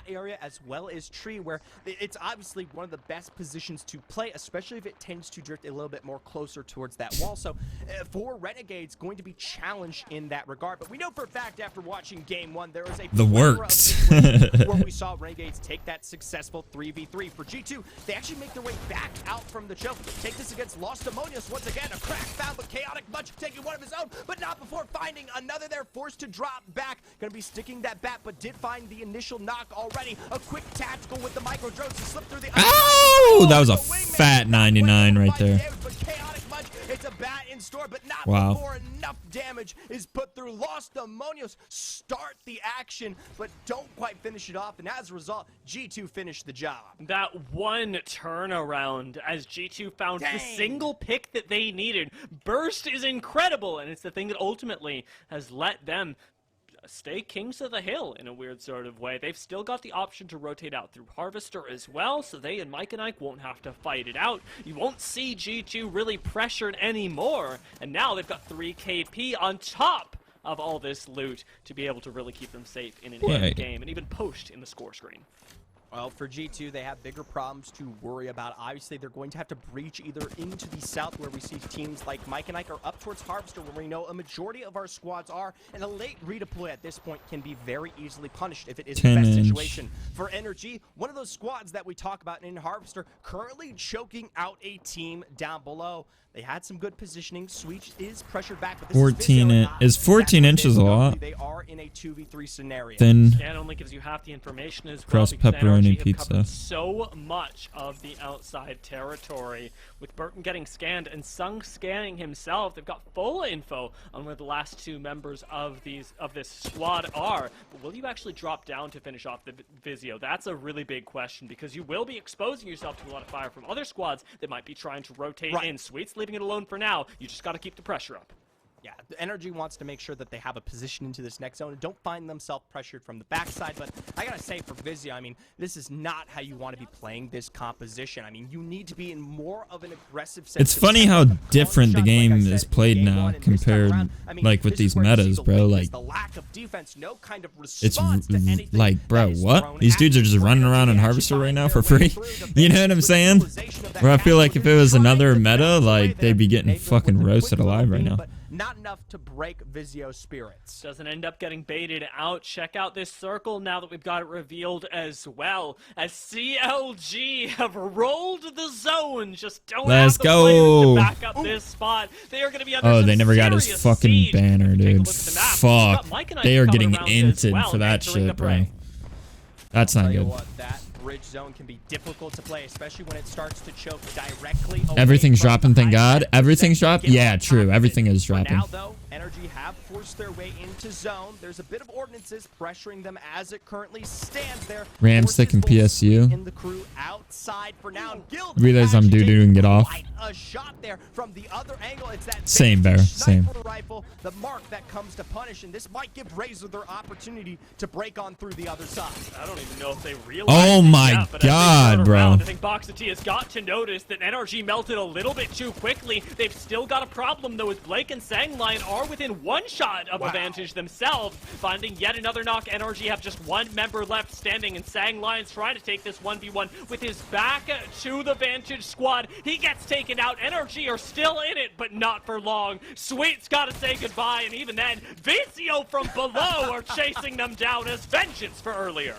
area as well as tree, where it's obviously one of the best positions to play, especially if it tends to drift a little bit more closer towards that wall. So for Renegades, going to be challenged in that regard. But we know for a fact after watching game one, there was a the works where we saw Renegades take that successful 3v3. For G2, they actually make their way back out from the choke. Take this against Los Demonios once again. A crack found, but Chaotic Munch taking one of his own, but not before finding another there, forced to drop back. Gonna be sticking that bat, but did find the initial knock already. A quick tactical with the micro drones to slip through the oh, that was a fat 99 right there. But Chaotic Munch, it's a bat in store, but not wow. before enough damage is put through. Los Demonios start the action, but don't quite finish it off, and as a result, G2 finished the job. That one turnaround as G2 found the single pick that they needed. Burst is incredible, and it's the thing that ultimately has let them stay kings of the hill in a weird sort of way. They've still got the option to rotate out through Harvester as well, so they and Mike and Ike won't have to fight it out. You won't see G2 really pressured anymore, and now they've got 3 KP on top of all this loot to be able to really keep them safe in an end game and even post in the score screen. Well, for G2, they have bigger problems to worry about. Obviously, they're going to have to breach either into the south, where we see teams like Mike and Ike, or up towards Harvester, where we know a majority of our squads are, and a late redeploy at this point can be very easily punished if it is the best situation. For Energy, one of those squads that we talk about in Harvester, currently choking out a team down below. They had some good positioning. Sweet is pressured back, but this 14 is 14 inches a lot. They are in a 2v3 scenario. Thin. Yeah, it only gives you half the information as well. Crust pepperoni pizza. So much of the outside territory, with Burton getting scanned and Sung scanning himself. They've got full info on where the last 2 members of this squad are. But will you actually drop down to finish off the Vizio? That's a really big question, because you will be exposing yourself to a lot of fire from other squads that might be trying to rotate in. Sweet's leaving it alone for now. You just got to keep the pressure up. Yeah, the Energy wants to make sure that they have a position into this next zone and don't find themselves pressured from the backside. But I gotta say, for Vizio, I mean, this is not how you want to be playing this composition. I mean, you need to be in more of an aggressive sense. It's funny how different the game is played now compared, like, with these metas, bro. Like, the lack of defense, no kind of it's like, bro, what? These dudes are just running around in Harvester right now for free? You know what I'm saying? Where I feel like if it was another meta, like, they'd be getting fucking roasted alive right now. Not enough to break Vizio's spirits. Doesn't end up getting baited out. Check out this circle now that we've got it revealed as well. As CLG have rolled the zone. Just don't have the players to back up this spot. They are going to be under they never got his fucking siege. banner, dude. Fuck. They are getting inted for that shit, bro. That's not good. Bridge zone can be difficult to play, especially when it starts to choke directly. Everything's dropping, thank God. Everything's dropped. Yeah, true. Everything is dropping. Now, though, Energy have forced their way into zone. There's a bit of ordinances pressuring them as it currently stands there. Ramstick and PSU. In the crew outside for now. Realize I'm doo-doo and get off. A shot there from the other angle. It's that same bear, same rifle, the mark that comes to punish, and this might give Razor their opportunity to break on through the other side. I don't even know if they realize. Oh my God, bro! I think Boxa T has got to notice that NRG melted a little bit too quickly. They've still got a problem though, as Blake and Sangline are within 1 shot of advantage themselves. Finding yet another knock. NRG have just 1 member left standing, and Sangline's trying to take this 1v1 with his back to the Vantage squad. He gets taken out. NRG are still in it, but not for long. Sweet's got to say goodbye, and even then, Vizio from below are chasing them down as vengeance for earlier.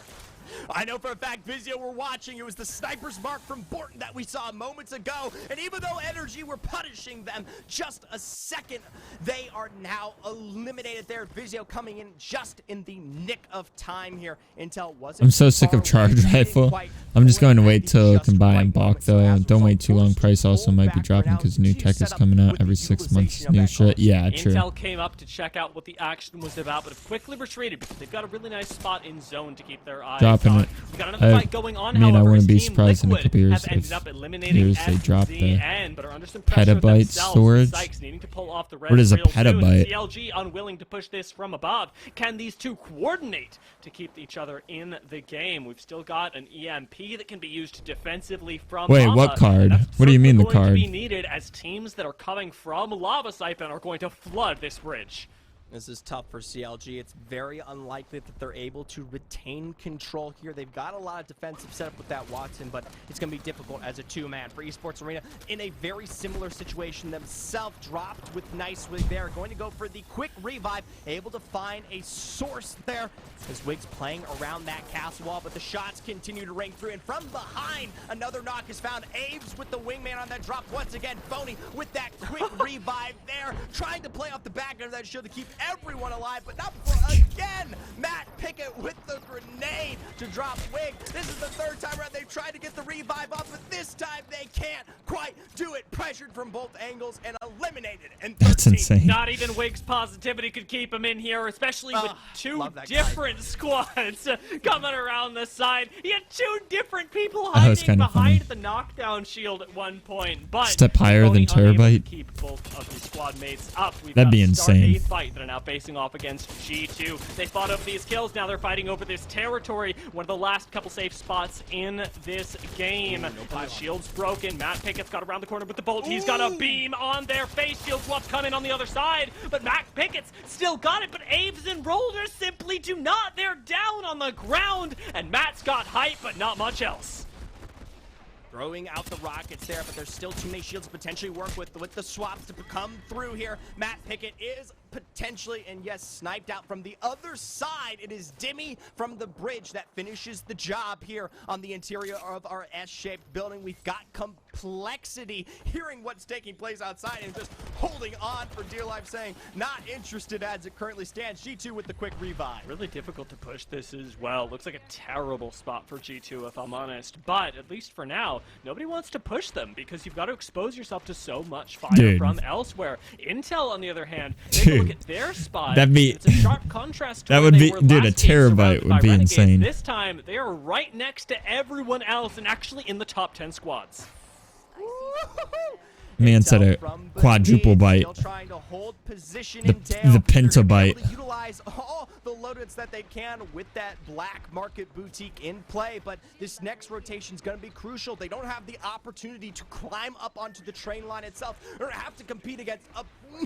I know for a fact Vizio were watching. It was the sniper's mark from Borton that we saw moments ago. And even though Energy were punishing them just a second, they are now eliminated there. Vizio coming in just in the nick of time here. Intel wasn't. I'm so sick of charge rifle. I'm just going to wait till it can buy and balk though. Don't wait too long. Price also might be dropping because new tech is coming out every 6 months. New shit. Yeah, true. Intel came up to check out what the action was about, but have quickly retreated because they've got a really nice spot in zone to keep their eyes on. It. We got another fight going on. I However, wouldn't be Team surprised in a Liquid couple years have ended up eliminating they drop the but are under some pressure petabyte storage. Sykes needing to pull off the What is a real soon. petabyte? CLG unwilling to push this from above. Can these two coordinate to keep each other in the game? We've still got an EMP that can be used defensively from Wait, Lava. what card? What do you mean the card? Going to be needed as teams that are coming from Lava Siphon are going to flood this bridge. This is tough for CLG. It's very unlikely that they're able to retain control here. They've got a lot of defensive setup with that Watson, but it's going to be difficult as a two-man for Esports Arena in a very similar situation themselves. Dropped with nice Wig there. Going to go for the quick revive. Able to find a source there as Wig's playing around that castle wall, but the shots continue to ring through. And from behind, another knock is found. Aves with the wingman on that drop once again. Phony with that quick revive there. Trying to play off the back end of that shield to keep everyone alive, but not before again Matt Pickett with the grenade to drop Wig. This is the third time around they've tried to get the revive up, but this time they can't quite do it. Pressured from both angles and eliminated. And that's insane. Not even Wig's positivity could keep him in here, especially with two different squads coming around the side. He had two different people hiding behind the knockdown shield at one point, but step higher than Terabyte. Keep both of his squad mates up. That'd be insane. A fight that are now facing off against G2. They fought over these kills. Now they're fighting over this territory. One of the last couple safe spots in this game. The shield's broken. Matt Pickett's got around the corner with the bolt. He's got a beam on their face. Shield swaps come in on the other side, but Matt Pickett's still got it. But Aves and Rollers simply do not. They're down on the ground, and Matt's got height, but not much else. Throwing out the rockets there, but there's still too many shields to potentially work with the swaps to come through here. Matt Pickett is potentially, and yes, sniped out from the other side. It is Dimmy from the bridge that finishes the job here on the interior of our S-shaped building. We've got Complexity hearing what's taking place outside and just holding on for dear life, saying not interested as it currently stands. G2 with the quick revive. Really difficult to push this as well. Looks like a terrible spot for G2 if I'm honest, but at least for now, nobody wants to push them because you've got to expose yourself to so much fire from elsewhere. Intel, on the other hand, look at their spot. That'd be, it's a sharp contrast to that would be, dude, a terabyte would be insane. This time, they are right next to everyone else and actually in the top 10 squads. Man said a quadruple bite. The pentabyte. Utilize all the loadouts that they can with that black market boutique in play, but this next rotation is going to be crucial. They don't have the opportunity to climb up onto the train line itself or have to compete against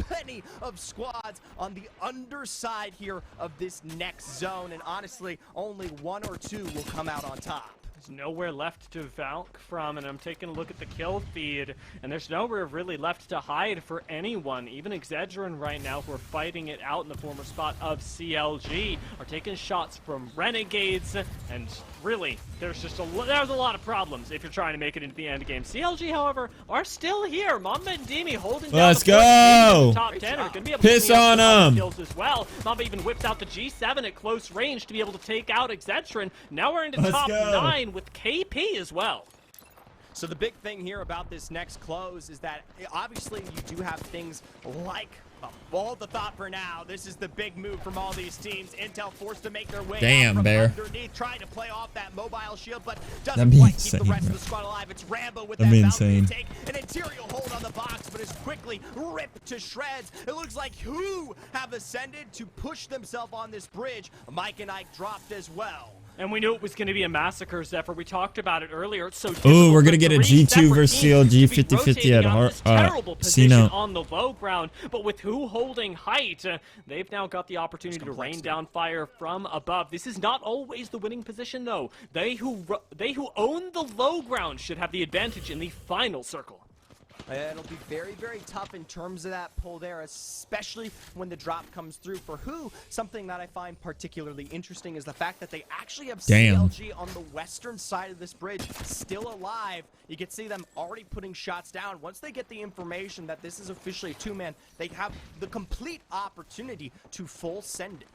many of squads on the underside here of this next zone, and honestly, only one or two will come out on top. There's nowhere left to Valk from, and I'm taking a look at the kill feed, and there's nowhere really left to hide for anyone. Even Exedrin right now, who are fighting it out in the former spot of CLG, are taking shots from Renegades, and really, there's a lot of problems if you're trying to make it into the end game. CLG, however, are still here. Mamba and Dimi holding down the top 10 are going to be able piss to on them kills as well. Mamba even whips out the G7 at close range to be able to take out Exedrin. Now we're into top 9 with KP as well. So the big thing here about this next close is that obviously you do have things like hold the thought for now. This is the big move from all these teams. Intel forced to make their way out from underneath, trying to play off that mobile shield, but doesn't quite keep the rest of the squad alive. It's Rambo with that Valkyrie take an interior hold on the box, but is quickly ripped to shreds. It looks like who have ascended to push themselves on this bridge. Mike and Ike dropped as well. And we knew it was going to be a massacre, Zephyr. We talked about it earlier. It's so ooh, we're going to get a G2 versus CLG 50-50 at terrible position on the low ground. But with who holding height, they've now got the opportunity to rain down fire from above. This is not always the winning position, though. They who own the low ground should have the advantage in the final circle. It'll be very, very tough in terms of that pull there, especially when the drop comes through. For who, something that I find particularly interesting is the fact that they actually have CLG on the western side of this bridge still alive. You can see them already putting shots down. Once they get the information that this is officially a two-man, they have the complete opportunity to full send it.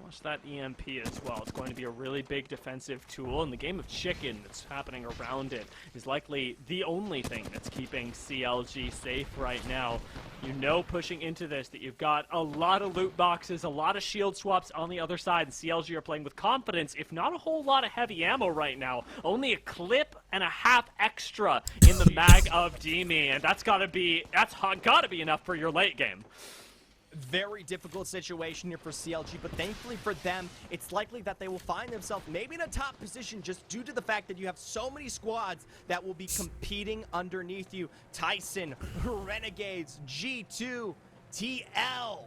Watch that EMP as well. It's going to be a really big defensive tool, and the game of chicken that's happening around it is likely the only thing that's keeping CLG safe right now. You know, pushing into this, that you've got a lot of loot boxes, a lot of shield swaps on the other side, and CLG are playing with confidence, if not a whole lot of heavy ammo right now. Only a clip and a half extra in the mag of Dimi, and that's gotta be enough for your late game. Very difficult situation here for CLG, but thankfully for them, it's likely that they will find themselves maybe in a top position just due to the fact that you have so many squads that will be competing underneath you. Tyson, Renegades, G2, TL.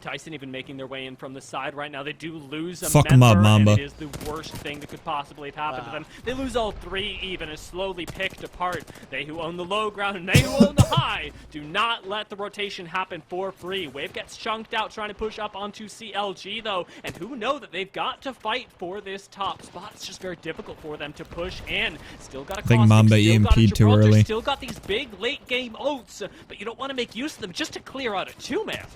Tyson even making their way in from the side right now. They do lose a Fuck 'em up, member, Mamba. and it is the worst thing that could possibly have happened to them. They lose all three even, is slowly picked apart. They who own the low ground and they who own the high do not let the rotation happen for free. Wave gets chunked out trying to push up onto CLG though, and who know that they've got to fight for this top spot. It's just very difficult for them to push in. Still got a think Mamba EMP'd too early. Still got these big late game ults, but you don't want to make use of them just to clear out a 2-man.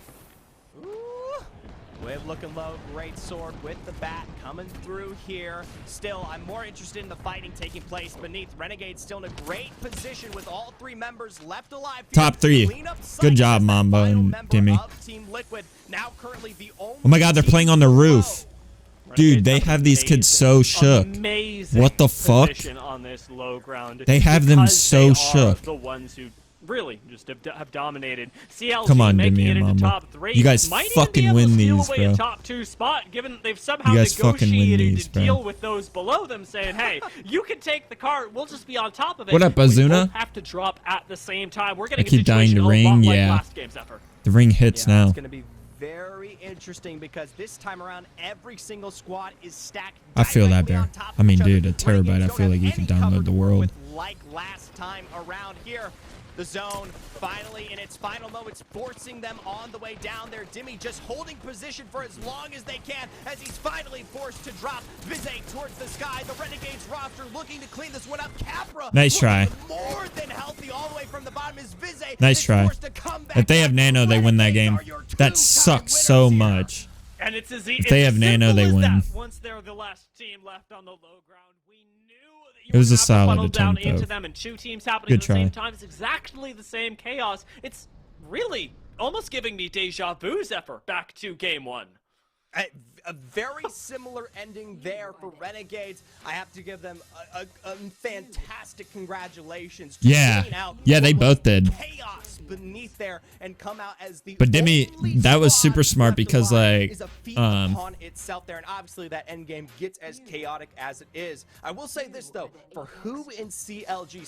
Wave looking low, great sword with the bat coming through here. Still, I'm more interested in the fighting taking place beneath. Renegade still in a great position with all three members left alive. Top 3. Good job, Mamba and Dimmy. Now currently the only Oh my god, they're playing on the roof. Dude, they have these kids so shook. What the fuck? On this low ground They have them so they shook. Are the ones who really just have dominated. CLG Come on, making Dimmy it and into Mamba. top 3. You guys Might fucking even be able win to steal these, away a bro. top 2 spot, given that they've somehow You guys fucking win negotiated these, to bro. deal with those below them, saying, "Hey, you can take the cart. We'll just be on top of it." What up, We Azuna? both have to drop at the same time. We're getting I keep a dying situation to a ring, lot like yeah. last game's effort. The ring hits now. It's going to be very interesting because this time around, every single squad is stacked. I feel that, directly bear. on top I mean, of each dude, a other. terabyte, I Renegades feel don't like you have could any cover download the to work world. with like last time around here. The zone finally in its final moments, forcing them on the way down there. Dimmy just holding position for as long as they can as he's finally forced to drop Vizay towards the sky. The Renegades roster looking to clean this one up. Capra Nice try. more than healthy all the way from the bottom is Vizay. Nice is try. forced to come back If they have up. Nano, they win that game. Renegades are your That two-time sucks so winners here. much. And it's as If they have Nano, they win. Once they're the last team left on the low ground, we knew that you It was would a have to solid funnel down attempt, into though. them, and 2 teams happening Good at the same try. time. It's exactly the same chaos. It's really almost giving me deja vu, Zephyr, back to game 1. A very similar ending there for Renegades. I have to give them a fantastic congratulations. To Yeah. clean out Yeah, they what both was did. Chaos beneath there and come out as the But Dimmy, only that was squad super smart left because, alive. like, Is a feat upon itself there, and obviously that end game gets as chaotic as it is. I will say this though, for who in CLG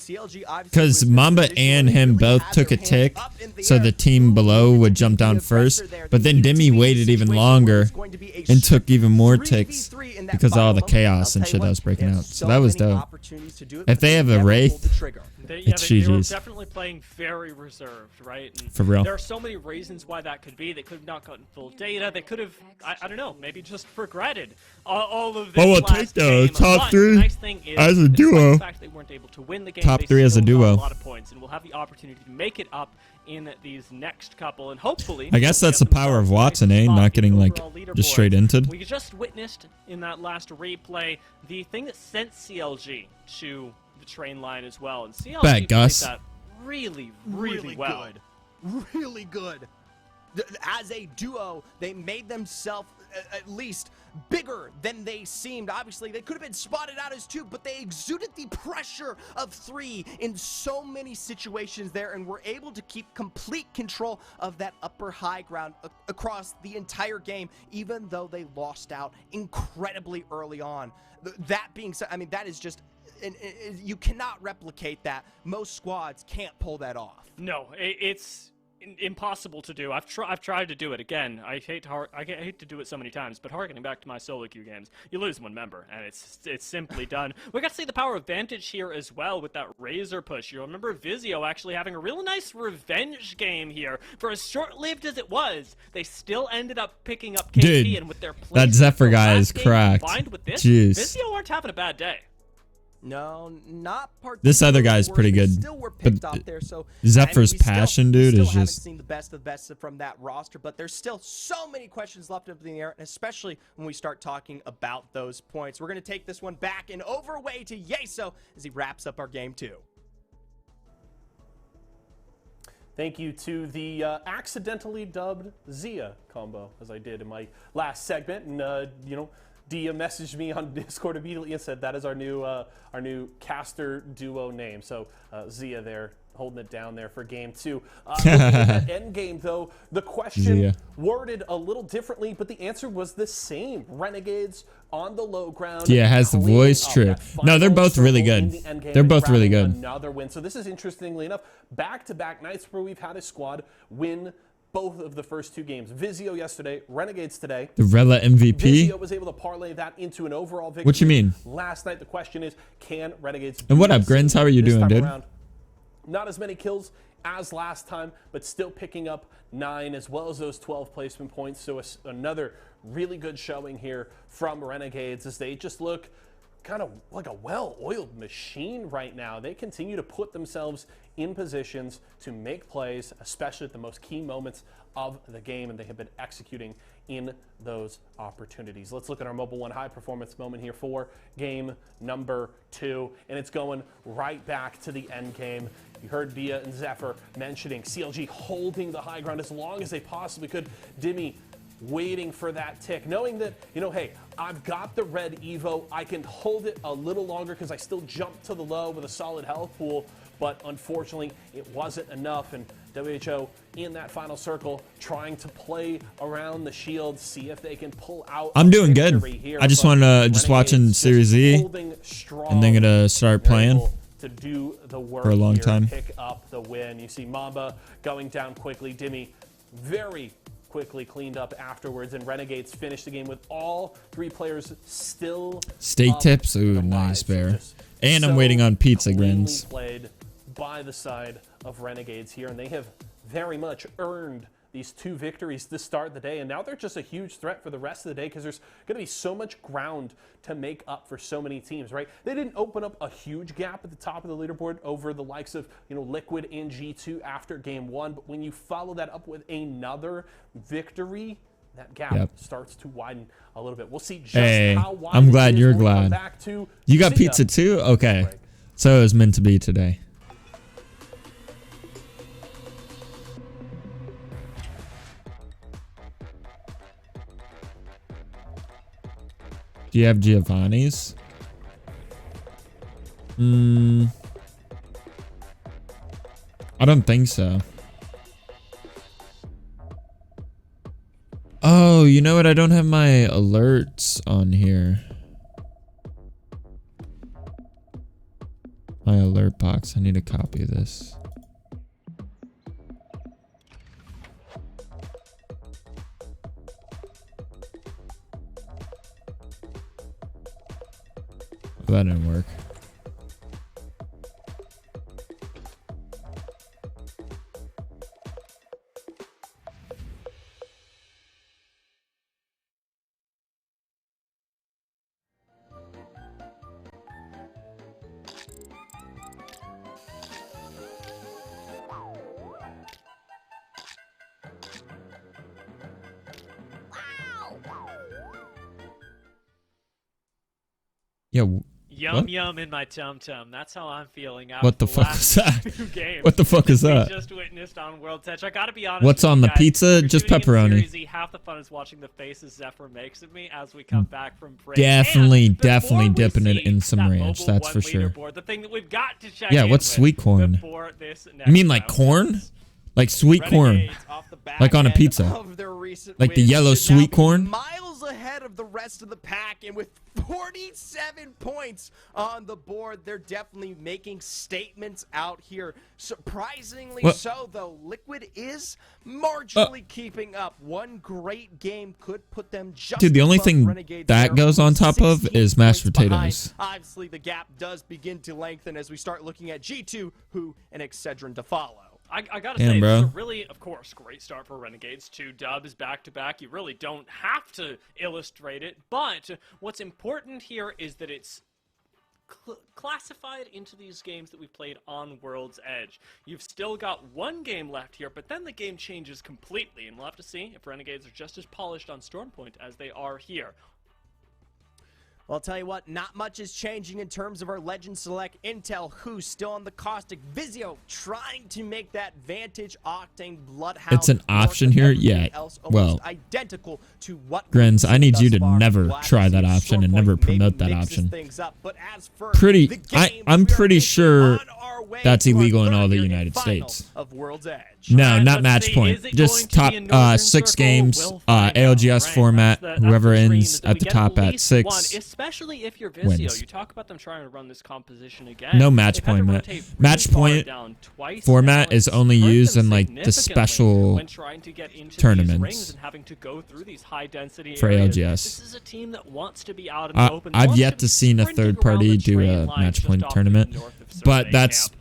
obviously Because was in a Mamba position and where they him really both had took a their hands tick, up in the so air. the team below would jump down first. But then Dimmy waited even longer and took even more ticks because of all the chaos and shit that was breaking out. So that was dope. If they have a Wraith, it's they were GG's. definitely playing very reserved, right? And For real. There are so many reasons why that could be. They could have not gotten full data. They could have, I don't know, maybe just regretted all of this. Oh, we'll last take the game. top But 3 the nice thing is, as a despite duo. the fact they weren't able to win the game, Top they 3 as a still got duo. a lot of points, and will have the opportunity to make it up in these next couple, and hopefully. I guess that's get the power of themselves a Watson, nice eh? spot Not in getting, the like, overall just leaderboard. straight inted. We just witnessed in that last replay the thing that sent CLG to the train line as well, and CLG Bet, played Gus. that really well. Really good. As a duo, they made themselves at least bigger than they seemed. Obviously, they could have been spotted out as 2, but they exuded the pressure of 3 in so many situations there and were able to keep complete control of that upper high ground across the entire game, even though they lost out incredibly early on. That being said, I mean, that is just... you cannot replicate that. Most squads can't pull that off. No, it's impossible to do. I've tried to do it again. I hate to do it so many times, but harkening back to my solo queue games, you lose one member, and it's simply done. We got to see the power of Vantage here as well with that Razor push. You remember Vizio actually having a really nice revenge game here. For as short-lived as it was, they still ended up picking up KP, Dude, and with their that placement Zephyr from guy last is game cracked. combined with this, Jeez. Vizio aren't having a bad day. No, not particularly. This other guy's pretty worse. They good, Still were picked but off there, so Zephyr's we still- passion, we dude, still is haven't just- seen the best of the best from that roster, but there's still so many questions left up in the air, and especially when we start talking about those points. We're going to take this one back and overway to Yeso as he wraps up our game 2. Thank you to the accidentally dubbed Zia combo, as I did in my last segment, and you know, Dia messaged me on Discord immediately and said that is our new caster duo name. So Zia there holding it down there for game 2. Looking at that end game though, the question Zia. worded a little differently, but the answer was the same. Renegades on the low ground. Yeah, it has the cleaning voice, up true. that No, they're final both really circle in good. the end game They're and both really grabbing good. another win. So this is interestingly enough back-to-back nights where we've had a squad win both of the first two games. Vizio yesterday, Renegades today. The Rela MVP? Vizio was able to parlay that into an overall victory. What you mean? Last night, the question is, can Renegades do And what up, this Grins? How are you this doing, time dude? around? Not as many kills as last time, but still picking up 9 as well as those 12 placement points. So another really good showing here from Renegades as they just look kind of like a well-oiled machine right now. They continue to put themselves in positions to make plays, especially at the most key moments of the game, and they have been executing in those opportunities. Let's look at our Mobile One high performance moment here for game number 2, and it's going right back to the end game. You heard Dia and Zephyr mentioning CLG holding the high ground as long as they possibly could. Dimmy waiting for that tick, knowing that, you know, hey, I've got the red Evo. I can hold it a little longer because I still jumped to the low with a solid health pool, but unfortunately, it wasn't enough. And WHO in that final circle trying to play around the shield, see if they can pull out. I'm doing good. Here, I just want to just watching Series E, and then gonna start playing to do the work for a long here, time. Pick up the win. You see Mamba going down quickly. Dimmy very quickly cleaned up afterwards, and Renegades finished the game with all 3 players still Steak tips. Ooh, nice bear. And I'm waiting on pizza, Grins. Played by the side of Renegades here, and they have very much earned these 2 victories to start the day, and now they're just a huge threat for the rest of the day because there's going to be so much ground to make up for so many teams, right? They didn't open up a huge gap at the top of the leaderboard over the likes of, you know, Liquid and G2 after game 1, but when you follow that up with another victory, that gap starts to widen a little bit. We'll see just how wide I'm glad it is you're when we come glad. back to You got Zia. pizza too? Okay. So it was meant to be today. Do you have Giovanni's? I don't think so. Oh, you know what? I don't have my alerts on here. My alert box. I need to copy this. That didn't work. Yeah. Yum yum in my tum tum. That's how I'm feeling. What the fuck is that? What the fuck is that? We just witnessed on World Tech. I gotta be honest. What's on the guys, pizza? Just pepperoni. Series E, half the fun is watching the faces Zephyr makes of me as we come back from break. Definitely And dipping it see in some that ranch. Mobile That's One for sure. leaderboard, the thing that we've got to check Yeah, in what's with sweet corn? before this You mean like next corn? round. Like sweet corn? Renegades off the back Like on a end pizza? of their recent Like the wins yellow should now sweet be corn? Miles ahead of the rest of the pack, and with 47 points on the board, they're definitely making statements out here. Surprisingly so, though, Liquid is marginally keeping up. One great game could put them just Dude, the only above thing Renegades that there, goes on top of 16 is mashed points behind. potatoes. Obviously, the gap does begin to lengthen as we start looking at G2, who, and Excedrin to follow. I gotta Damn, say, bro. this is a really, of course, great start for Renegades. 2 dubs back-to-back. You really don't have to illustrate it, but what's important here is that it's classified into these games that we've played on World's Edge. You've still got 1 game left here, but then the game changes completely, and we'll have to see if Renegades are just as polished on Stormpoint as they are here. Well, I'll tell you what, not much is changing in terms of our Legend Select Intel, who's still on the Caustic. Vizio trying to make that Vantage Octane Bloodhound. It's an option here? Yeah, well, identical to what Grins, I need you to thus far. never We'll try that actually option and Stormpoint never maybe promote that mixes option. things up. But as for Pretty, the game, I'm we are pretty making sure on our way That's to our illegal in all third the year and United final States. Of World's Edge. No, And not let's match see, point. is it Just going top to be a Northern 6 Circle? games. We'll find out, ALGS right? format. That's the Whoever dream, ends is that at we the get top at least 6 one, especially if you're Vizio. wins. You talk about them trying to run this composition again. No match They've had to point, rotate Matt. really Match far point down twice format now. is It's only hurt used them in like the significantly special when trying to get into these tournaments rings and having to go through these high density for areas. ALGS. This is a team that wants to be out in the open. I've wants yet be to seen a sprinting third party around the do train a lines match just point off the tournament, north of but Survey that's Camp.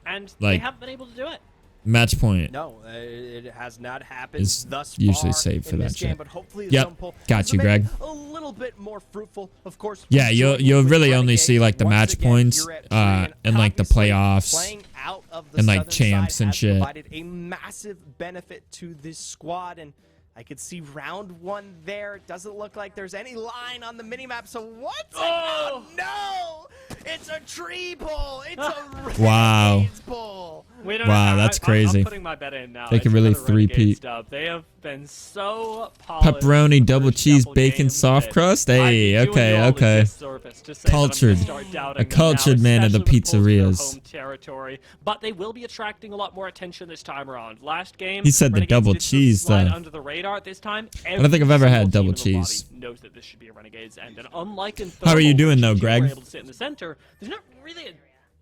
And like- they haven't been able to do it. match point. No, it has not happened Is thus usually far safe for in that this game, shit. but hopefully the Yep, zone pull got is you, maybe Greg. a little bit more fruitful. Of course, Yeah, you'll with really only Renegades, see like the once match again, points you're at 3, and and like the obviously playoffs playing out of the and like southern champs side and has shit. provided a massive benefit to this squad, and I could see round 1 there. It doesn't look like there's any line on the minimap, so what's Oh! no! It's a tree pull! It's a Wow. Renegades pull! We don't Wow, know. that's I'm crazy. putting my bet in now. They It's could really another Renegades three-peat. dub. They have been so polished Pepperoni, the double first cheese, couple bacon, games soft that crust? I'd be Hey, doing okay, you all a okay. disservice to say that I'm gonna Cultured. start doubting A them cultured now, man of the especially with both their pizzerias. home territory. But they will be attracting a lot more attention this time around. Last game, He said the Renegades double did sort of cheese, slide though. under the radar. This time, I don't think I've ever every had single double team in the lobby cheese. knows that this should be a Renegades end, and unlike in How are you Thermal, doing, where though, G2 Greg? were able to sit in the center, there's not really a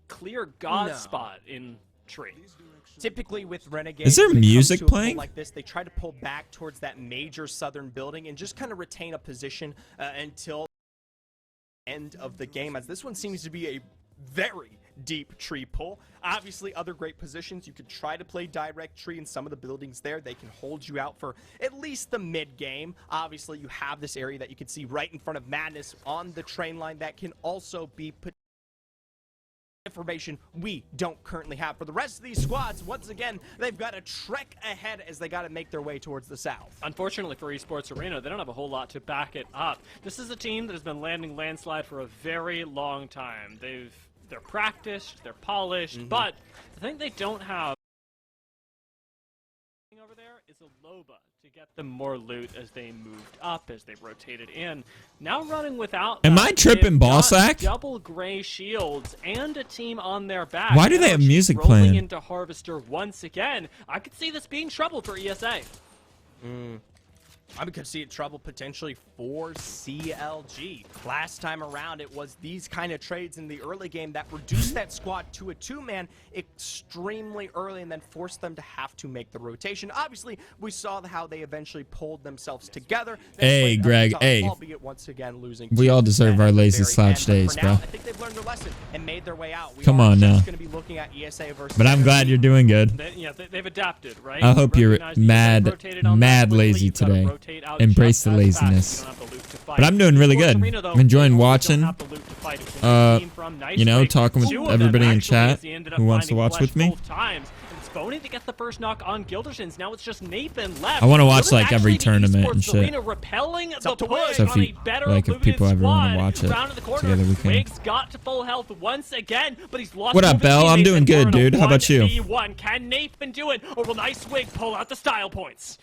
clear god No. spot in Tree. Typically with Renegades, Is there when it comes music to a pull playing? like this, they try to pull back towards that major southern building and just kind of retain a position until the end of the game, as this one seems to be a very deep tree pull. Obviously, other great positions. You could try to play direct tree in some of the buildings there. They can hold you out for at least the mid game. Obviously, you have this area that you can see right in front of Madness on the train line that can also be information we don't currently have. For the rest of these squads, once again, they've got to trek ahead as they got to make their way towards the south. Unfortunately for Esports Arena, they don't have a whole lot to back it up. This is a team that has been landing landslide for a very long time. They're practiced, they're polished, but the thing they don't have over there is a Loba to get them more loot as they moved up, as they rotated in. Now running without Am that, I tripping, they've got Ballsack? double gray shields and a team on their back. Why do they have Energy music rolling playing? into Harvester once again. I could see this being trouble for ESA. I could see it trouble potentially for CLG. Last time around, it was these kind of trades in the early game that reduced that squad to a 2-man extremely early and then forced them to have to make the rotation. Obviously, we saw how they eventually pulled themselves together. They Hey, played up Greg, top, hey. albeit once again losing We to all deserve Zen our at the lazy very slouch end. days, For bro. now, I think they've learned their lesson and made their way out. We Come are on now. just going to be looking at ESA versus But I'm glad you're doing good. They've adapted, right? I hope you're Recognize that you mad- can rotate on that mad quickly, lazy you've gotta today. rotate out Embrace just the as fast. laziness. You don't have the loot to fight. But I'm doing really Sports good. Arena, though, I'm enjoying they also watching, don't have the loot to fight. It's a team from Nice you know, Lake. talking with Two of them, everybody in actually, chat as he ended up who wants to finding watch Flesh with me. both times. It's Boney that gets the first knock on Gildersons. Now it's just Nathan left. I wanna watch, This is like, every actually the tournament Esports and shit. Arena repelling the up to push Wig. So if on you- a better like, if looted people ever wanna squad. watch it Round of the corner. together, we can. Wig's got to full health once again, but he's lost What up, both his Bell? I'm teammates doing and good, we're in a dude. How about you? 1v1. Can Nathan do it, or will Nice Wig pull out the style points?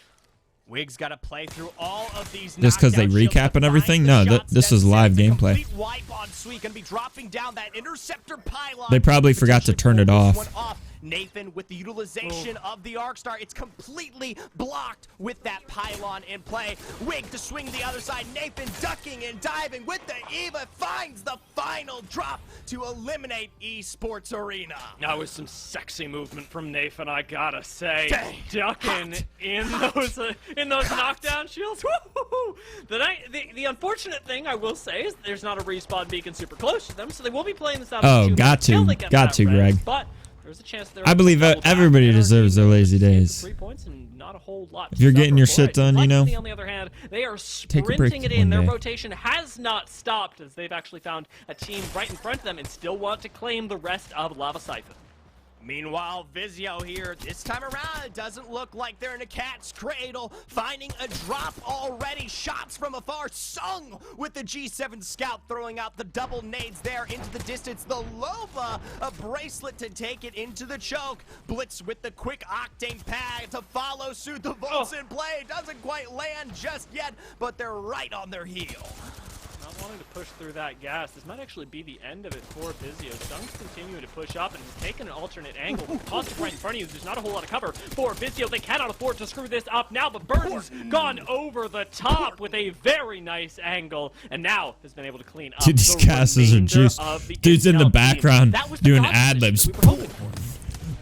Wig's got to play through all of these. Just 'cause they knockdown shields recap to and everything? find the No, shots this that is live sends a gameplay. complete wipe on Sweet. Gonna be dropping down that interceptor pylon. They probably forgot to turn it Potentially pull off. this one off. Nathan with the utilization of the Arc Star. It's completely blocked with that pylon in play. Wig to swing the other side. Nathan ducking and diving with the Eva. Finds the final drop to eliminate Esports Arena. That was some sexy movement from Nathan, I gotta say. Dang. Ducking in those knockdown shields. Woo-hoo-hoo. The unfortunate thing I will say is there's not a respawn beacon super close to them, so they will be playing this out. Oh, of got to. Got to, Greg. But there's a chance I believe everybody deserves their lazy days. 3 points and not a whole lot. If you're to getting suffer your for shit it. done, you know, Lexi, on the other hand, they are take a break sprinting it in. one Their day. rotation has not stopped as they've actually found a team right in front of them and still want to claim the rest of Lava Siphon. Meanwhile, Vizio here, this time around, it doesn't look like they're in a cat's cradle. Finding a drop already. Shots from afar. Sung with the G7 Scout, throwing out the double nades there into the distance. The Loba, a bracelet to take it into the choke. Blitz with the quick Octane pad to follow suit. The Volts in play. Doesn't quite land just yet, but they're right on their heel. Well, wanting to push through that gas. This might actually be the end of it for Vizio. Sung's continuing to push up and he's taken an alternate angle. Tossed right in front of you. There's not a whole lot of cover for Vizio. They cannot afford to screw this up now, but Burton's gone over the top with a very nice angle, and now has been able to clean up. Dude, these castles are juice. Dude's in the background doing ad-libs.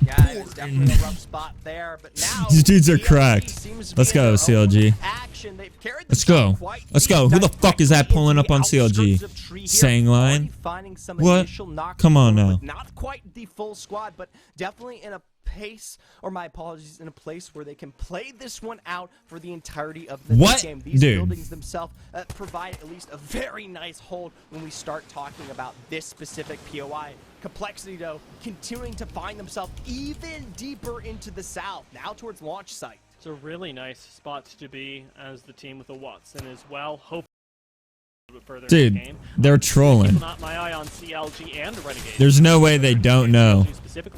Yeah, it was definitely a rough spot there, but now These dudes are CLG cracked. seems to Let's be in go, their own CLG. action. They've carried Let's themselves go. quite Let's go. Who the deep, fuck is that diving pulling into up on the CLG? outskirts of Tree here, Saying line? already finding some What? initial knocks Come on forward, now. with not quite the full squad, but definitely in a pace, or my apologies, in a place where they can play this one out for the entirety of the What? game. These Dude. buildings themselves provide at least a very nice hold when we start talking about this specific POI. Complexity, though, continuing to find themselves even deeper into the south, now towards launch site. It's a really nice spot to be as the team with a Watson as well. Hope a little bit further in the Dude, game. they're trolling. Keeping my eye on CLG and Renegade. There's no way they don't know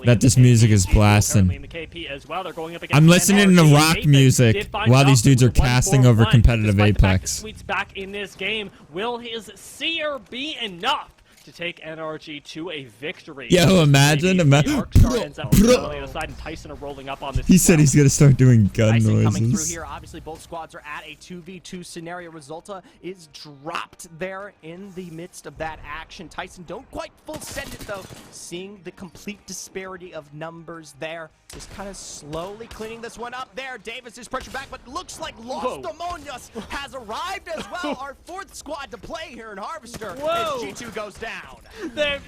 that this music is blasting. I'm listening to rock music while these dudes are casting over competitive Apex. Sweet's back in this game. Will his seer be enough to take NRG to a victory? Yo, imagine. He said he's gonna start doing gun Tyson coming through noises. here. Obviously, both squads are at a 2v2 scenario. Resulta is dropped there in the midst of that action. Tyson don't quite full send it, though. Seeing the complete disparity of numbers there. Just kind of slowly cleaning this one up there. Davis is pressure back, but looks like Los Demonios has arrived as well. Our fourth squad to play here in Harvester as G2 goes down.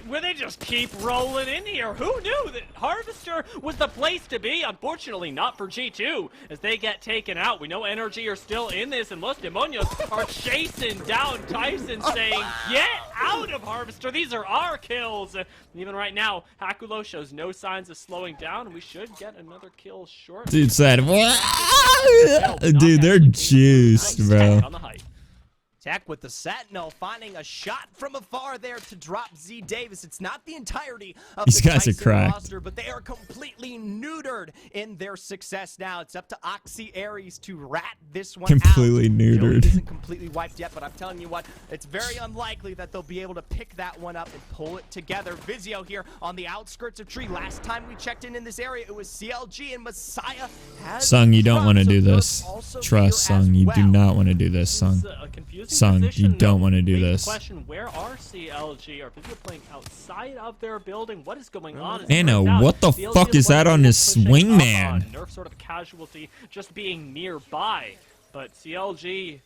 Where they just keep rolling in here. Who knew that Harvester was the place to be? Unfortunately, not for G2 as they get taken out. We know NRG are still in this, and Los Demonios are chasing down Tyson, saying, "Get out of Harvester! These are our kills." Even right now, Hakulo shows no signs of slowing down, and we should get another kill short. Dude said, dude, they're juiced, bro. On the height. Tech with the Sentinel finding a shot from afar there to drop Z Davis. It's not the entirety of These the guys are Tyson cracked. roster, but they are completely neutered in their success now. It's up to Oxy Aries to rat this one Completely out. neutered. Joey isn't completely wiped yet, but I'm telling you what, it's very unlikely that they'll be able to pick that one up and pull it together. Vizio here on the outskirts of Tree. Last time we checked in this area, it was CLG, and Messiah has Sung, you don't want to so do Nerf this. also Trust, here as Sung, you do well. not want to do this, Sung. Sung, you don't want to do this. Question: where are CLG? Are people playing outside of their building? What is going on? Anna, what the fuck is that on his swingman? Nerf sort of casualty just being nearby, but CLG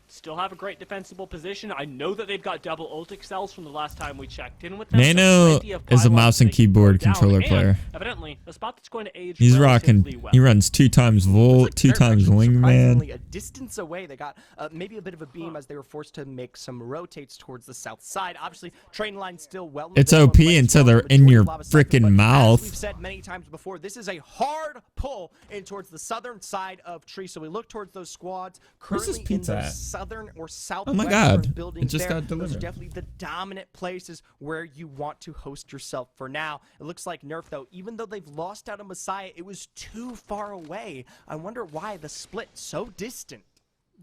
still have a great defensible position. I know that they've got double ult excels from the last time we checked in with them. Nano is a mouse and keyboard controller player. Evidently, a spot that's going to age He's relatively rocking. well. He runs 2 times Volt, 2 times Wingman. A distance away, they got maybe a bit of a beam as they were forced to make some rotates towards the south side. Obviously, train line still well. It's OP until they're in your freaking mouth. As we've said many times before, this is a hard pull in towards the southern side of Tree. So we look towards those squads Where's this currently in pizza the at? southern or southwestern Oh my God, buildings. it just there. got Those are delivered. definitely the dominant places where you want to host yourself for now. It looks like Nerf, though, even though they've lost out of Messiah, it was too far away. I wonder why the split so distant.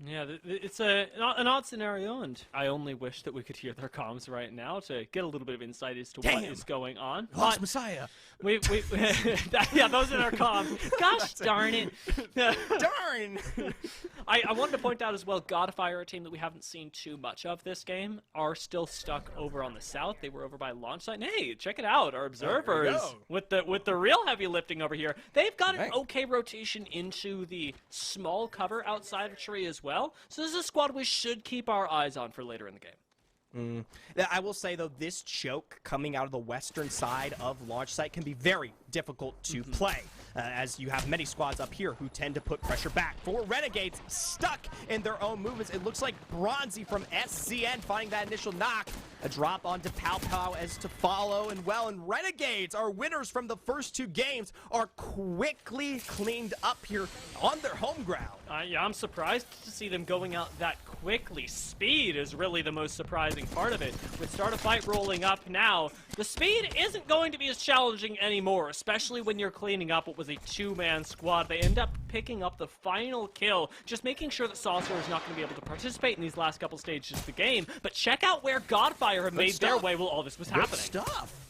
Yeah, it's an odd scenario, and I only wish that we could hear their comms right now to get a little bit of insight as to what is going on. Lost Messiah. Yeah, those are their comms. Gosh darn it. Darn. I wanted to point out as well, Godfire, a team that we haven't seen too much of this game, are still stuck over on the south. They were over by launch site. And hey, check it out. Our observers with the real heavy lifting over here. They've got an okay rotation into the small cover outside of Tree as well. So this is a squad we should keep our eyes on for later in the game. I will say, though, this choke coming out of the western side of launch site can be very difficult to play, as you have many squads up here who tend to put pressure back. For Renegades, stuck in their own movements, it looks like Bronzy from SCN finding that initial knock. A drop onto Pow Pow as to follow, and well, and Renegades, our winners from the first 2 games, are quickly cleaned up here on their home ground. Yeah, I'm surprised to see them going out that quickly. Speed is really the most surprising part of it. With Start a Fight rolling up now, the speed isn't going to be as challenging anymore, especially when you're cleaning up what was a 2-man squad. They end up picking up the final kill, just making sure that Saucer is not going to be able to participate in these last couple stages of the game. But check out where Godfire have made their way while all this was happening. Good stuff.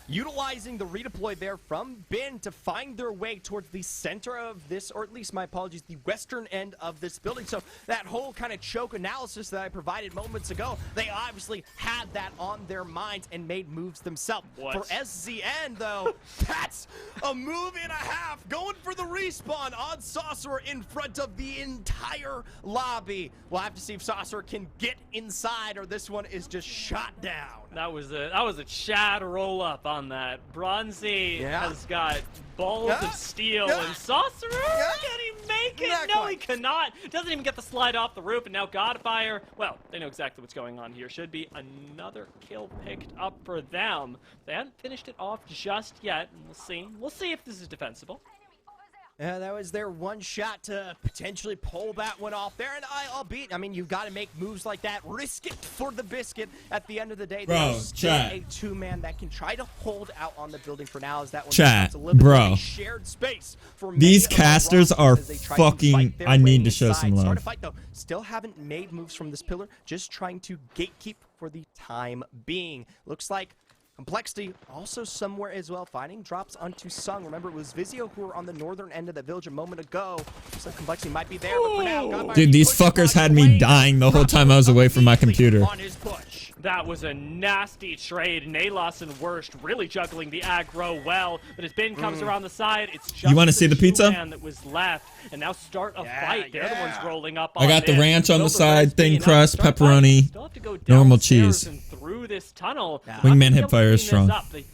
Utilizing the redeploy there from Bin to find their way towards the center of this, or at least, my apologies, the western end of this building. So that whole kind of choke analysis that I provided moments ago, they obviously had that on their minds and made moves themselves. What? For SZN, though, that's a move and a half, going for the respawn on Saucer in front of the entire lobby. We'll have to see if Saucer can get inside, or this one is just shot down. That was a Chad roll up on that. Bronzy has got balls of steel, and Saucer, can he make it? No, he cannot. Doesn't even get the slide off the roof, and now Godfire, well, they know exactly what's going on here. Should be another kill picked up for them. They haven't finished it off just yet, and we'll see. We'll see if this is defensible. Yeah, that was their one shot to potentially pull that one off there. And albeit, I mean, you've got to make moves like that. Risk it for the biscuit. At the end of the day, there's still a 2-man that can try to hold out on the building for now. As that one becomes a little bit of a shared space for these casters are fucking. I need to show some love. Start a fight, though. Still haven't made moves from this pillar. Just trying to gatekeep for the time being. Looks like Complexity also somewhere as well, finding drops onto Sung. Remember, it was Vizio who were on the northern end of the village a moment ago, so Complexity might be there, but for now, dude, these fuckers had me dying the whole time I was away from my computer. That was a nasty trade. Nalos and Worst really juggling the aggro well, but as Bin comes around the side, it's just you want to see the pizza? That was left, and now Start a fight. They're the ones rolling up on I got the ranch on the side, thin crust, crust, pepperoni, normal cheese. Through this tunnel. Wingman hipfire is strong.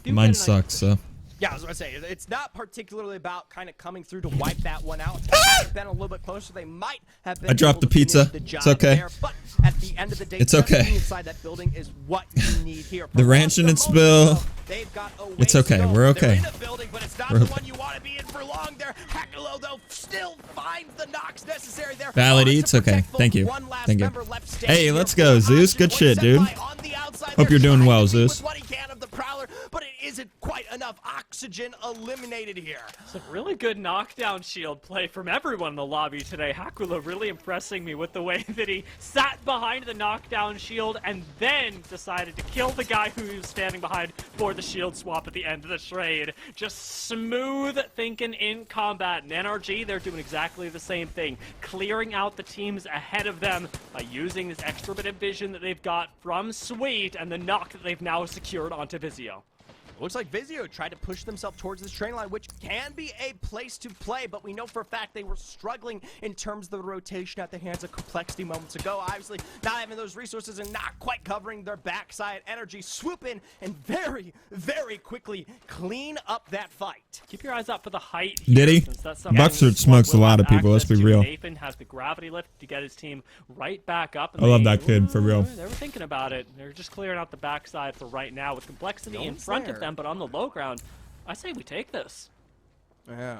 Mine sucks, so. Yeah, I was going to say, it's not particularly about kind of coming through to wipe that one out. Had it been a little bit closer, they might have been. I dropped the pizza. It's okay. There, but at the end of the day, it's okay. Inside that building is what you need here. The ranch and its spill. It's okay. We're okay. They're in the building, but it's not the one you want to be in for long there. Hakulo, though, still finds the knocks necessary there. Valid, it's okay. Thank you. Thank you. Hey, let's go, Zeus. Good shit, dude. Hope you're doing well, Zeus. But it isn't quite enough oxygen eliminated here. It's a really good knockdown shield play from everyone in the lobby today. Hakula really impressing me with the way that he sat behind the knockdown shield and then decided to kill the guy who he was standing behind for the shield swap at the end of the trade. Just smooth thinking in combat. And NRG, they're doing exactly the same thing. Clearing out the teams ahead of them by using this extra bit of vision that they've got from Sweet and the knock that they've now secured onto Vizio. Looks like Vizio tried to push themselves towards this train line, which can be a place to play, but we know for a fact they were struggling in terms of the rotation at the hands of Complexity moments ago. Obviously, not having those resources and not quite covering their backside. Energy swoop in and very, very quickly clean up that fight. Keep your eyes out for the height. Did he? Buxford smokes a lot of people, let's be real. Nathan has the gravity lift to get his team right back up. And I love that kid, for real. They were thinking about it. They're just clearing out the backside for right now with Complexity in front of them. But on the low ground, I say we take this. Yeah.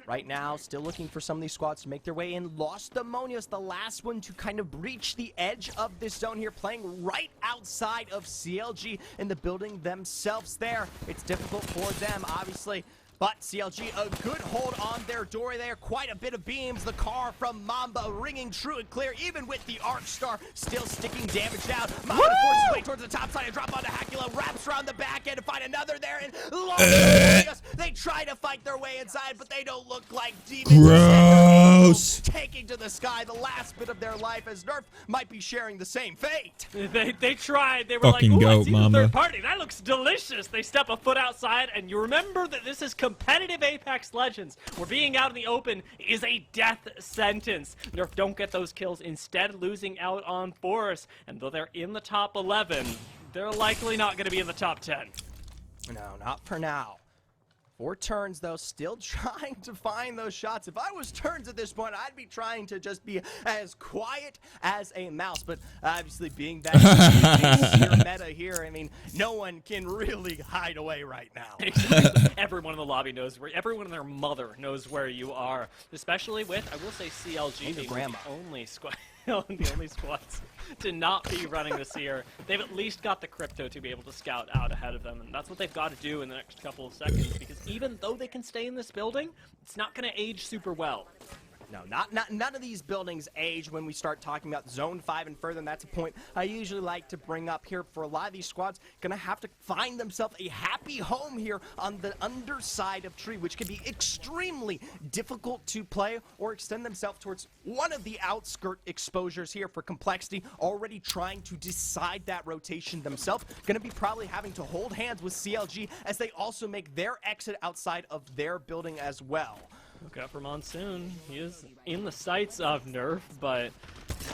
Right now, still looking for some of these squads to make their way in. Lost Ammonia's the last one to kind of breach the edge of this zone here, playing right outside of CLG in the building themselves there. It's difficult for them, obviously. But CLG, a good hold on their door there. Quite a bit of beams. The car from Mamba ringing true and clear, even with the Arc Star still sticking damage down. Mamba forces his way towards the top side and drop onto Hakula. Wraps around the back end to find another there. And they try to fight their way inside, but they don't look like demons. Gross. Taking to the sky the last bit of their life, as Nerf might be sharing the same fate. They tried. They were fucking like, ooh, goat, I see Mamba. the third party. That looks delicious. They step a foot outside, and you remember that this is competitive Apex Legends, where being out in the open is a death sentence. Nerf don't get those kills, instead losing out on Force, and though they're in the top 11, they're likely not going to be in the top 10. No, not for now. 4 turns, though, still trying to find those shots. If I was turns at this point, I'd be trying to just be as quiet as a mouse. But obviously, being that meta here, I mean, no one can really hide away right now. Everyone in the lobby knows where, everyone and their mother knows where you are. Especially with, I will say, CLG being the only squad. The only squads to not be running this year. They've at least got the crypto to be able to scout out ahead of them, and that's what they've got to do in the next couple of seconds, because even though they can stay in this building, it's not going to age super well. No, none of these buildings age when we start talking about Zone 5 and further, and that's a point I usually like to bring up here. For a lot of these squads, gonna have to find themselves a happy home here on the underside of Tree, which can be extremely difficult to play, or extend themselves towards one of the outskirt exposures here for Complexity, already trying to decide that rotation themselves. Gonna be probably having to hold hands with CLG as they also make their exit outside of their building as well. Look out for Monsoon. He is in the sights of Nerf, but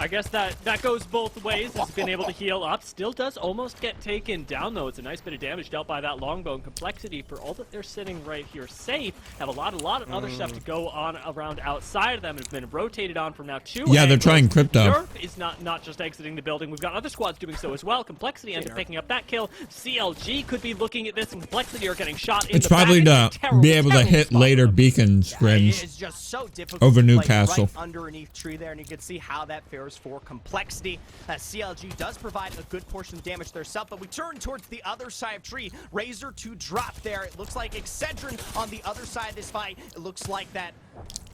I guess that goes both ways. He's been able to heal up. Still does almost get taken down, though. It's a nice bit of damage dealt by that longbow. And Complexity, for all that they're sitting right here safe, have a lot of other stuff to go on around outside of them. It's been rotated on from now 2 Yeah, they're trying crypto. Nerf is not just exiting the building. We've got other squads doing so as well. Complexity ends up picking up that kill. CLG could be looking at this, and Complexity are getting shot in the back. It's probably to be able to hit later beacon scrims. It's just so difficult over to Newcastle. right underneath Tree there, and you can see how that fares for Complexity. CLG does provide a good portion of damage themselves, but we turn towards the other side of Tree. Razor to drop there. It looks like Excedrin on the other side of this fight. It looks like that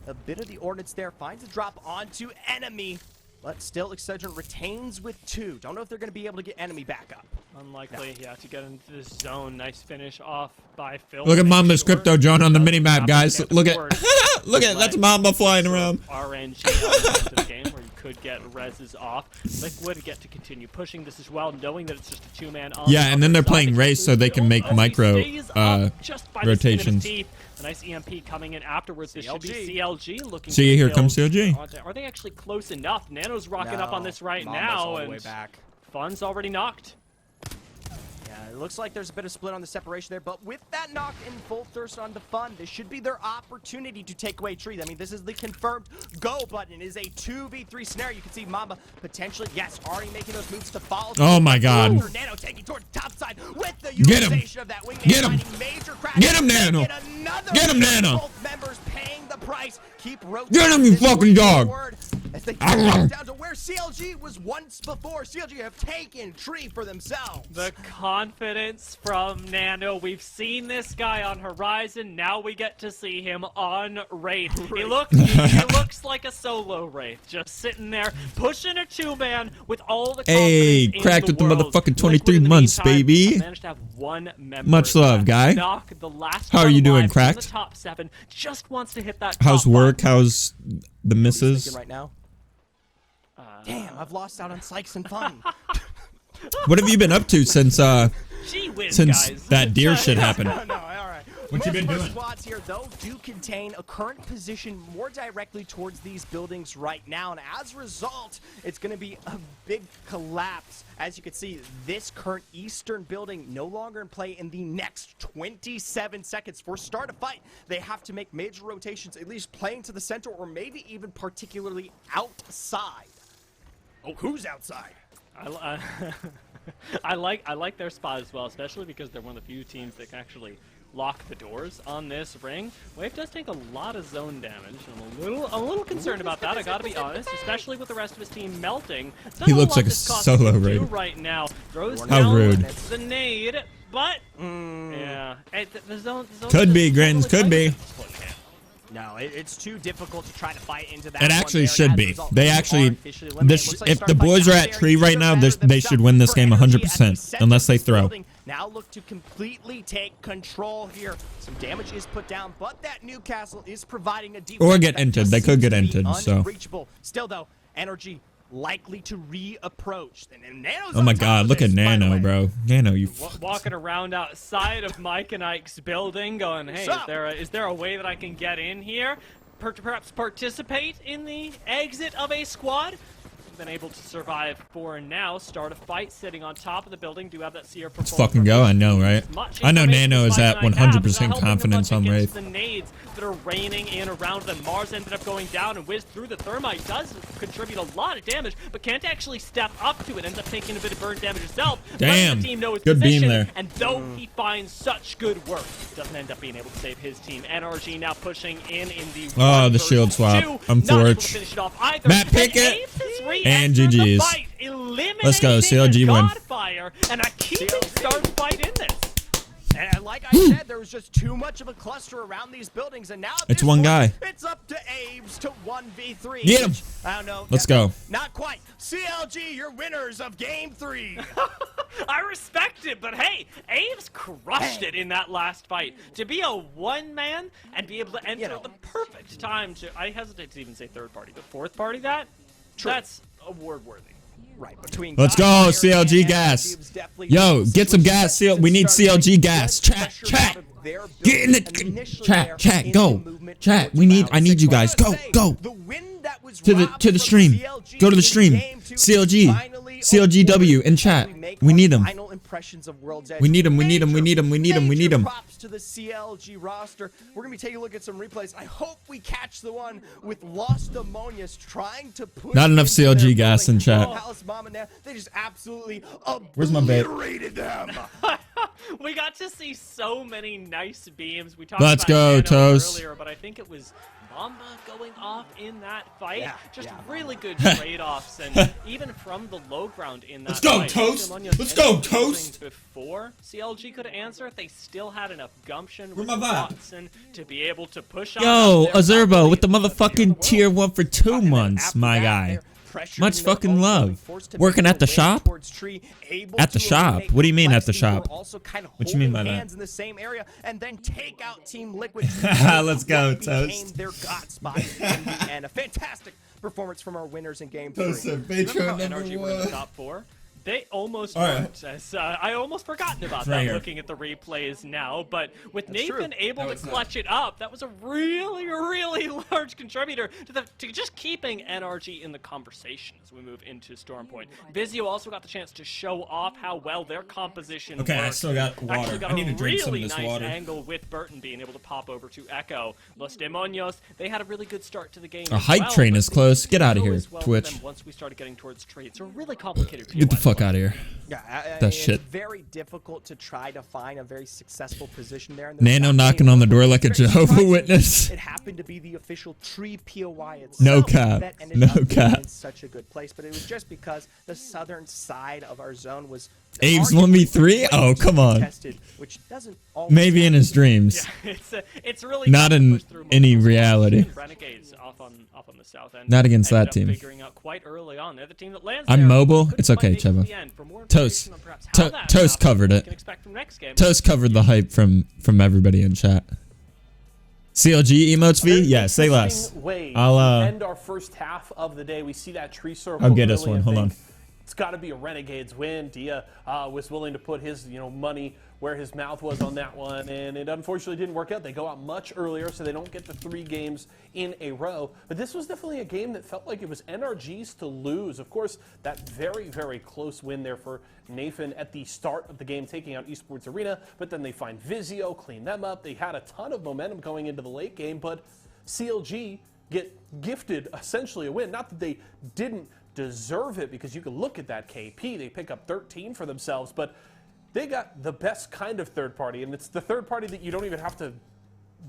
a bit of the ordnance there finds a drop onto enemy, but still Excedrin retains with 2. Don't know if they're going to be able to get enemy back up. Unlikely, yeah, to get into this zone. Nice finish off by Phil. Look at Mamba's crypto drone on the minimap, guys. Look at look at that's Mamba flying around. RNG element to the game where you could get reses off. Liquid get to continue pushing this as well, knowing that it's just a 2-man on. Yeah, and then they're playing race so they can make micro rotations. A nice EMP coming in afterwards. This should be CLG looking. See, here comes CLG. Are they actually close enough? Nano's rocking up on this right now, all the and way back. Fun's already knocked. It looks like there's a bit of split on the separation there, but with that knock in full thirst on the Fun, this should be their opportunity to take away Tree. I mean, this is the confirmed go button. It is a 2v3 scenario. You can see Mamba potentially, yes, already making those moves to follow. Oh my God. Nano taking towards the top side with the utilization of that wingman. Get him. Major crash. Get him, Nano. Get him, Nano. Both members paying the price. Keep rotating. Get him, you fucking dog. As they get down to where CLG was once before. CLG have taken Tree for themselves. The confidence from Nano. We've seen this guy on Horizon. Now we get to see him on Wraith. He looks like a solo Wraith, just sitting there pushing a 2-man with all the confidence in cracked the with the world. motherfucking 23 months, baby. Managed to have one member. Much love, guy. Knock the last How are you doing, alive Cracked? from the top 7. Just wants to hit that. How's top work? button. How's the missus? Right now? Damn, I've lost out on Sykes and Fun. What have you been up to since Gee whiz, since guys. that deer shit happened? No, all right. What you been Most of our doing? squads here, though, do contain a current position more directly towards these buildings right now, and as a result, it's going to be a big collapse. As you can see, this current eastern building no longer in play in the next 27 seconds. For start a fight, they have to make major rotations, at least playing to the center, or maybe even particularly outside. Oh, who's outside? I like their spot as well, especially because they're one of the few teams that can actually lock the doors on this ring. Wave does take a lot of zone damage. I'm a little concerned about that, I gotta be honest, especially with the rest of his team melting. He looks like a solo raid right now. Throws How down rude. the nade, but yeah, hey, the zone Could be, Grins, could be. No, it's too difficult to try to fight into that. It one actually there, should and as a be. result, They we are actually, officially eliminated. Looks like if start the fight boys down are at there, Tree right now, they should win this game 100%, unless they throw. Now look to completely take control here. Some damage is put down, but that Newcastle is providing a defense Or get that entered. just They could seems get to be entered, so. unreachable. Still though, energy likely to reapproach. And Nano's Oh on my top God, of look at this, by the Nano, way. bro. Nano, you. Walking around outside of Mike and Ike's building going, hey, is there a way that I can get in here? Perhaps participate in the exit of a squad? been able to survive for now. Start a fight sitting on top of the building. Do have that Seer Let's fucking go. I know, right? I know Nano is at 100% confidence on Wraith. The nades that are raining in around them. Mars ended up going down and whizzed through the thermite. Does contribute a lot of damage, but can't actually step up to it. Ends up taking a bit of burn damage himself. Damn. The team know his Good position, beam there. and though he finds such good work, doesn't end up being able to save his team. NRG now pushing in the Oh, the shield swap. I'm Forge. Matt Pickett. And GG's. Let's go. CLG win. And a keeping start fight in this. And like I said, there was just too much of a cluster around these buildings, and now it's one guy. It's up to Aves to 1v3. Get him. I don't know. Let's go. Not quite. CLG, you're winners of Game 3. I respect it, but hey, Aves crushed it in that last fight. To be a one-man and be able to enter the perfect time to, I hesitate to even say third party, but fourth party that's award-worthy. Right, between let's go, CLG gas. Yo, get some gas. We need CLG gas. Chat. Get in the chat. Go. Chat. I need you guys. Go. To the stream. Go to the stream. CLGW in chat. We need them. We need them. Props to the CLG roster. We're gonna be taking a look at some replays. I hope we catch the one with Lost Ammonia's trying to push. Not enough CLG gas in chat. They just absolutely Where's my bait? obliterated them. We got to see so many nice beams. We talked Let's about go, Nano Toast. earlier, but I think it was Mamba going off in that fight. Just yeah. really good trade-offs, and even from the low ground in that Let's go, fight, Toast. Munoz Let's go, ended up losing Toast. Before CLG could answer, they still had enough gumption Where with my vibe? Watson to be able to push Yo, on. Azurbo with the motherfucking tier 1 for 2 months, my guy. Much fucking love. Working at the shop? At the shop? What do you mean at the shop? What you mean by that? In the same area and then take out Team Liquid. Let's go, Toast. Toast. Their god spot in the end. A fantastic performance from our winners in Game 3. Remember how NRG were in the top 4? They almost weren't. As, I almost forgotten about that looking at the replays now. But with Nathan able to clutch it up, that was a really, really large contributor to just keeping NRG in the conversation as we move into Stormpoint. Vizio also got the chance to show off how well their composition worked. I still got water. Actually got I need to drink some of really this nice water. angle with Burton being able to pop over to Echo. Los Demonios, they had a really good start to the game. A hype train is close. Get out of here, well Twitch. once we started getting towards trade, it's a really complicated. Get the fuck out of here. Yeah, that shit. It's very difficult to try to find a very successful position there. Nano knocking on the door like a Jehovah's Witness. It happened to be the official tree POI itself. No cap. That ended No up cap. in such a good place, but it was just because the southern side of our zone was Abe's 1v3? Oh, come on. Contested, which doesn't always Maybe in his dreams. Yeah, it's really Not in any reality. Renegades off on the south end. Not against that team. Figuring out quite early on. They're the team that lands I'm there. mobile. Couldn't It's okay, quite make it to Cheva. the end. For more Toast. information on perhaps how that Toast happened, covered we it. can expect from next game. Toast covered the hype from everybody in chat. CLG emotes V? Yeah, say less. I'll end our first half of the day. We see that tree circle. I'll get us one. Hold on. It's got to be a Renegades win. Dia was willing to put his money where his mouth was on that one, and it unfortunately didn't work out. They go out much earlier, so they don't get the 3 games in a row. But this was definitely a game that felt like it was NRG's to lose. Of course, that very, very close win there for Nathan at the start of the game, taking out Esports Arena, but then they find Vizio, clean them up. They had a ton of momentum going into the late game, but CLG get gifted essentially a win. Not that they didn't deserve it, because you can look at that KP. They pick up 13 for themselves, but they got the best kind of third party, and it's the third party that you don't even have to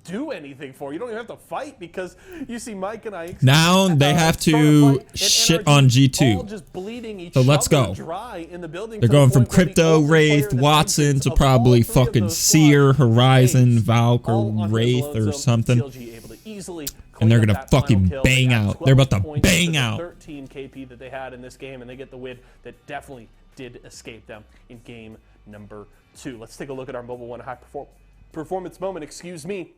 do anything for. You don't even have to fight, because you see Mike and I now they have to shit on G2. So let's go. They're going from Crypto, Wraith, Watson to probably fucking Seer, Horizon, Valk, or Wraith or something. And they're gonna fucking bang out. They're about to bang out. 13 KP that they had in this game, and they get the win that definitely did escape them in game number 2. Let's take a look at our Mobile One high performance moment. Excuse me.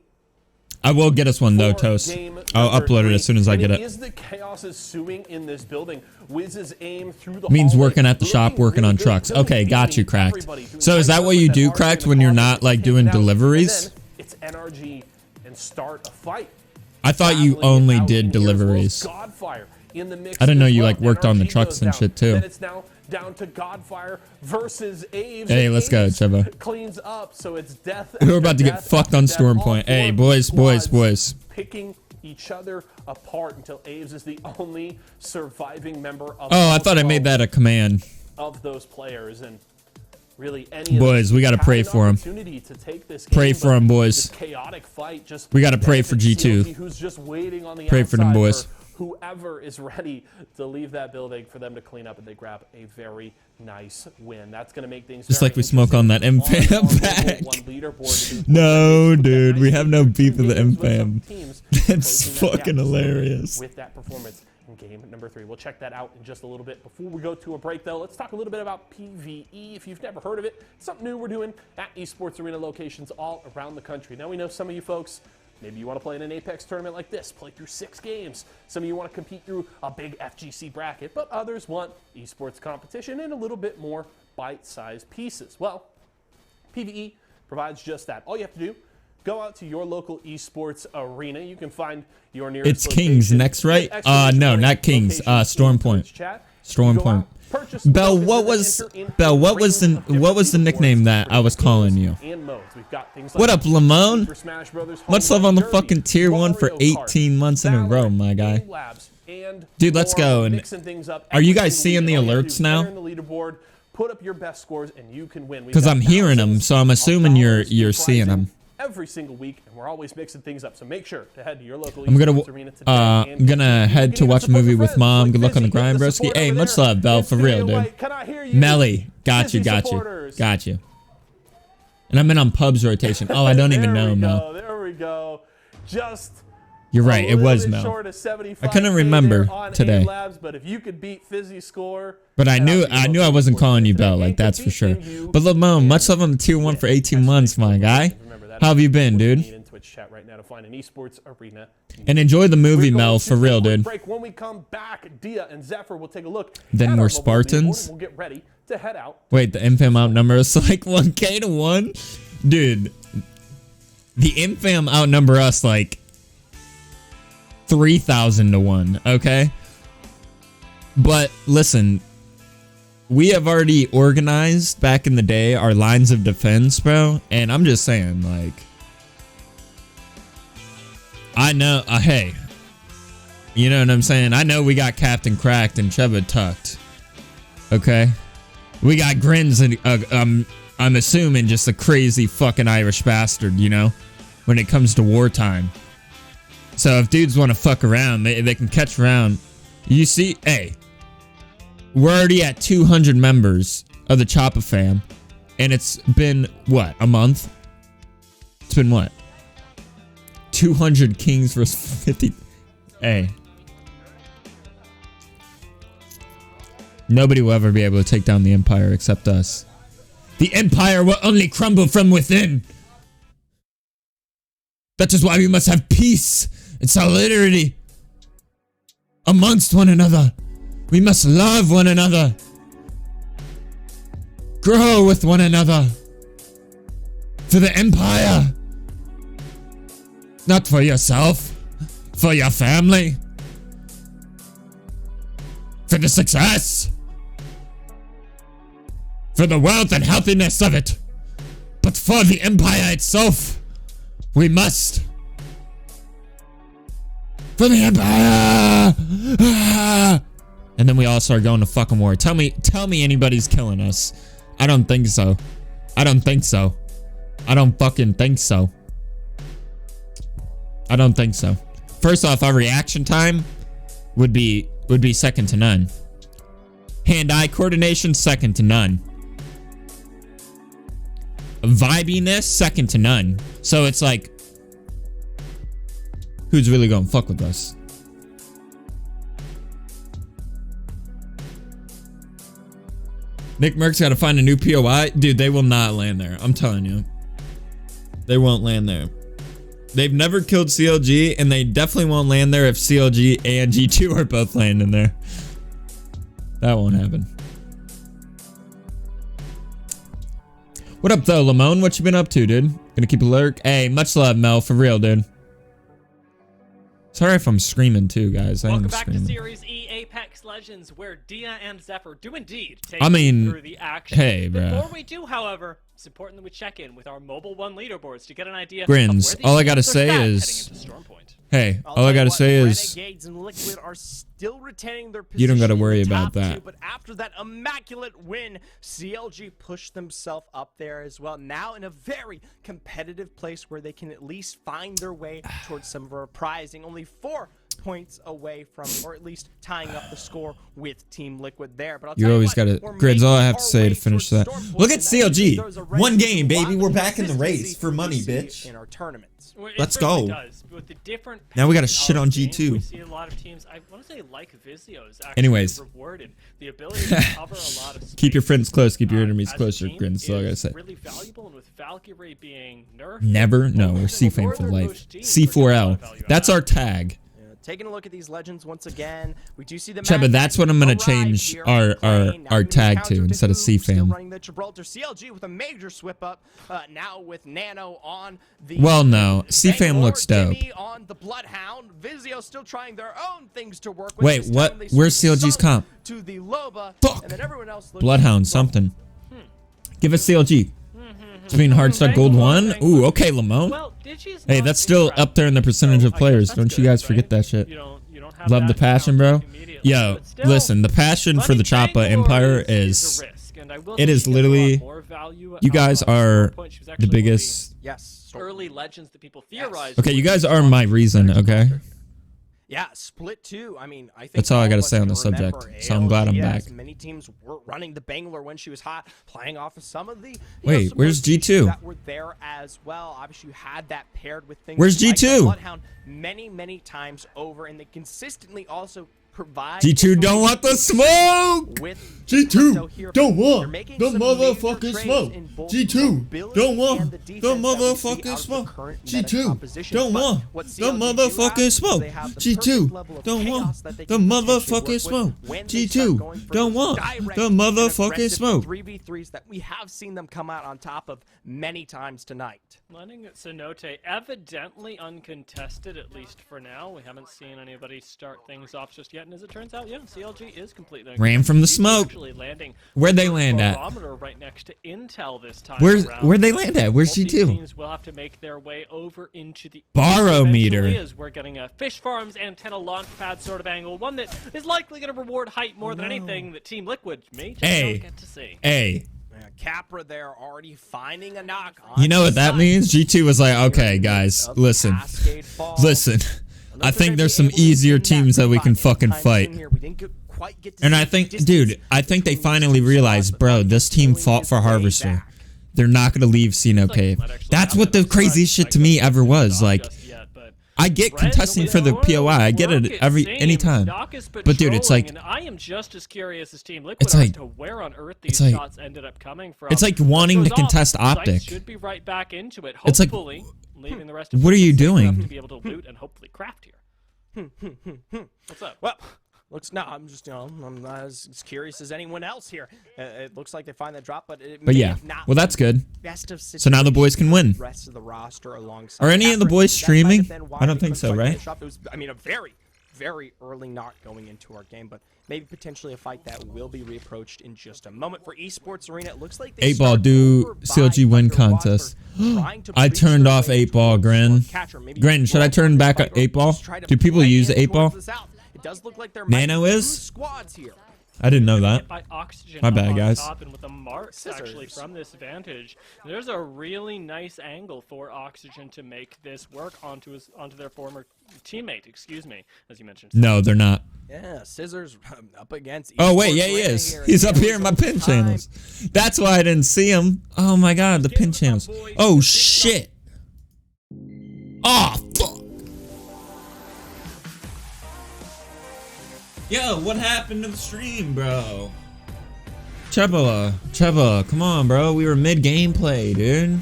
I will get us one though, Toast. I'll upload it as soon as I get it. Is the chaos is suing in this building. Wiz's aim through the means hallway, working at the shop, working on trucks. Okay, got you, Cracked. So is that what you do, Cracked, when you're not like doing deliveries? It's NRG and start a fight. I thought you only did deliveries. Godfire in the mix. I didn't know as you well. like worked on the NRG trucks goes and down. shit too. Then it's now down to Godfire versus Aves. Hey, let's go, Cheva. Cleans up, so it's death. We're about to get fucked on Storm Point. Hey, boys. Picking each other apart until Aves is the only surviving member of. Oh, I thought I made that a command. Of those players, and really any boys, we gotta pray for him. Pray for him, boys. Chaotic fight, just we gotta pray for G2. Who's just waiting on the pray for them, boys. Whoever is ready to leave that building for them to clean up, and they grab a very nice win. That's going to make things just like we smoke on that MFAM back. No, dude, we have no beef with the MFAM. That's fucking hilarious. With that performance in game number 3. We'll check that out in just a little bit. Before we go to a break, though, let's talk a little bit about PvE. If you've never heard of it, it's something new we're doing at esports arena locations all around the country. Now, we know some of you folks, maybe you want to play in an Apex tournament like this, play through 6 games. Some of you want to compete through a big FGC bracket, but others want esports competition and a little bit more bite-sized pieces. Well, PvE provides just that. All you have to do, go out to your local esports arena. You can find your nearest It's Kings next, right? No, not Kings. Storm Point. Storm Point. Bell, what was the nickname that I was calling you? What up, Lamone? Much love on the fucking tier 1 for 18 months in a row, my guy. Dude, let's go. And are you guys seeing the alerts now? Put up your best scores and you can win. Because I'm hearing them, so I'm assuming you're seeing them. Every single week, and we're always mixing things up. So make sure to head to your local arena today. I'm gonna head to watch a movie with mom. Good luck on the grind, broski. Hey, much love, Bell, for real, dude. Melly, got you. And I'm in on Pub's rotation. Oh, I don't even know, Mel. There we go. Just. You're right. It was Mel. I couldn't remember today. But if you could beat Fizzy's score. But I knew I wasn't calling you Bell. Like that's for sure. But Lamone, much love on the tier 1 for 18 months, my guy. How have you been, dude? And enjoy the movie, Mel, for real, dude. When we come back, Dia and Zephyr will take a look. Then we're Spartans. We'll get ready to head out. Wait, the MFAM outnumber us like 1K to 1? Dude, the MFAM outnumber us like 3,000 to 1, okay? But listen, we have already organized back in the day our lines of defense, bro. And I'm just saying, like, I know, hey, you know what I'm saying? I know we got Captain Cracked and Cheva tucked. Okay? We got Grins and, I'm assuming just a crazy fucking Irish bastard, you know? When it comes to wartime. So if dudes want to fuck around, they can catch around. You see, hey. We're already at 200 members of the Choppa fam. And it's been, what, a month? It's been what? 200 kings versus 50. Hey. Nobody will ever be able to take down the Empire except us. The Empire will only crumble from within. That is why we must have peace and solidarity amongst one another. We must love one another. Grow with one another. For the Empire. Not for yourself. For your family. For the success. For the wealth and healthiness of it. But for the Empire itself. We must. For the Empire. And then we all start going to fucking war. Tell me anybody's killing us. I don't think so. I don't think so. I don't fucking think so. I don't think so. First off, our reaction time would be second to none. Hand-eye coordination, second to none. Vibiness, second to none. So it's like, who's really gonna fuck with us? Nick Merck's got to find a new POI. Dude, they will not land there. I'm telling you. They won't land there. They've never killed CLG, and they definitely won't land there if CLG and G2 are both landing there. That won't happen. What up, though, Lamone? What you been up to, dude? Gonna keep a lurk? Hey, much love, Mel. For real, dude. Sorry if I'm screaming too, guys. I am Welcome back screaming. to Series E Apex Legends, where Dia and Zephyr do indeed take I mean, you through the action. hey, bro. Before we do, however, it's important that we check in with our Mobile One leaderboards to get an idea Grins, of where all I these gotta teams are say sat is- heading into Storm Point. Hey, I'll all I tell you gotta what, say is, Renegades and Liquid are still retaining their You don't gotta position in worry the about top that. two, but after that immaculate win, CLG pushed themselves up there as well. Now in a very competitive place where they can at least find their way towards some of our prizing. Only 4 points away from, or at least tying up the score with Team Liquid there. But I'll you tell always what, gotta. we're Grids, all I making have to our say way to finish towards that. Storm Point, Look at and that means CLG. there's a One race game, to baby. a lot We're of back in the race consistency for we money, see bitch. in our tournaments. Well, it Let's certainly go. does. With the different Now we gotta pace shit of on games, G2. We see a lot of teams, I want to say like Vizio's, actually Anyways. rewarded the ability to cover a lot of space. Keep your friends close. Keep your enemies as a closer. team Grins. That's all I gotta is say. Really valuable, and with Valkyrie being nerfed, Never. No, we're the C-Fam more for than life. most teams are getting a lot C4L. of value out That's of our it. tag. Taking a look at these legends once again, we do see the Cheba, that's what I'm gonna change our tag to instead of C-Fam. Running the Gibraltar CLG with a major swip up. Now with Nano on the. Well, no, C-Fam Bangalore, looks dope. Demi on the Bloodhound. Vizio still trying their own things to work with. Wait, This what? time they Where's switch CLG's Sun comp? To the Loba. Fuck. And then everyone else looks Bloodhound, something. Give us CLG. Between Hardstock Gold 1. Ooh, okay, Lamone. Well, Digi's Hey, not that's still incorrect. up there in the percentage So of I guess players. that's Don't you good, guys right? forget that shit. You don't have Love that the passion, bro. immediately, Yo, but still, listen, the passion for the Bunny Choppa Bangalore Empire is is. a risk, and I will It say is she gets a lot literally. more value You guys on are Storm Point. She was the actually one of biggest. Yes. early legends that people theorized. Okay, you guys are my reason, okay? Yeah, split too. I mean, I think That's all I of gotta us say on can the subject, remember so I'm glad I'm ALGS. back. Many teams were running the Bangalore when she was hot, playing off of some of the. Wait, some where's rotations G2? That were there as well. Obviously, you had that paired with things. Where's like the G2? Bloodhound many times over, and they consistently also provide. G2 don't want the smoke! With G2 don't want They're making the some major motherfucking trades smoke. in both G2 mobility don't and want the the defense that we see motherfucking out of the smoke. current meta G2 composition. don't But want what the CLG do have motherfucking is smoke. they have the perfect G2 level of don't chaos want that they the can potentially work motherfucking with smoke. when they start G2 going for don't those want direct the and motherfucking aggressive smoke. 3v3s that we have seen them come out on top of many times tonight. Landing at Cenote, evidently uncontested, at least for now. We haven't seen anybody start things off just yet, and as it turns out, yeah, CLG is completely Ran from the She's smoke. actually landing Where'd they land at? barometer right next to Intel this time Where'd around. they land at? Where's Both these G2? teams will have to make their way over into the Barometer. eventually, as we're getting a fish farms antenna launch pad sort of angle, one that is likely going to reward height more than anything that Team Liquid may just Hey. don't get to see. Hey, Capra there already finding a knock on you know what that side. means? G2 was like, okay, guys, listen. Cascade Falls. Listen, I They're think there's gonna some be able to easier win that teams that we can fight fucking anytime fight. soon here. We didn't quite get to And see I the think, distance dude, I think they between finally these two realized, spots, bro, but this team pulling fought his for way Harvester. back. They're not gonna leave Sino Like, Cave. might actually That's happen what the at the craziest time. shit to me Like, ever was. not Like, just yet, but I get Red contesting for the Zone POI. I get work, it every seems. anytime. Knock is But dude, it's patrolling, like and I am just as curious as Team Liquid It's are like- as to where on earth these it's like- shots ended up coming from. it's like That wanting goes to contest off. Sight Optic. should be right back into it. It's like, Hopefully, leaving the rest of what are you the safe enough doing? to be able to loot and hopefully craft here. What's up? Well, looks no. I'm just I'm not as curious as anyone else here. It looks like they find that drop, but it But may yeah, have not well, that's good. best of So now the boys can win. situations, rest of the roster alongside. Are any of the Capra. boys That might streaming? have been why I don't they think couldn't so, quite right? finish off. It was, I mean, a very early knock going into our game, but maybe potentially a fight that will be reapproached in just a moment. For Esports Arena, it looks like they 8 Ball start do over by CLG win Thunder contest. Watford, trying to I breach turned their off way 8 Ball, towards Grin. Catcher. Maybe Grin, should I roll turn this back fight, or 8 Ball? just try to Do people play use in 8 towards Ball? the south. It does look like there might Nano be two is? squads here. I didn't know that. Hit by oxygen My up bad, on guys. top, and with the marks actually Scissors. from this vantage, there's a really nice angle for oxygen to make this work onto their former teammate. Excuse me, as you mentioned. No, they're not. Yeah, Scissors up against. Oh wait, Esports yeah, he Arena is. here. He's Yeah, up it here in was my pin over time. channels. That's why I didn't see him. Oh my god, the pin channels. Oh shit. Oh fuck. Yo, what happened to the stream, bro? Cheba, come on, bro. We were mid gameplay, dude.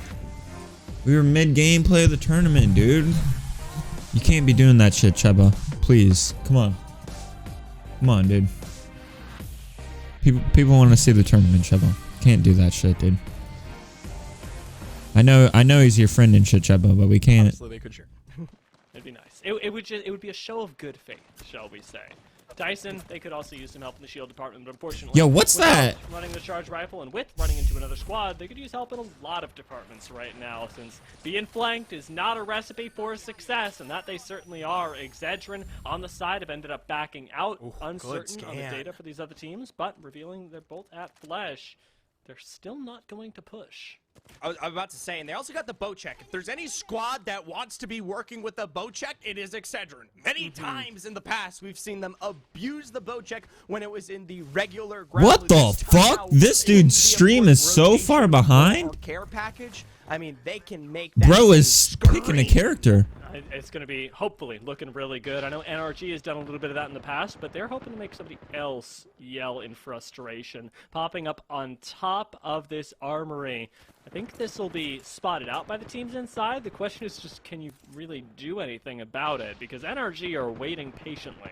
We were mid gameplay of the tournament, dude. You can't be doing that shit, Cheba. Please, come on. Come on, dude. People want to see the tournament, Cheba. Can't do that shit, dude. I know he's your friend and shit, Cheba, but we can't. Honestly, they could share. It'd be nice. it would be a show of good faith, shall we say. Dyson, they could also use some help in the shield department, but unfortunately, Yo, what's that? Running the charge rifle and with running into another squad, they could use help in a lot of departments right now, since being flanked is not a recipe for success, and that they certainly are. Excedrin on the side have ended up backing out, uncertain on the data for these other teams, but revealing they're both at flesh. They're still not going to push. I was about to say, and they also got the boat check. If there's any squad that wants to be working with a boat check, it is Excedrin. Many times in the past, we've seen them abuse the boat check when it was in the regular ground. What the fuck? This dude's stream is so far behind. Care package. I mean, they can make that Bro is picking a character. It's going to be, hopefully, looking really good. I know NRG has done a little bit of that in the past, but they're hoping to make somebody else yell in frustration. Popping up on top of this armory. I think this will be spotted out by the teams inside. The question is just, can you really do anything about it? Because NRG are waiting patiently.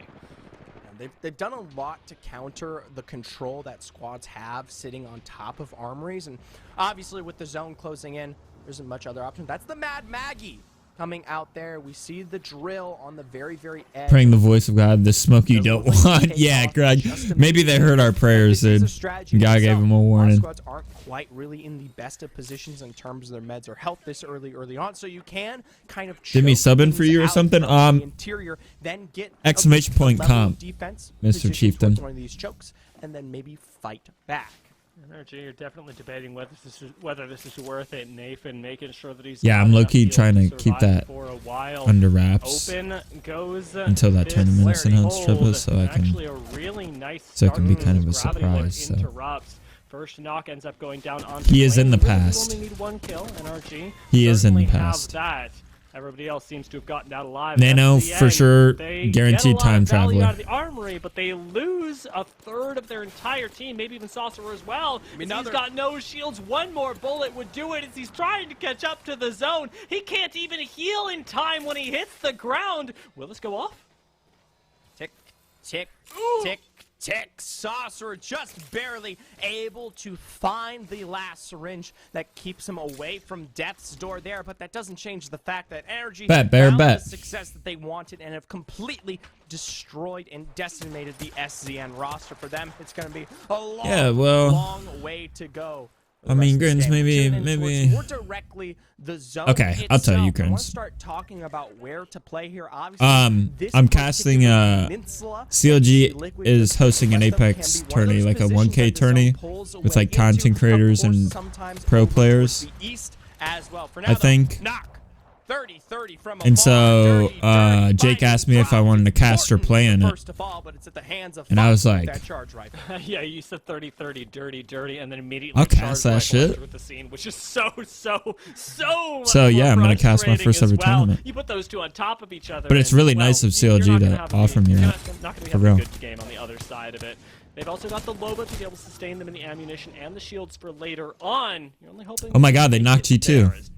They've done a lot to counter the control that squads have sitting on top of armories. And obviously, with the zone closing in, there isn't much other option. That's the Mad Maggie coming out there. We see the drill on the very, very edge. Praying the voice of God, the smoke you don't want. Yeah, Greg. Maybe they heard our prayers, dude. God gave them a warning. Squads aren't quite really in the best of positions in terms of their meds or health this early on, so you can kind of Did me sub in for you or something? Interior, then get Exclamation point comp, defense Mr. Chieftain. One of these chokes, and then maybe fight back. NRG are definitely debating whether this is worth it. Nathan making sure that he's I'm low-key trying to keep that under wraps Open goes until that tournament's announced, Triple, so I can really nice so it can be kind of a surprise. So first knock ends up going down on he is in the past. Only need one kill, NRG. He is in the past. That. Everybody else seems to have gotten out alive. Nano for sure, guaranteed time traveler. Out of the armory, but they lose a third of their entire team, maybe even Sorcerer as well. He's got no shields. One more bullet would do it as he's trying to catch up to the zone. He can't even heal in time when he hits the ground. Will this go off? Tick, tick, tick, tick. Sorcerer just barely able to find the last syringe that keeps him away from death's door there, but that doesn't change the fact that energy found the success that they wanted and have completely destroyed and decimated the SZN roster. For them, it's going to be a long way to go. I mean, Grins, maybe. More directly, the zone okay, I'll tell you, Grins. I want Grins. to start talking about where to play here. Obviously, I'm casting CLG is hosting an Apex tourney, like a 1K tourney with like content creators and pro players. I think. 30 from and so Jake asked me if I wanted to cast or play in it, and I was like, yeah, you said 30 dirty, and then immediately I'll cast that shit with the scene, which is so yeah, I'm gonna cast my first ever tournament. You put those two on top of each other, but it's really nice of CLG to offer me that. Not gonna be a good game on the other side of it. They've also got the Loba to be able to sustain them in the ammunition and the shields for later on. You're only hoping. Oh my God, they knocked G2.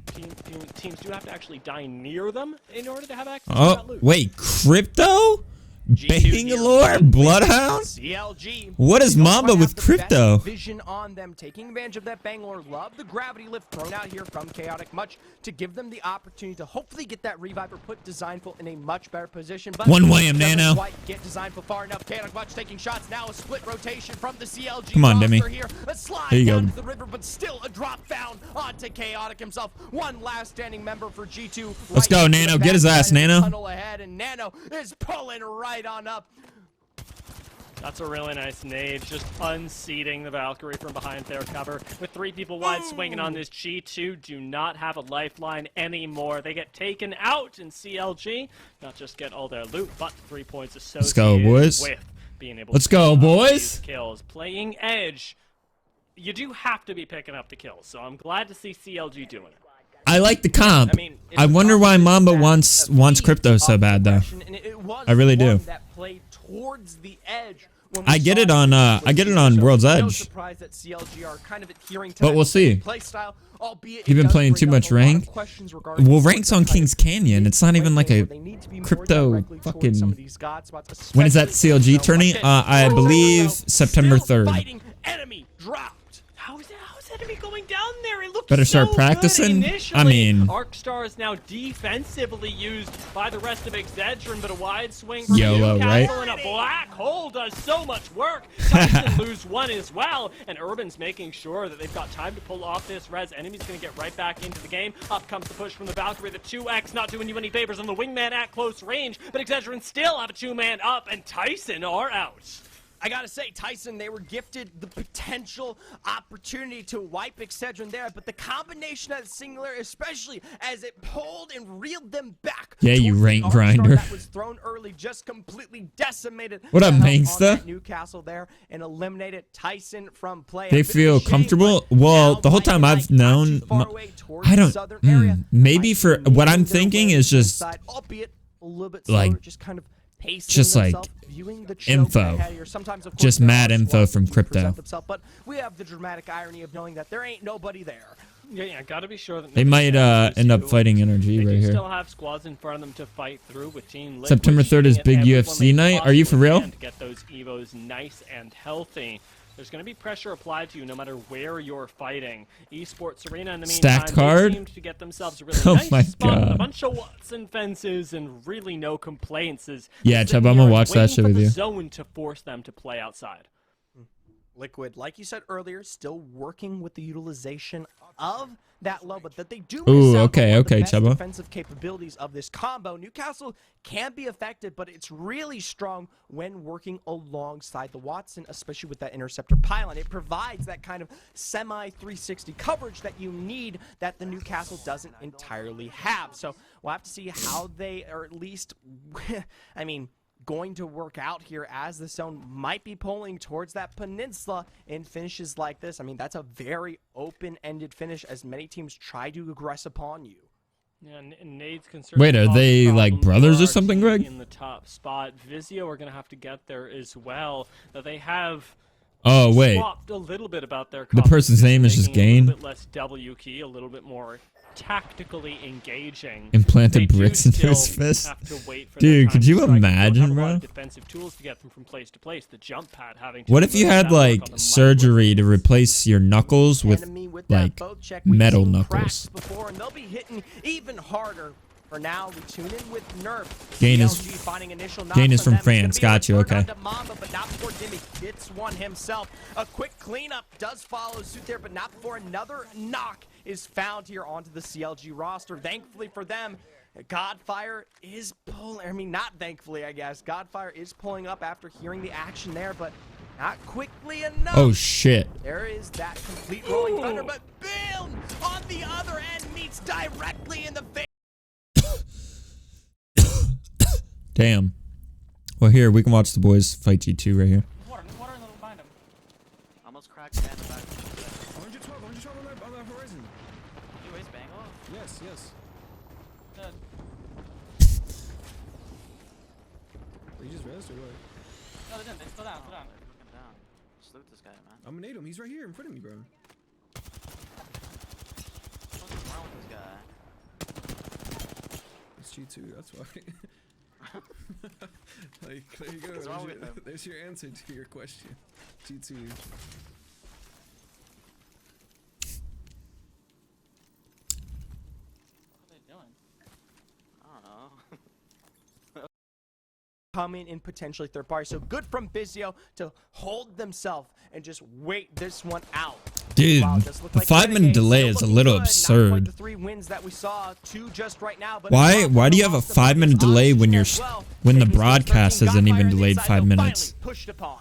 Teams do have to actually die near them in order to have access to that loot. Wait, Crypto? Bangalore Bloodhound? CLG. What is Mamba with Crypto? Vision on them, taking advantage of that Bangalore love, the gravity lift thrown out here from Chaotic much to give them the opportunity to hopefully get that revive or put Designful in a much better position. But one way him, Nano. Quite get Designful far enough. Chaotic much taking shots now. A split rotation from the CLG. Come on, Demi. Here. A slide here you down go. to the river, but still a drop found onto Chaotic himself. One last standing member for G2. Let's go, Nano. Get his ass, Nano. Tunnel ahead, and Nano is pulling right on up. That's a really nice nade, just unseating the Valkyrie from behind their cover. With 3 people wide swinging on this, G2 do not have a lifeline anymore. They get taken out in CLG, not just get all their loot, but 3 points associated with being able to go, boys. Kills. Playing Edge, you do have to be picking up the kills, so I'm glad to see CLG doing it. I like the comp. I wonder why Mamba wants Crypto so bad, though. I really do. Towards the edge I get it on World's Edge. But we'll see. You've been playing too much rank. Well, rank's on Kings Canyon. It's not even like a Crypto fucking. When is that CLG tourney? I believe September 3rd. Enemy dropped. How is it? enemy going down there? It looked Better so start practicing? good initially. I mean- Arcstar is now defensively used by the rest of Excedrin, but a wide swing from YOLO, Newcastle right? and a black hole does so much work. Tyson lose one as well, and Urban's making sure that they've got time to pull off this res. Enemy's going to get right back into the game. Up comes the push from the Valkyrie. The 2x not doing you any favors on the wingman at close range, but Excedrin still have a 2-man up, and Tyson are out. I gotta say, Tyson, they were gifted the potential opportunity to wipe Excedrin there, but the combination of the singular, especially as it pulled and reeled them back. Yeah, you towards the rank Arcstar grinder. That was thrown early, just completely decimated. What up, the help Mainsta? on that Newcastle there and eliminated Tyson from play. They A bit of a feel shame, comfortable. but Well, now the whole Mike time and I've Ike not known, too far away towards I the don't. southern area. Maybe Might for be what I'm making their thinking way is to the just side, albeit a little bit like, slower, just kind of pacing just like themselves, viewing the choke info. ahead here. Sometimes, of course, Just there mad are info squads from that do Crypto. present themselves, but we have the dramatic irony of knowing that there ain't nobody there. Yeah, gotta be sure that They might end up fighting NRG They right do here. still have squads in front of them to fight through with Team Liquid. September 3rd is shooting at big everyone UFC they night. Are you for possibly real? can to get those evos nice and healthy. There's going to be pressure applied to you no matter where you're fighting. Esports Arena in the meantime, Stacked card? they seemed to get themselves a really Oh nice my spot with a God. bunch of Watson fences and really no complaints. Yeah, Chubb, I'm gonna watch that shit with you. Zone to force them to play outside. Liquid, like you said earlier, still working with the utilization of that low, but that they do Ooh, miss out okay, on one of the okay, best Chubba. defensive capabilities of this combo. Newcastle can be affected, but it's really strong when working alongside the Watson, especially with that interceptor pylon. It provides that kind of semi-360 coverage that you need that the Newcastle doesn't entirely have. So we'll have to see how they, or at least, I mean, going to work out here as the zone might be pulling towards that peninsula in finishes like this. I mean, that's a very open-ended finish as many teams try to aggress upon you. Yeah, and Nade's concerned. Wait, are they like brothers or something, Greg? In the top spot, Vizio are going to have to get there as well. That they have. Oh, wait. Swapped a little bit about their The person's composition, name is just making it a Gain? little bit less W key, a little bit more tactically engaging. Implanted They do bricks into his still fist. have to wait for Dude, their could time you to strike. They don't imagine, have a lot bro? of defensive tools to get them from place to place. The jump pad having. What if you had like surgery to replace your knuckles with Enemy with that like boat check. We've metal seen knuckles? cracks before, and they'll be hitting even harder. For now, we tune in with Nerf. Gain is- CLG finding initial Gain is knocks from on them. France. It's gonna be a Got you, return okay. onto Mamba, but not before Dimmy gets one himself. A quick cleanup does follow suit there, but not before another knock is found here onto the CLG roster. Thankfully for them, Godfire is pulling. I mean, not thankfully, I guess. Godfire is pulling up after hearing the action there, but not quickly enough. Oh shit. There is that complete rolling thunder, but Bill on the other end meets directly in the face. Damn. Well, here we can watch the boys fight G2 right here. Water in the behind him. Almost cracked and back. 112 on that horizon. You waste Bangle? Yes, yes. Dead. They just rest or what? No, they didn't. They still down. Still down. Looking down. Just loot this guy, man. I'm gonna nade him. He's right here in front of me, bro. What's wrong with this guy? It's G2, that's why. Like, there you go. What's wrong with him? There's your answer to your question. G2. What are they doing? I don't know. Come in potentially third party. So good from Vizio to hold themselves and just wait this one out. Dude, Wow, this looked the like 5-minute Renegade delay still is a looking little good. Not absurd. quite the 3 wins that we saw, 2 just right now, but Why do you have a lost the 5-minute delay when you're as well. when the Taking broadcast Godfire isn't even in the delayed inside, 5 though, minutes? finally pushed upon.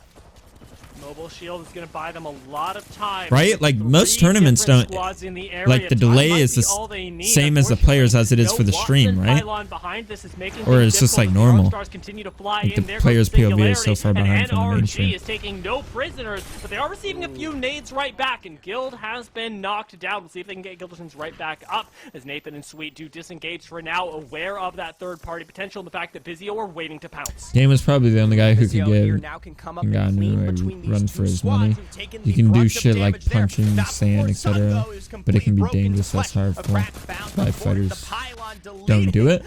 Mobile Shield is going to buy them a lot of time. Right? Like, Three most tournaments different don't- squads in the area. like, the Time delay might is be the all they need. same as the players as it is for the stream, Watson right? pylon behind this is making Or things it's just, like, difficult. normal. Rockstars continue to fly Like, in. the There goes players' the POV is so singularity, far behind and from the main stream. NRG is taking no prisoners, but they are receiving a few nades right back, and Guild has been knocked down. We'll see if they can get Gilderson's right back up as Nathan and Sweet do disengage for now, aware of that third-party potential and the fact that Vizio are waiting to pounce. Game was probably the only guy who could Vizio here give now can come up and and clean gotten between a these run two for his squads money. who've taken You the can do brunt of shit like damage there. punching, Not sand, before etc. Sungo is But it can be completely broken dangerous. to That's flesh. hard A for. crack found PS5 fighters don't do it.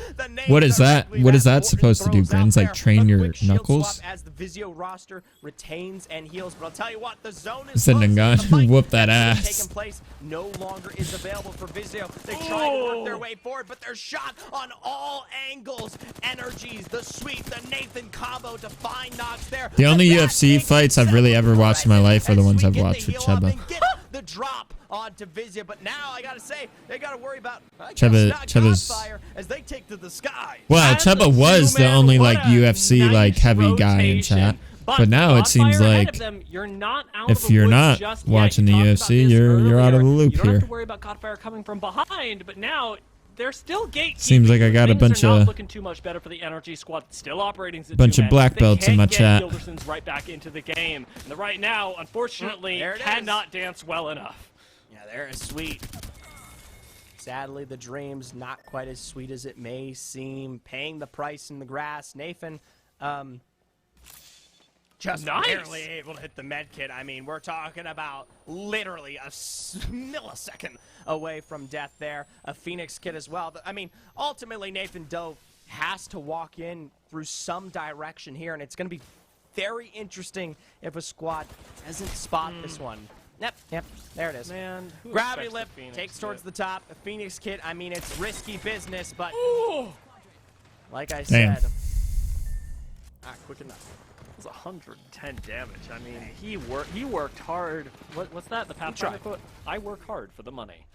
What is that? What is that supposed to do, Grins? Like train your knuckles? As the Vizio roster retains and heals, but I'll tell you what, the zone It's is a close. Nangan. The fight Whoop that that's ass. taken place no longer is available for Vizio. They try to work their way forward, but they're shot on all angles. Energies, the sweep, the Nathan combo to find knocks there. The only And that UFC takes fights I've really ever watched in my life are the ones I've watched with Cheba. The drop onto Vizio, but now I gotta say they gotta worry about Cheba's. Godfire as they take to the skies. Well, That's Cheba a was the two-man, only what like a UFC like nice heavy guy in rotation. chat, but now it seems Godfire ahead like of them, you're not out if of the you're woods not just watching yet. the You talked UFC, about this you're out of the earlier. loop You don't here. have to worry about Godfire coming from behind, but now they're still gatekeeping. Seems like I got a Things bunch are not of- looking too much better for the Energy Squad. Still operating as a Bunch of two-man. black They belts in can't my get chat. Gilderson's right back into the game. And the right now, unfortunately, There it is. cannot dance well enough. Yeah, they're sweet. Sadly, the dream's not quite as sweet as it may seem. Paying the price in the grass. Nathan, just Nice. barely able to hit the med kit. I mean, we're talking about literally a millisecond away from death there. A Phoenix kit as well. I mean, ultimately, Nathan Doe has to walk in through some direction here, and it's going to be very interesting if a squad doesn't spot this one. Yep, there it is. Man, who Gravity expects lip the Phoenix takes towards kit? the top. A Phoenix kit, I mean, it's risky business, but Ooh, like I Damn. said, not quick enough. it was 110 damage. I mean, he worked hard. What's that? The Pathfinder tried. quote? I work hard for the money.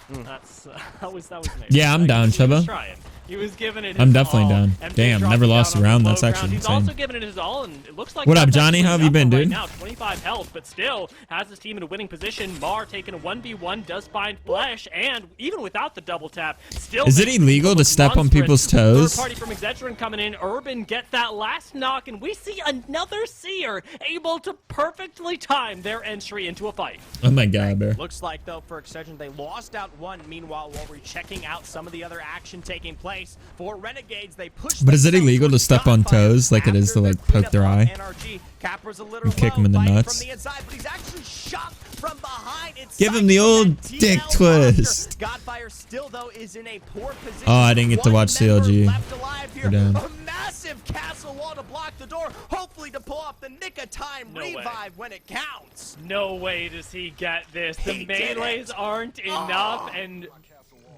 That's that was amazing. Yeah, I'm down, He was Cheba. trying. He was giving it his I'm definitely all. down. MJ Damn, dropped never down lost a on the round. low That's ground. actually He's insane. also giving it his all, and it looks like What up, that's Johnny? actually How have you enough been, right dude? Now 25 health, but still has his team in a winning position. Mar taking a 1v1, does find Flesh, and even without the double tap, still. Is it makes illegal to look step on monstrous. people's toes? Third party from Exedrin coming in. Urban get that last knock, and we see another Seer able to perfectly time their entry into a fight. Oh my god, bear. Looks like, though, for Excedrin, they lost out one. Meanwhile, while we're checking out some of the other action taking place for Renegades, they push. But is it themselves illegal to towards step on Godfire toes like it is to, after like, the poke their cleanup eye? of NRG. Capra's a little And kick low, him in the fighting nuts? from the inside, but he's actually shot from behind. It's Give him the Sykes old with that dick TL twist. monster. Godfire still, though, is in a poor position. Oh, I didn't get to One watch member CLG. left alive here. We're down. A massive castle wall to block the door, hopefully to pull off the nick of time No way. revive when it counts. No way does he get this. The He did melees it. aren't enough, and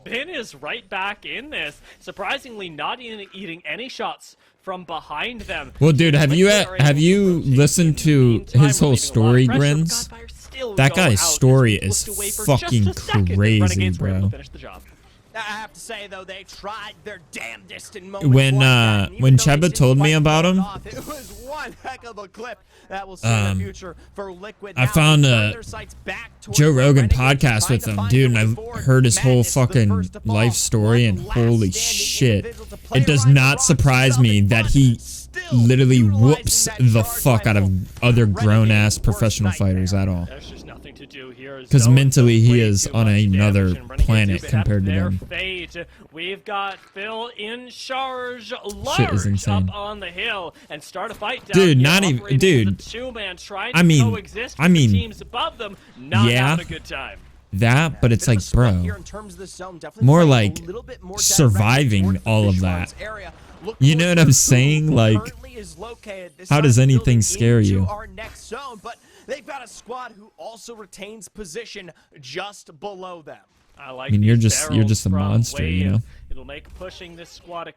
Ben is right back in this. Surprisingly, not even eating any shots from behind them. Well, dude, have you listened to his whole story, Grins? That guy's story is fucking crazy, bro. I have to say, though, they tried their damnedest in When, moments like that, and even when though they Cheba didn't told me quite about pull it him, off, it was one heck of a clip that will see the future for Liquid. I Now found they a turn their sights back towards Joe the Rogan Renegades, podcast trying with to him, find dude, a way and I forward. heard his whole Madness, the fucking first to fall, life story, one and last holy standing shit, individual to play it does around the not rocks surprise himself me in that front, he still literally utilizing whoops that the charge fuck out of rifle. other grown-ass Renegade's professional worst nightmare. fighters at all. There's just nothing to do here. 'Cause Zone mentally he way is too on much another damage, and Renegades planet accept compared to their them. fate. We've got Phil in charge, Shit is large insane. up on the hill, and start a fight down Dude, here, not even- operating as dude, a two-man trying I to mean- coexist I with the mean, teams above them, not yeah. having a good time. That, but it's Bit of a like, split bro, here in terms of the zone, definitely more playing like a little bit more surviving directly towards the all of Fish that. Farms area. Look You towards know what where I'm saying? Google Like, currently is located. This how does side anything building scare into you? Our next zone, but they've got a squad who also retains position just below them. I like I mean, you're these just barrels a from monster, you Wave. know? It'll make pushing this squad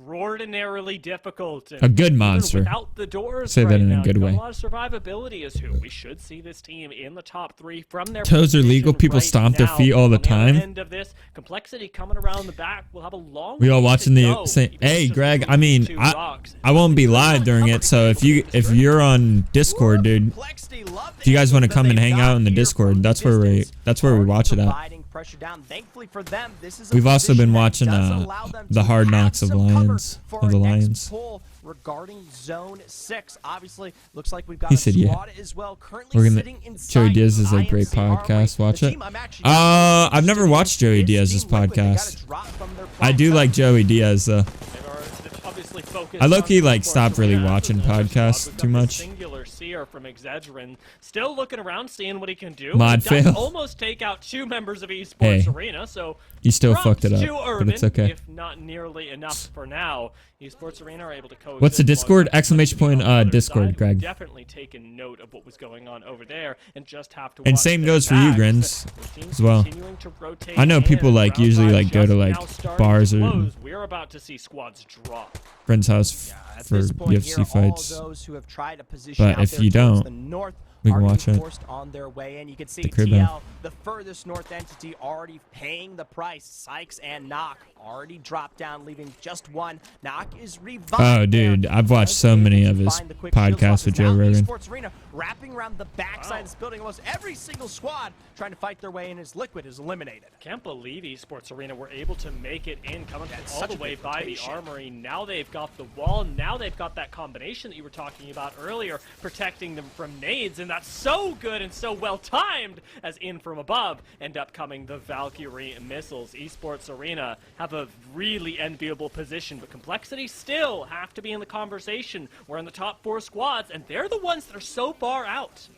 extraordinarily difficult. And A good even monster. Without the doors Say that right in a now, good you've got way. A lot of survivability is who we should see this team in the top 3 from their Toes are position legal. People right stomp their now. feet all the On other time. end of this, complexity coming around the back. We'll have a long We all way to watching the go, same. even Hey, just Greg. I moving mean, two I rocks. won't be live during it. So if you're on Discord, dude, Complexity love if you guys want to that come and they've hang got out in the here Discord, from that's where distance. we watch it at. Providing pressure down. Thankfully for them, this is a We've also been position that watching does allow them the to Hard have Knocks of some cover Lions for of the our next Lions. pull regarding Zone 6. Obviously, looks like we've got He a said, yeah. squad as well. Currently We're gonna. sitting inside Joey Diaz is a INC great podcast. Armory. Watch The it. team I'm actually I've never watched Joey is Diaz's Team Liquid. They got podcast. a drop from their I do front like side. Joey Diaz though. They are obviously focused I low-key, on like, the stopped really sports watching arena. podcasts We've got too the much. singular Overseer from Exedrin still looking around, seeing what he can do. Mod He does fail. almost take out 2 members of Esports Arena, so You still props fucked it up, to but Urban, it's okay. if not nearly enough for now. Esports Arena are able to coexist. What's the Discord? alongside Exclamation point, on the other Discord, side. Greg. We've definitely taken note of what was going on over there, and just have to And watch same their goes for you, backs. Grins, The team's as well. continuing to rotate I know people in. like Round usually 5 like go to just like now starting bars to or close. We're about to see squads drop. friend's house At for this point UFC here, fights. all those who have tried to position But out if there you towards don't, the north we can are watch being it. forced on their way in. You can see The crib TL, the furthest north entity, already paying the price. Sykes and Knock already dropped down, leaving just one. Knock is revived. Oh, dude, there. I've watched Just so able many to of his find the quick shield podcasts with swap. Joe Now Rogan. Esports Arena wrapping around the backside of this building. Almost every single squad trying to fight their way in as Liquid is eliminated. Can't believe Esports Arena were able to make it in, coming That's all such the a way big by the rotation. armory. Now they've got the wall. Now they've got that combination that you were talking about earlier, protecting them from nades, and that's so good and so well timed. As in from above end up coming the Valkyrie missiles. Esports Arena have a really enviable position, but Complexity still have to be in the conversation. We're in the top 4 squads, and they're the ones that are so far out.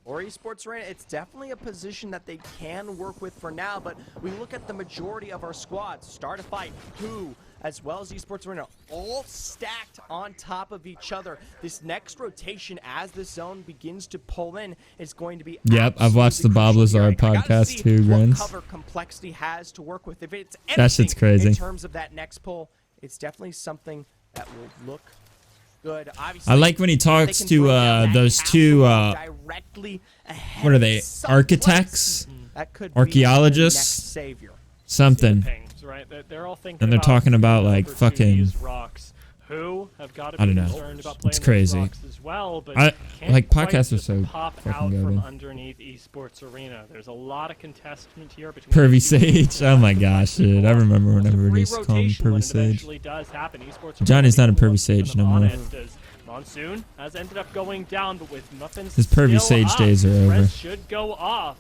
Or Esports Arena, it's definitely a position that they can work with for now, but we look at the majority of our squads, Start a Fight, Who, as well as Esports Arena, all stacked on top of each other. This next rotation, as the zone begins to pull in, is going to be Yep, I've watched the absolutely Bob crucial Lazar here. I gotta podcast see too, what Grins. cover Complexity has to work with. If it's That shit's anything crazy. in terms of that next pull, it's definitely something that will look good. Obviously, I like when he if they talks can to throw down that those castle two directly ahead what are of they, someplace, architects? that could be the Archaeologists? next savior. Something. Pings, right? They're all thinking And they're about talking about, like, over to fucking- these rocks. Who have got to I be don't know. concerned about It's playing crazy. those rocks as well, but I- can't like, quite podcasts are just so pop fucking out good, from man. underneath Esports Arena. There's a lot of contestment here between Pervy these two teams. Sage. Oh my gosh, dude. I remember Almost a whenever they free used to call him rotation when Pervy it Sage. eventually does happen. Esports Johnny's Arena not a Pervy really Sage kind of no on more. it as Monsoon has ended up going down, but with muffins His Pervy still Sage up, days are over. Press should go off.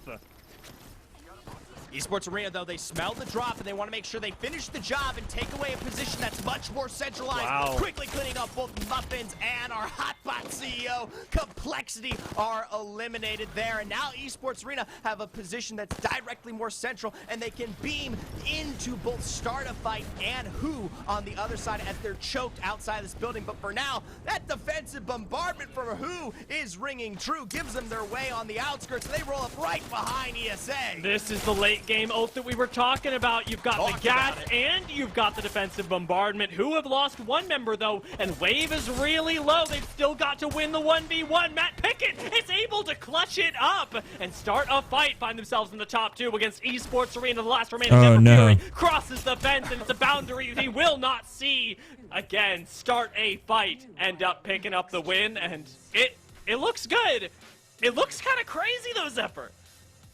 Esports Arena, though, they smell the drop and they want to make sure they finish the job and take away a position that's much more centralized. Wow. Quickly cleaning up both Muffins and our Hotbot CEO. Complexity are eliminated there. And now Esports Arena have a position that's directly more central, and they can beam into both Start a Fight and Who on the other side as they're choked outside this building. But for now, that defensive bombardment from Who is ringing true, gives them their way on the outskirts. They roll up right behind ESA. This is the late game oath that we were talking about. You've got the gas and you've got the defensive bombardment. Who have lost one member though, and Wave is really low. They've still got to win the 1v1. Matt Pickett is able to clutch it up and Start a Fight. Find themselves in the top 2 against Esports Arena. The last remaining Oh, member, no. Fury, crosses the fence, and it's a boundary he will not see. Again, Start a Fight end up picking up the win, and it looks good. It looks kind of crazy though, Zephyr.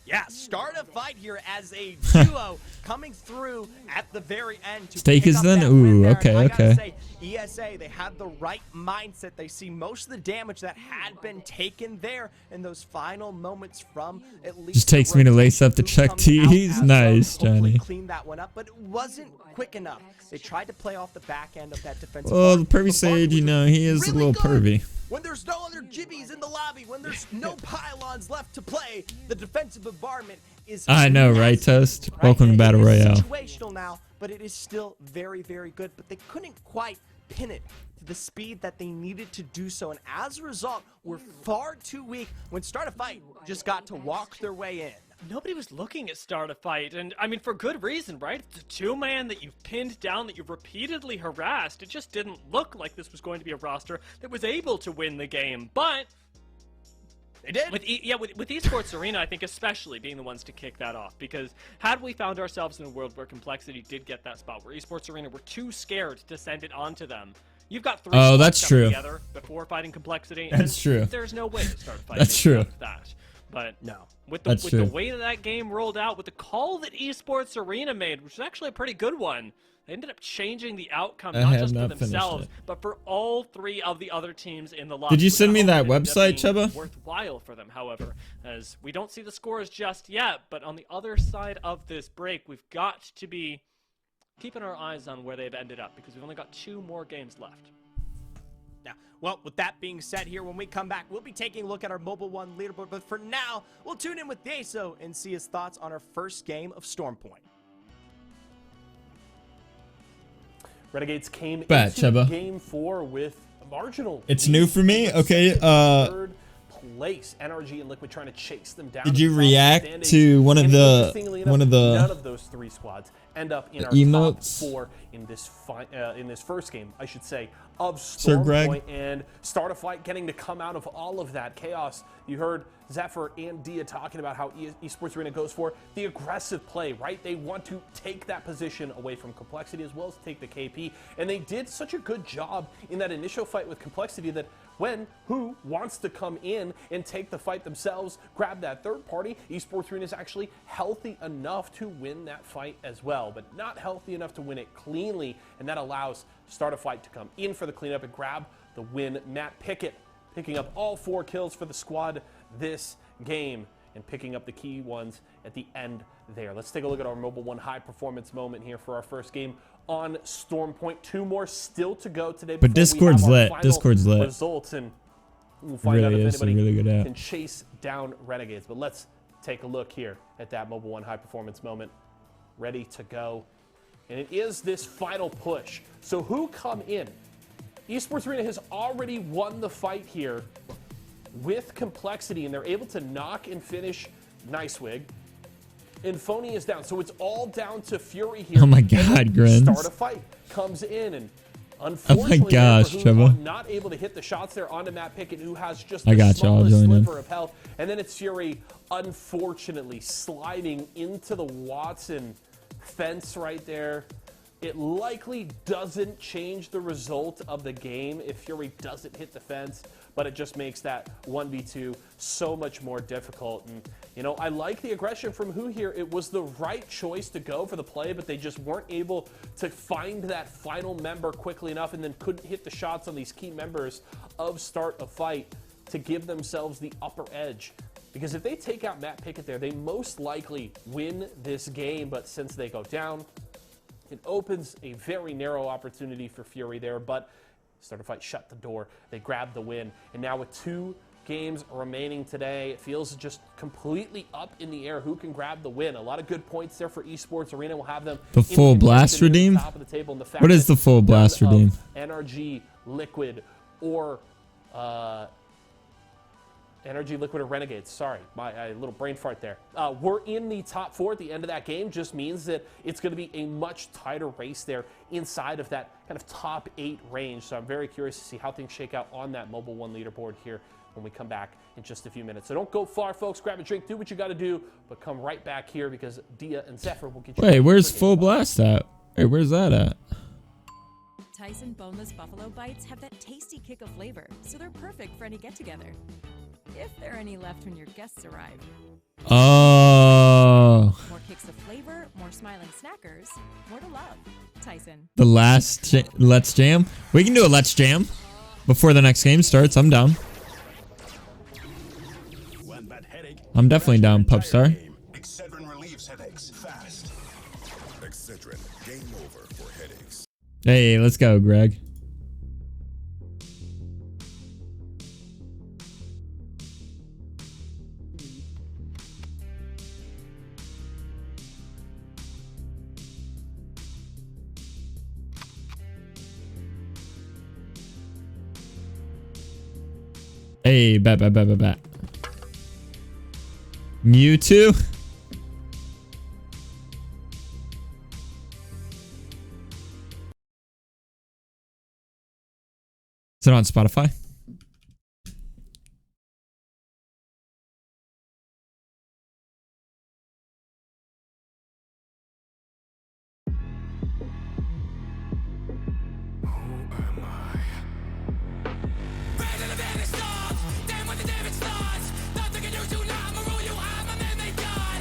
Yeah, Start a Fight here as a duo coming through at the very end. To Stake pick is up done? that win Ooh, there. okay, And I gotta okay. say, ESA, they have the right mindset. They see most of the damage that had been taken there in those final moments from at least. Just the takes me to lace up the rotation check coming out tees. as Nice, well. Hopefully Johnny. clean that one up, but it wasn't quick enough. They tried to play off the back end of that defensive. Well, the arc. Pervy The Sage, you was know, he is a really little good. pervy. When there's no other jibbies in the lobby, when there's no pylons left to play, the defensive bombardment is I know, right, massive, Toast? right? Welcome to And Battle it is Royale. situational now, but it is still very, very good. But they couldn't quite pin it to the speed that they needed to do so. And as a result, we're far too weak when Start a Fight just got to walk their way in. Nobody was looking at Start a Fight, and I mean, for good reason, right? It's a 2-man that you've pinned down, that you've repeatedly harassed. It just didn't look like this was going to be a roster that was able to win the game, but They did. with Esports Arena, I think especially being the ones to kick that off, because had we found ourselves in a world where Complexity did get that spot, where Esports Arena were too scared to send it on to them, you've got 3 Oh, squads that's coming true. together before fighting Complexity. That's and true. There's no way to start fighting That's true. out of that. But No. with That's the true. way that game rolled out, with the call that Esports Arena made, which was actually a pretty good one, they ended up changing the outcome, I not have just for not finished themselves, it. but for all 3 of the other teams in the lobby. Did you With send me hope that it ended up website, being Chubba? worthwhile for them, however, as we don't see the scores just yet, but on the other side of this break, we've got to be keeping our eyes on where they've ended up, because we've only got 2 more games left. Now, well, with that being said here, when we come back, we'll be taking a look at our Mobile One leaderboard. But for now, we'll tune in with Deso and see his thoughts on our first game of Stormpoint. Renegades came Bet, into Cheba. game 4 with a marginal. It's lead. new for me. Okay. Third place. NRG and Liquid trying to chase them down. Did you to the top react standings. to one of And the interestingly enough, none of those 3 squads end up in our emotes? top 4 in this first game, I should say, of Sir Greg? Stormpoint, and Start a Fight getting to come out of all of that chaos. You heard Zephyr and Dia talking about how Esports Arena goes for the aggressive play, right? They want to take that position away from Complexity as well as take the KP, and they did such a good job in that initial fight with Complexity that when who wants to come in and take the fight themselves, grab that third party, Esports Arena is actually healthy enough to win that fight as well, but not healthy enough to win it cleanly, and that allows Start a Fight to come in for the cleanup and grab the win. Matt Pickett picking up all 4 kills for the squad this game and picking up the key ones at the end there. Let's take a look at our Mobile One high performance moment here for our first game on Stormpoint. 2 more still to go today. But Discord's lit. Discord's lit. Results, and we'll find out Really if is a anybody really good app. can chase down Renegades. But let's take a look here at that Mobile One high performance moment. Ready to go. And it is this final push. So who come in? Esports Arena has already won the fight here with Complexity, and they're able to knock and finish Nicewig. And Phony is down. So it's all down to Fury here. Oh my God, Grins. Start a Fight comes in, and unfortunately, Oh my gosh, who's Cheba. not able to hit the shots there onto Matt Pickett, who has just I the got you. I'll smallest join in. sliver of health. And then it's Fury, unfortunately, sliding into the Watson fence right there. It likely doesn't change the result of the game if Fury doesn't hit the fence, but it just makes that 1v2 so much more difficult. And, you know, I like the aggression from Who here. It was the right choice to go for the play, but they just weren't able to find that final member quickly enough, and then couldn't hit the shots on these key members of Start a Fight to give themselves the upper edge. Because if they take out Matt Pickett there, they most likely win this game, but since they go down, it opens a very narrow opportunity for Fury there, but Start a Fight shut the door. They grab the win. And now with 2 games remaining today, it feels just completely up in the air who can grab the win. A lot of good points there for Esports Arena. We'll have them The full blast redeem? Top of the table. And the fact What is that the full blast none of redeem? NRG, Liquid, or NRG, Liquid, or Renegades. Sorry, my little brain fart there. We're in the top 4 at the end of that game. Just means that it's going to be a much tighter race there inside of that kind of top 8 range. So I'm very curious to see how things shake out on that Mobile One leaderboard here when we come back in just a few minutes. So don't go far, folks. Grab a drink, do what you got to do, but come right back here because Dia and Zephyr will get you. Wait, where's full blast at? Wait, where's that at? Tyson boneless buffalo bites have that tasty kick of flavor, so they're perfect for any get-together. If there are any left when your guests arrive. Oh, More kicks of flavor, more smiling snackers, more to love. Tyson. the last Let's Jam. We can do a Let's Jam before the next game starts. I'm down. I'm definitely down, Pupstar. Excedrin relieves headaches fast. Excedrin, game over for headaches. Hey, let's go, Greg. Hey, bat. Mewtwo? Is it on Spotify?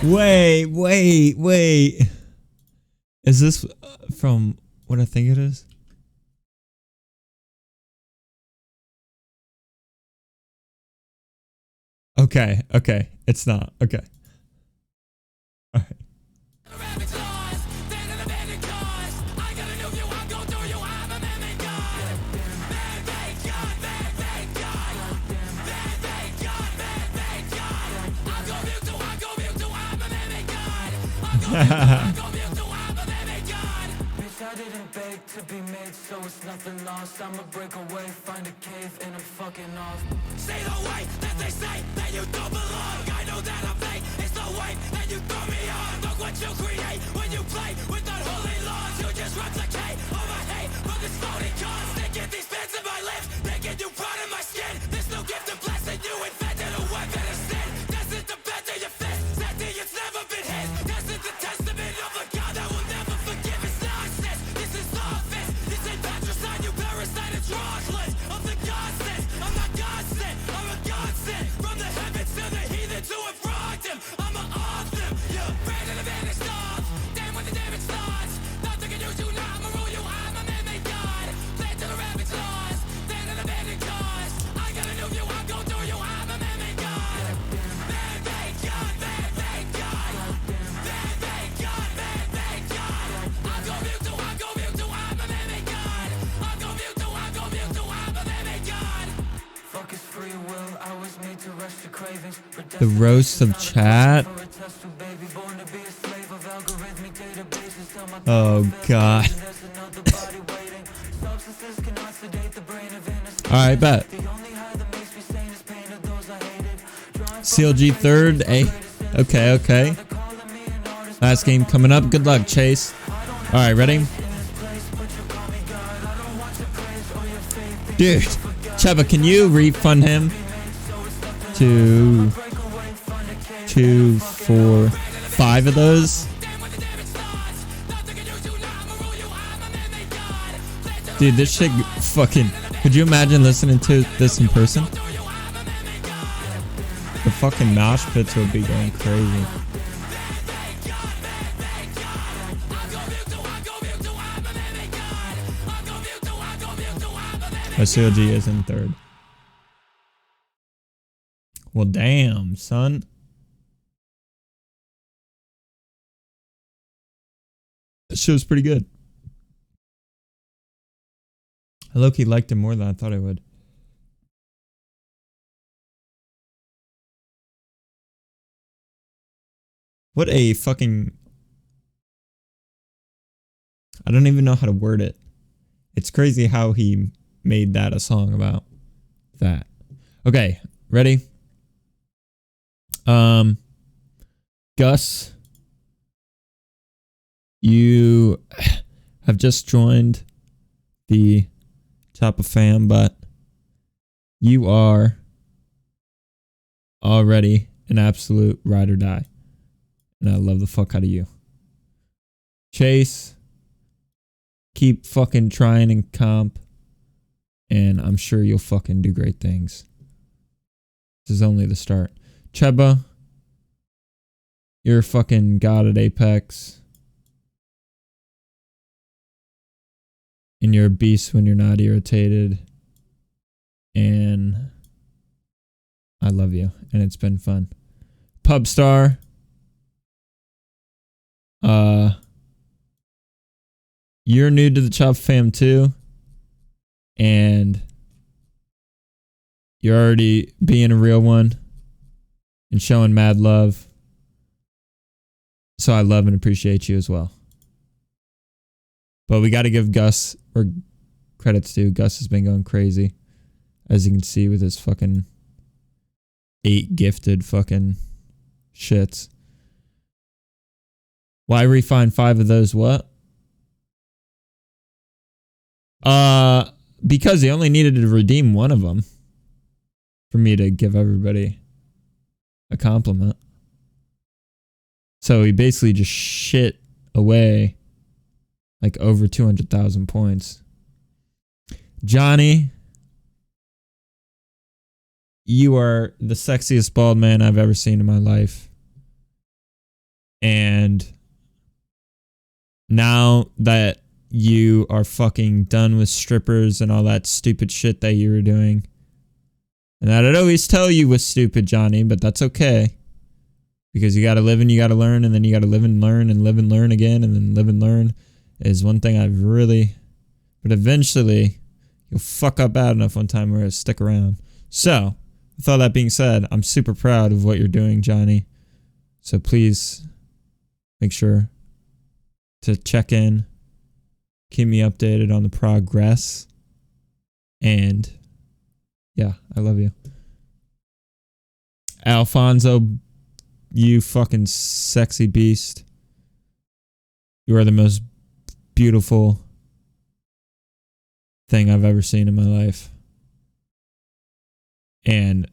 Wait. Is this from what I think it is? Okay. It's not. Okay. All right. didn't beg to be made, so it's nothing lost. I'ma break away, find a cave, and I'm fucking off. Stay the way that they say that you don't belong. I know that I'm fake, it's the way that you throw me on. Look what you create when you play with unholy laws. You just replicate all my hate from this phony cause. Sticking these pins in my lips, making you proud of my skin. This new gift of blessing, you invented a weapon of sin. This is the bend of your fist, setting it's never been his. This is the testament of a God that will never forgive. It's nonsense, this is office. This ain't patricide, you parasite, it's ruthless. I'm the godsend, I'm not godsend, I'm a godsend. From the heavens to the heathens who have wronged him, I'm a off them. Yeah, branded and vanished off. Damn when the damage starts. Nothing can use you now, I'ma rule you, I'm a man-made God. Play to the ravage laws, stand an abandoned cause. I got a new view, I'll go through you, I'm a man-made God. Man-made God, man-made God. Man-made God, man-made God. I'll go mute too, I'll go mute too, I'm a man-made God. I'll go mute too, I'll go mute too, I'm a man-made God. Fuck is free will, I was made to rush the cravings. The roast of chat. Oh god. Alright, bet. CLG third. Okay, okay. Last game coming up. Good luck, Chase. Alright, ready? Dude, Cheva, can you refund him? 2, 4, 5 of those? Dude, this shit fucking... Could you imagine listening to this in person? The fucking mosh pits would be going crazy. CLG is in third. Well, damn, son. That show's pretty good. I low-key liked it more than I thought I would. What a fucking... I don't even know how to word it. It's crazy how he made that a song about that. Okay, ready? Gus, you have just joined the Top of Fam, but you are already an absolute ride or die. And I love the fuck out of you. Chase, keep fucking trying and comp, and I'm sure you'll fucking do great things. This is only the start. Cheba, you're a fucking god at Apex. And you're a beast when you're not irritated. And I love you. And it's been fun. Pubstar. You're new to the Chop Fam too. And you're already being a real one. And showing mad love. So I love and appreciate you as well. But we got to give Gus, or credits to, Gus has been going crazy. As you can see with his fucking 8 gifted fucking shits. Why refine 5 of those? What? Because he only needed to redeem 1 of them. For me to give everybody a compliment. So he basically just shit away like over 200,000 points. Johnny, you are the sexiest bald man I've ever seen in my life. And now that you are fucking done with strippers and all that stupid shit that you were doing, and that I'd always tell you was stupid, Johnny, but that's okay. Because you gotta live and you gotta learn, and then you gotta live and learn again, and then live and learn is one thing I've really... But eventually, you'll fuck up bad enough one time where it'll stick around. So, with all that being said, I'm super proud of what you're doing, Johnny. So please, Make sure to check in, keep me updated on the progress, and yeah, I love you. Alfonso, you fucking sexy beast. You are the most beautiful thing I've ever seen in my life. And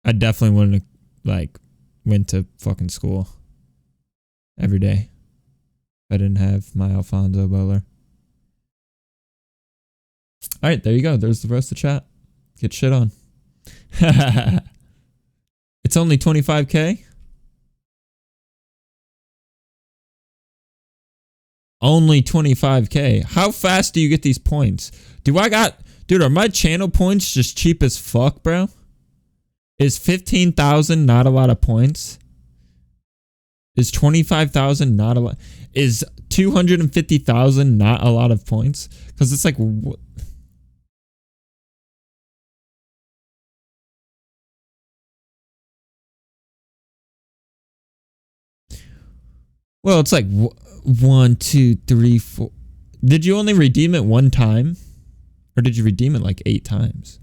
I definitely wouldn't have, like, went to fucking school every day if I didn't have my Alfonso Bowler. Alright, there you go. There's the rest of the chat. Get shit on. It's only 25k? Only 25k. How fast do you get these points? Dude, are my channel points just cheap as fuck, bro? Is 15,000 not a lot of points? Is 25,000 not a lot? Is 250,000 not a lot of points? Because it's like... Well, it's like 1, 2, 3, 4. Did you only redeem it one time? Or did you redeem it like 8 times?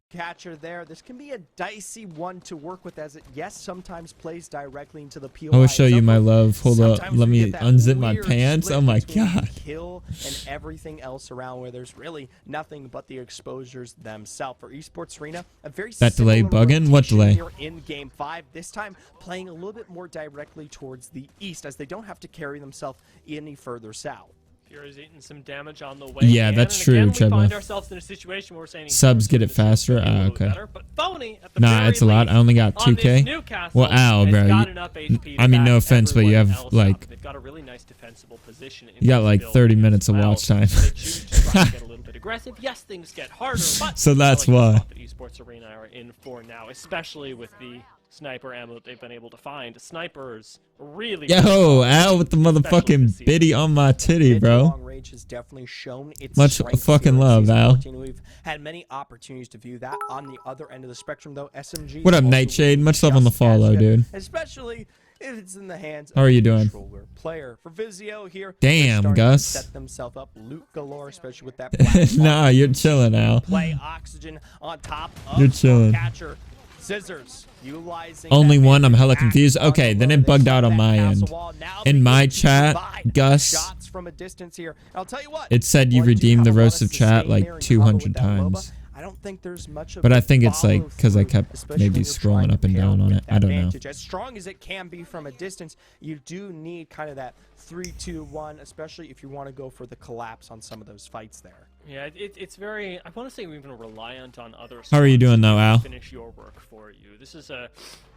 Catcher there. This can be a dicey one to work with, as it, yes, sometimes plays directly into the POI. I will show you my love. Hold up. Let me unzip my pants. Oh my god. Kill and everything else around, where there's really nothing but the exposures themselves. For Esports Arena, a very that delay bugging? What delay? Here in Game 5, this time playing a little bit more directly towards the east, as they don't have to carry themselves any further south. Fury's eating some damage on the way. Yeah, that's true, We find Chubba. ourselves in a situation where we're saying Subs get it faster? Ah, okay. better, but Phony, at the Nah, very it's a lot. I only got least, 2k. on this Newcastle, Well, ow, has bro. got enough HP to I mean, no back offense, but you everyone have, else like... up. They've got a really nice defensible position in You got, this like, build 30 as minutes of well. watch time. They choose to try to get a little bit aggressive. Yes, things get harder, but So that's I like why. the spot that Esports Arena are in for now, especially with the sniper ammo that they've been able to find. Snipers really... Yo, Al with the motherfucking biddy on my titty, bro. Long range has definitely shown its Much strength fucking here in love, Season Al. 14. We've had many opportunities to view that. On the other end of the spectrum, though, SMG... What up, also Nightshade? Much love on the just as follow, good, dude. Especially if it's in the hands How are of you a doing? controller player. For Vizio here, Damn, they're starting Gus. to set themselves up loot galore, especially with that black Nah, box. you're chilling, Al. Play Oxygen on top of You're chilling. Catcher. Scissors. Utilizing Only that one, I'm hella act confused. on Okay, the then low. it They bugged set out on that my castle end. wall. Now In they my get to chat, buy Gus, shots from a distance here. I'll tell you what, it said you while do redeemed the have a lot roast of chat sustain like there in combo 200 with that MOBA, times. I don't think there's much of But a I think it's like because I follow-through, kept especially maybe when you're trying scrolling to up and pair down on with it. that I don't know. advantage. As strong as it can be from a distance, you do need kind of that 3-2-1, especially if you want to go for the collapse on some of those fights there. Yeah, it's very, I want to say even reliant on others. How are you doing though, Al? Finish your work for you. This is a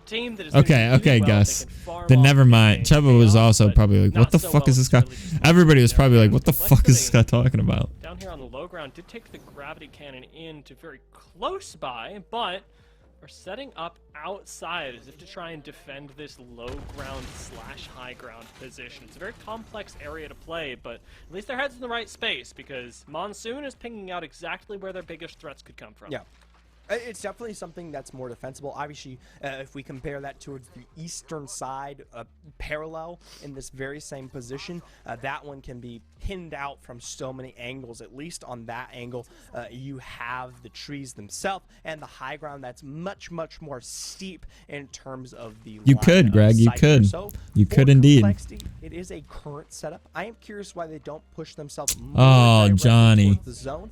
team that is Okay, doing really okay, well. Gus. They can farm Then off never the mind. game Chubba was chaos, also but probably like, not what the so fuck well is this guy? necessarily just Everybody was down probably there. like, what the fuck is this guy talking about? Down here on the low ground, did take the gravity cannon in to very close by, but are setting up outside as if to try and defend this low ground / high ground position. It's a very complex area to play, but at least their head's in the right space because Monsoon is pinging out exactly where their biggest threats could come from. Yeah. It's definitely something that's more defensible. Obviously, if we compare that towards the eastern side, parallel in this very same position, that one can be pinned out from so many angles. At least on that angle, you have the trees themselves and the high ground that's much, much more steep in terms of the You line could, of Greg. You sight could. there. So You for could indeed. complexity, it is a current setup. I am curious why they don't push themselves more Oh, directly Johnny. towards the zone.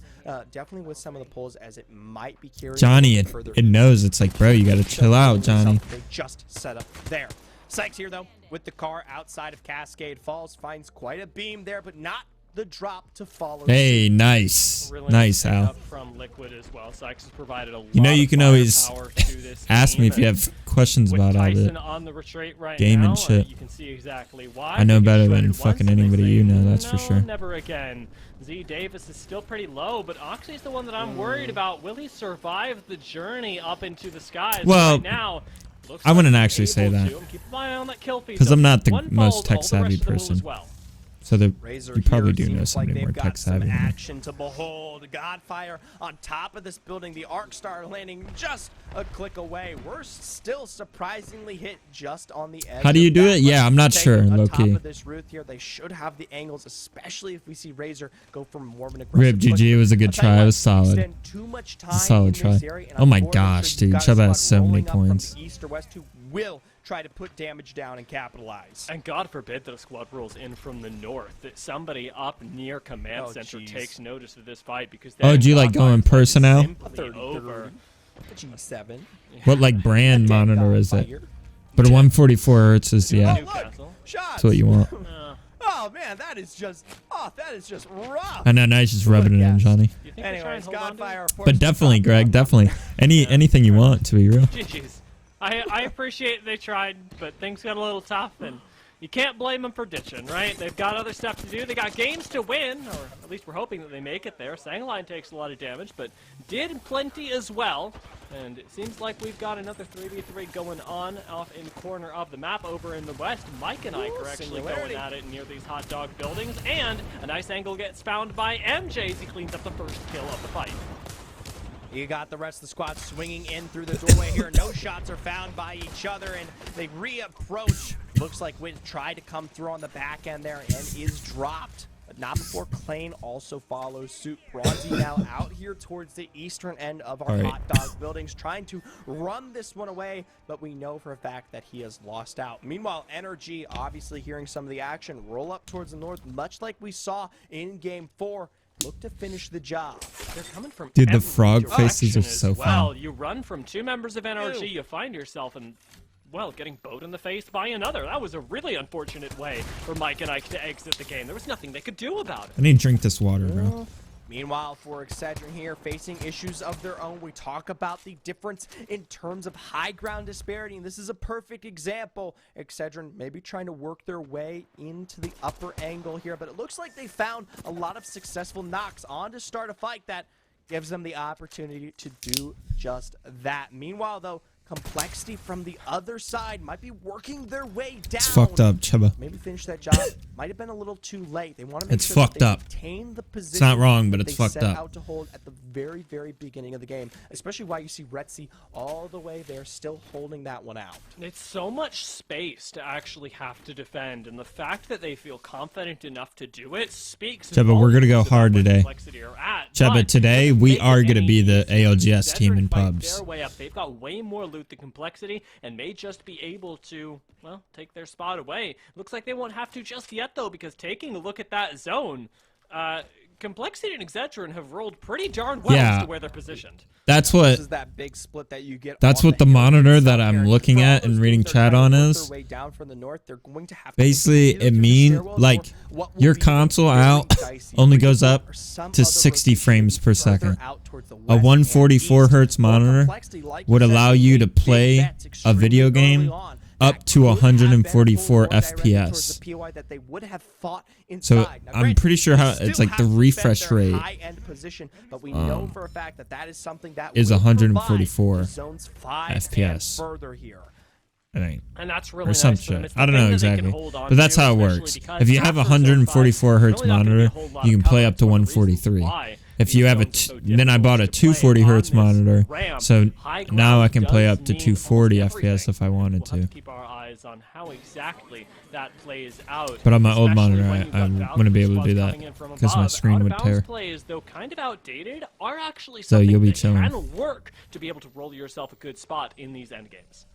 Definitely with some of the pulls, as it might be carrying Johnny, a little further it knows. It's like, bro, you gotta chill out, Johnny. They just set up there. Sykes here, though, with the car outside of Cascade Falls, finds quite a beam there, but not the drop to follow. Hey, nice. Really Nice, pick Al. up from Liquid as well. Sykes has provided a lot You know, you of can always firepower to this ask me team, if you and have questions with about all Tyson the on the retreat right game now, and shit. you can see exactly why. I know They get better shredded than once fucking and they anybody say, you know, that's for "No, sure." Never again. Z Davis is still pretty low, but Oxy's the one that I'm worried about. Will he survive the journey up into the skies? Well, right now, I wouldn't actually say that. Keep an eye on that kill feed, 'Cause I'm not the One most falls, tech all the savvy rest of them will as person. well. So Razor you probably here do know seems like somebody more they've got tech some savvy. than me. action to behold. Godfire on top of this building. The Arc Star landing just a click away. We're still surprisingly hit just on the edge. How do you of do that. it? Yeah, I'm not Taking sure, on low top key. of this Ruth here, they should have the angles, especially if we see Razor go for more of an aggressive Rip GG, push. it was a good I'll tell you try. It what, was solid. extend too much time It's a solid in try. this area, and Oh my I'm more than gosh, sure dude. you've got a Chubb has squad so many rolling up from points. the east or west who will try to put damage down and capitalize. And God forbid that a squad rolls in from the north, that somebody up near command Oh, center jeez. takes notice of this fight, because Oh, do you like go in person now? Simply over. G7. What like brand monitor is it? Fire. But a 144 hertz is, Oh, yeah, look! Newcastle. Shots! that's what you want. Oh man, that is just rough. I know, now he's just rubbing it in, Yes. Johnny. You think they try and Anyways, hold on to it? Godfire, of course, But definitely, top Greg, down. definitely. Anything you want, to be real. GG's. I appreciate they tried, but things got a little tough, and you can't blame them for ditching, right? They've got other stuff to do. They got games to win, or at least we're hoping that they make it there. Sangline takes a lot of damage, but did plenty as well. And it seems like we've got another 3v3 going on off in corner of the map over in the west. Mike and Ike are actually singularity. going at it near these hot dog buildings, and a nice angle gets found by MJ as he cleans up the first kill of the fight. You got the rest of the squad swinging in through the doorway here. No shots are found by each other, and they reapproach. Looks like Witt tried to come through on the back end there and is dropped. But not before Klain also follows suit. Bronzy now out here towards the eastern end of our All right. hot dog buildings, trying to run this one away, but we know for a fact that he has lost out. Meanwhile, Energy, obviously hearing some of the action, roll up towards the north, much like we saw in Game 4. Look to finish the job. They're coming from Dude, the every frog faces direction are so as well. fun. You run from two members of NRG, you find yourself in, well, getting bowed in the face by another. That was a really unfortunate way for Mike and Ike to exit the game. There was nothing they could do about it. I need to drink this water, bro. Meanwhile, for Excedrin here, facing issues of their own, we talk about the difference in terms of high ground disparity, and this is a perfect example. Excedrin maybe trying to work their way into the upper angle here, but it looks like they found a lot of successful knocks on to start a fight that gives them the opportunity to do just that. Meanwhile, though, Complexity from the other side might be working their way down. It's fucked up, Chuba. Maybe finish that job. Might have been a little too late. They want to make It's sure that fucked they up. retain the position. It's not wrong, but that it's they fucked set up. out to hold at the very, very beginning of the game. Especially why you see Retzi all the way there, still holding that one out. It's so much space to actually have to defend, and the fact that they feel confident enough to do it speaks. Chuba, we're gonna go volumes about hard where today. Complexity are at. Chuba, But today if we they are get gonna any be the easy, ALGS team in Excedrin fight pubs. their way up. They've got way more loot than Complexity, and may just be able to, well, take their spot away. Looks like they won't have to just yet, though, because taking a look at that zone, Complexity and Excedrin have rolled pretty darn well Yeah. as to where they're positioned. That's This what. is that big split that you get. That's on what the hill monitor itself that I'm here. looking For all at and those reading teams that are chat on trying to work is their way down from the north, they're going to have to basically either it through the mean stairwells like or what will your be console very out dicey only where goes you up are some to other 60 rotation frames per further second. out towards the A west and 144 east. hertz Well, monitor Complexity, like would you said, allow you to made big play bets a extremely video early game on. up That to could have been 144 pulled more directly towards FPS. the POI that they would have fought So inside. Now, I'm granted, pretty sure they how still it's like the have to defend refresh their rate high-end position, but we know for a fact that that is something that is will 144 provide the zones 5 FPS. and further here. I think. And that's really Or nice some for them. shit. It's the I don't thing know that they can exactly. hold on But that's to, how it especially works. because If you have a after Zone 144 5, hertz really not gonna be a monitor, whole lot you of can play coverage. up to One of the reasons 143. why If these you have a zones are so then I bought a difficult to play 240 hertz on this monitor, ramp. so High now I ground can play does up to mean 240 almost FPS if I everything. wanted We'll have to. keep our eyes on how exactly that plays out. But on my old especially monitor, when you've I got wouldn't Valkyrie be able to squads do that coming in from 'cause my above. screen would Out-of-bounds tear. plays, though kind of outdated, are actually So something you'll be that chilling. can work to be able to roll yourself a good spot in these end games.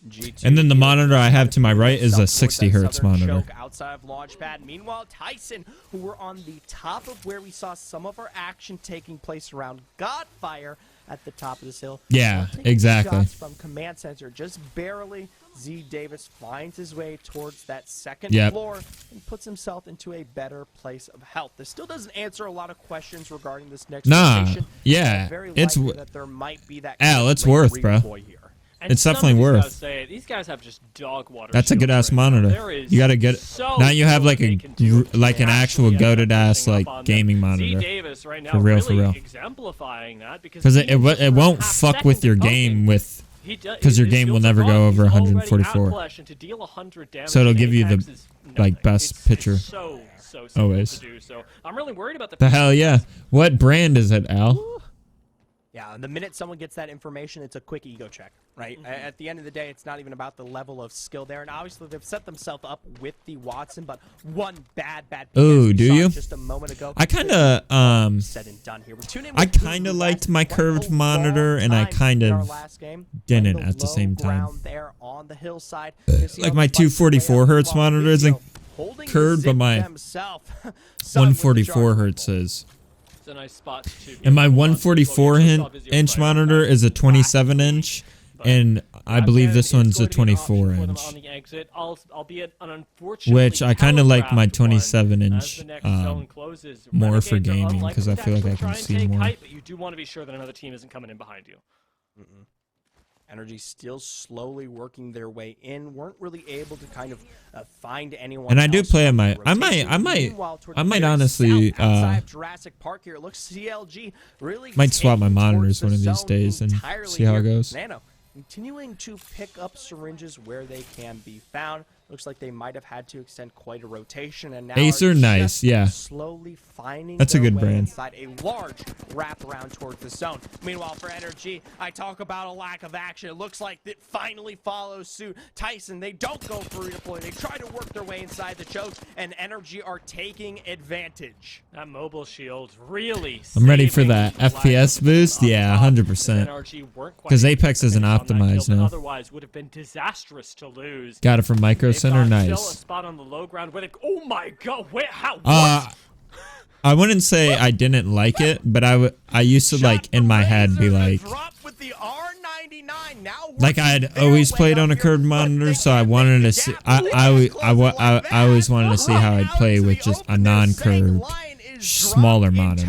G2 And then the here monitor I have to my right is a towards 60 that hertz southern monitor. choke outside of Launchpad. Meanwhile, Tyson, who were on the top of where we saw some of our action taking place around Godfire at the top of this hill. Yeah, Now taking exactly. shots from command center, just barely. Z Davis finds his way towards that second Yep. floor and puts himself into a better place of health. This still doesn't answer a lot of questions regarding this next Nah, rotation. yeah, Very it's likely w- that there might be that Al, kind of it's late worth, bro. redeploy here. And It's definitely somebody's worth. gotta say it, these guys have just dog water. That's a shields good ass right now. monitor. There is You gotta get so now. You have little like they a can do like to an actual actually end up goated ass messing like up on them. gaming Z monitor. Davis right now For real, really for real. exemplifying that because Because it even just it for a won't half fuck with second your of game poking, with he does- 'cause your his game will shields are never go gone. over He's already 144. at flesh, and to deal 100 damage So it'll to give you Apex the is like best pitcher. So simple Always. to do. So I'm really worried about The hell yeah. What brand is it, Al? Yeah, the minute someone gets that information, it's a quick ego check, right? At the end of the day, it's not even about the level of skill there. And obviously, they've set themselves up with the Watson, but one bad Ooh, do you? just a moment ago. I kind of said and done here. I kind of liked my curved monitor, and I kind of didn't at the same time. There on the hillside. Like my 244 hertz monitor isn't curved, but my 144 hertz is. It's a nice spot to And my 144-inch monitor is a 27-inch, and I believe this one's a 24-inch. Which I kind of like my 27-inch more for gaming, because I feel like I can see more. But you do want to be sure that another team isn't coming in behind you. Energy still slowly working their way in. Weren't really able to kind of find anyone. And I do else play on on the my. rotation. I might honestly. Outside of Jurassic Park here, it looks CLG really Might swap my taking monitors towards one the of these zone days and entirely see how it here. goes. Nano continuing to pick up syringes where they can be found. Looks like they might have had to extend quite a rotation, and now Acer are nice, just yeah. slowly finding That's a their good way brand. inside a large wraparound towards the zone. Meanwhile, for Energy, I talk about a lack of action. It looks like it finally follows suit. Tyson, they don't go for redeploy. They try to work their way inside the chokes, and Energy are taking advantage. That mobile shield really. I'm ready for saving that the life FPS of boost. the Yeah, top. 100%. NRG weren't quite Because able Apex to isn't finish on that kill, optimized but now. Otherwise, would have been disastrous to lose. Got it from Micro They've Center. got still a Nice. spot on the low ground where they. Oh my God! Wait, how? What? I wouldn't say I didn't like it, but I used to like in my head be like. With the R99, now Like I had always played on a curved monitor, so I wanted to see. I always wanted to see how I'd play with just a non-curved, smaller monitor.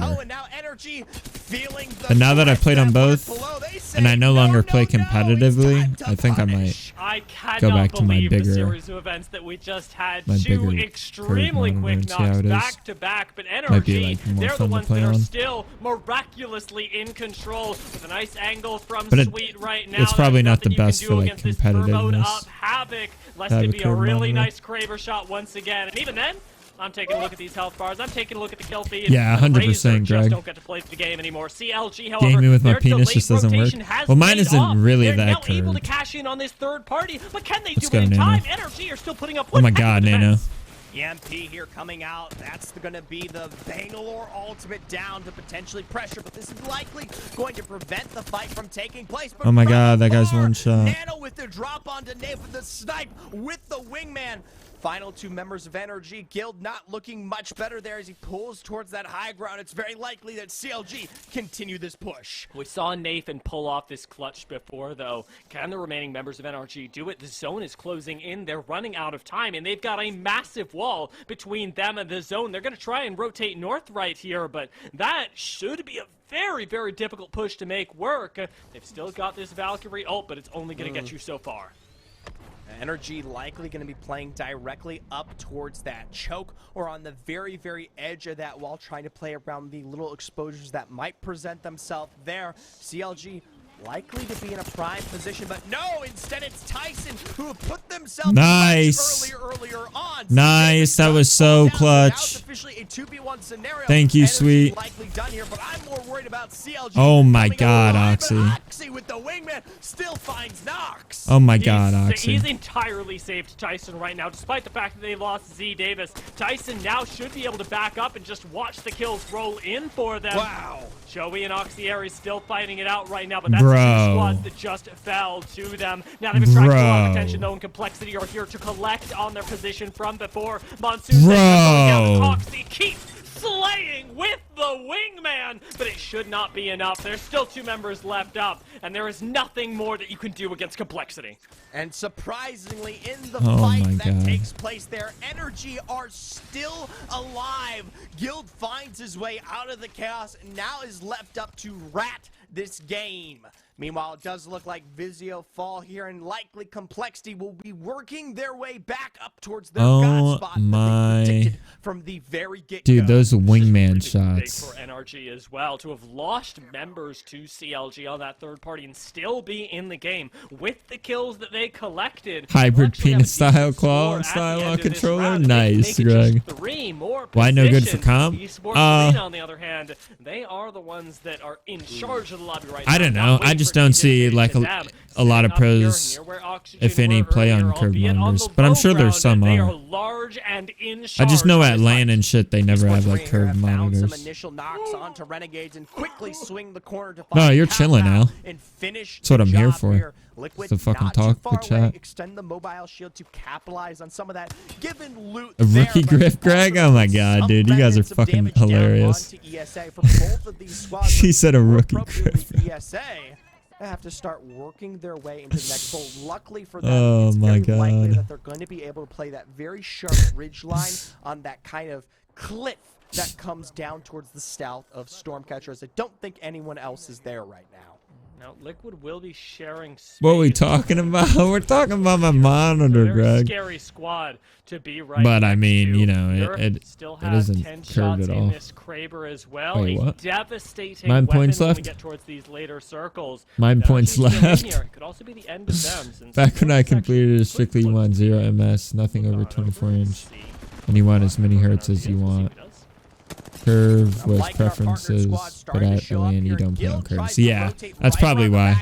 But now that I've played on both, and I no longer play competitively, I think I might go back to my the bigger, series of events that we just had. my Two bigger extremely curved monitor quick and see how knocks it is. back to back, but Might be, NRG, like, more they're the fun to ones play that are on. still miraculously in control with a nice angle from But Sweet right now. it's probably There's not the nothing you can best do for, like, against this turboed competitiveness up Havoc, lest to have it a be a curved really monitor. nice Kraber shot once again, and even then. I'm taking a look at these health bars. I'm taking a look at the kill feed. Yeah, and 100%, Razor just Greg. don't get to play the game anymore. CLG, however, Gaming with my their penis delayed just doesn't work. rotation has Well, mine paid isn't off. really They're that now able to curved. cash in on this third party, but can they Let's do it go, in Nano. time? NRG are still putting up Oh my one heck of God, a Nano. defense. EMP here coming out. That's going to be the Bangalore ultimate down to potentially pressure, but this is likely going to prevent the fight from taking place. But Oh my from God, that guy's afar, one shot. Nano with the drop onto Nate with the snipe with the wingman. Final two members of Energy Guild not looking much better there as he pulls towards that high ground. It's very likely that CLG continue this push. We saw Nathan pull off this clutch before, though. Can the remaining members of NRG do it? The zone is closing in. They're running out of time, and they've got a massive wall between them and the zone. They're going to try and rotate north right here, but that should be a very, very difficult push to make work. They've still got this Valkyrie ult, but it's only going to get you so far. Energy likely going to be playing directly up towards that choke or on the very, very edge of that wall, trying to play around the little exposures that might present themselves there. CLG likely to be in a prime position, but no, instead it's Tyson who have put themselves Nice. earlier on. Nice, that was so Now it's clutch. officially a 2v1 scenario. Thank you, Energy Sweet. likely done here, but I'm more worried about CLG. Oh my coming God, alive, Oxy. but Oxy with the wingman still finds Nox. Oh my God, Oxy. He's entirely saved Tyson right now, despite the fact that they lost Z Davis. Tyson now should be able to back up and just watch the kills roll in for them. Wow. Joey and Oxyeri still fighting it out right now, but that's Bro. two squads that just fell to them. Now they've attracted a lot of Bro. attention, though, and Complexity are here to collect on their position from before. Monsoon Bro. going down, and Oxy keeps slaying with the wingman, but it should not be enough. There's still two members left up, and there is nothing more that you can do against Complexity. And surprisingly, in the Oh fight my that God. takes place there, Energy are still alive. Guild finds his way out of the chaos and now is left up to rat this game. Meanwhile, it does look like Vizio fall here, and likely Complexity will be working their way back up towards their god Oh spot that they my predicted from the very get-go. Dude, those wingman Big shots. for NRG as well to have lost members to CLG on that third party and still be in the game with the kills that they collected. Hybrid penis style claw style on controller. Nice, Greg. Why no good for comp? On the other hand, they are the ones that are in charge of the lobby right now. I don't know. I just don't see like a lot of pros, if any, play on curved monitors. But I'm sure there's some on. I just know at LAN and shit they never have like curved monitors. No, you're chilling, Al. That's what I'm here for. Liquid To fucking not talk too far with chat. away, extend the mobile shield to capitalize on some of that given loot A rookie there, griff, Greg? Oh my god, dude, you guys are fucking hilarious. She said a rookie griff. ESA they have to start working their way into the next bowl. Luckily for them, Oh it's my very likely God. that they're going to be able to play that very sharp ridge line on that kind of cliff that comes down towards the south of Stormcatcher, as I don't think anyone else is there right now. Now, Liquid will be sharing space. What are we talking about? We're talking about my monitor, Very Greg. scary squad to be right But I next mean, to. you know, Europe it still it has isn't 10 curved shots at in all. this Kraber as well. Wait, A what? devastating 9 weapon points when left? we get towards these later circles. 9 Now, points GG in left. here, it could also be the end of them, since Back when I Liquid completed it, actually strictly you could want put 0 MS, nothing over 24 inch. And you want as many hertz as you want. Curve was preferences, but at the LAN you don't play on curves. Yeah, that's probably why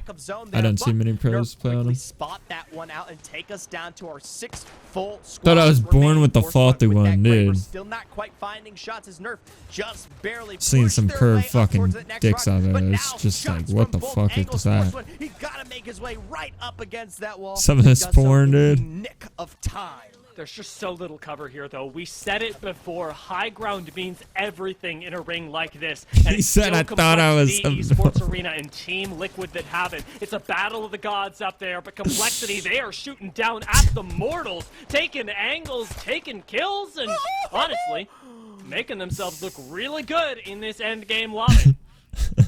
I don't see many pros play on them. Spot that one out and take us down to our 6 full Thought I was squads born remaining. with the Force faulty with that one, Kraber dude. Still not quite finding shots as Nerf just barely Seen pushed some their curved way up fucking towards that next dicks rock, out there. but It's now just like, shots what from the both fuck is angles. that? Force He gotta make his way right up against that wall. Some of He this does so porn, in the dude. nick of time. There's just so little cover here, though. We said it before. High ground means everything in a ring like this. And He it's said, still I thought I was Complexity, some- Esports Arena and Team Liquid that have it. It's a battle of the gods up there, but Complexity, they are shooting down at the mortals, taking angles, taking kills, and honestly, making themselves look really good in this end game lobby.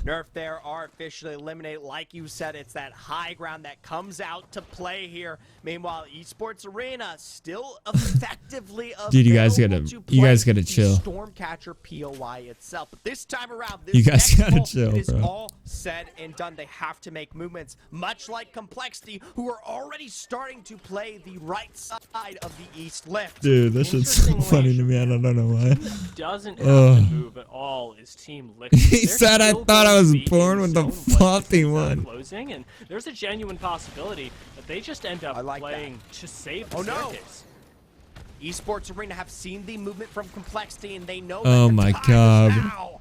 Nerf there are officially eliminated. Like you said, it's that high ground that comes out to play here. Meanwhile, Esports Arena still effectively Dude, you guys available gotta- to you guys play gotta the chill. Stormcatcher POI itself. But this time around, this You guys next gotta poll, chill, it is bro. all said and done. They have to make movements, much like Complexity, who are already starting to play the right side of the East lift. Dude, this shit's so funny to me. I don't know why. Doesn't have to move at all is Team Liquid. He They're said, I still thought I going to was be born in with the zone once faulty things are one. Closing, and there's a genuine possibility that they just end up I like playing to save the Oh, no. staircase. Esports Arena have seen the movement from Complexity, and they know Oh that the my time is God. now.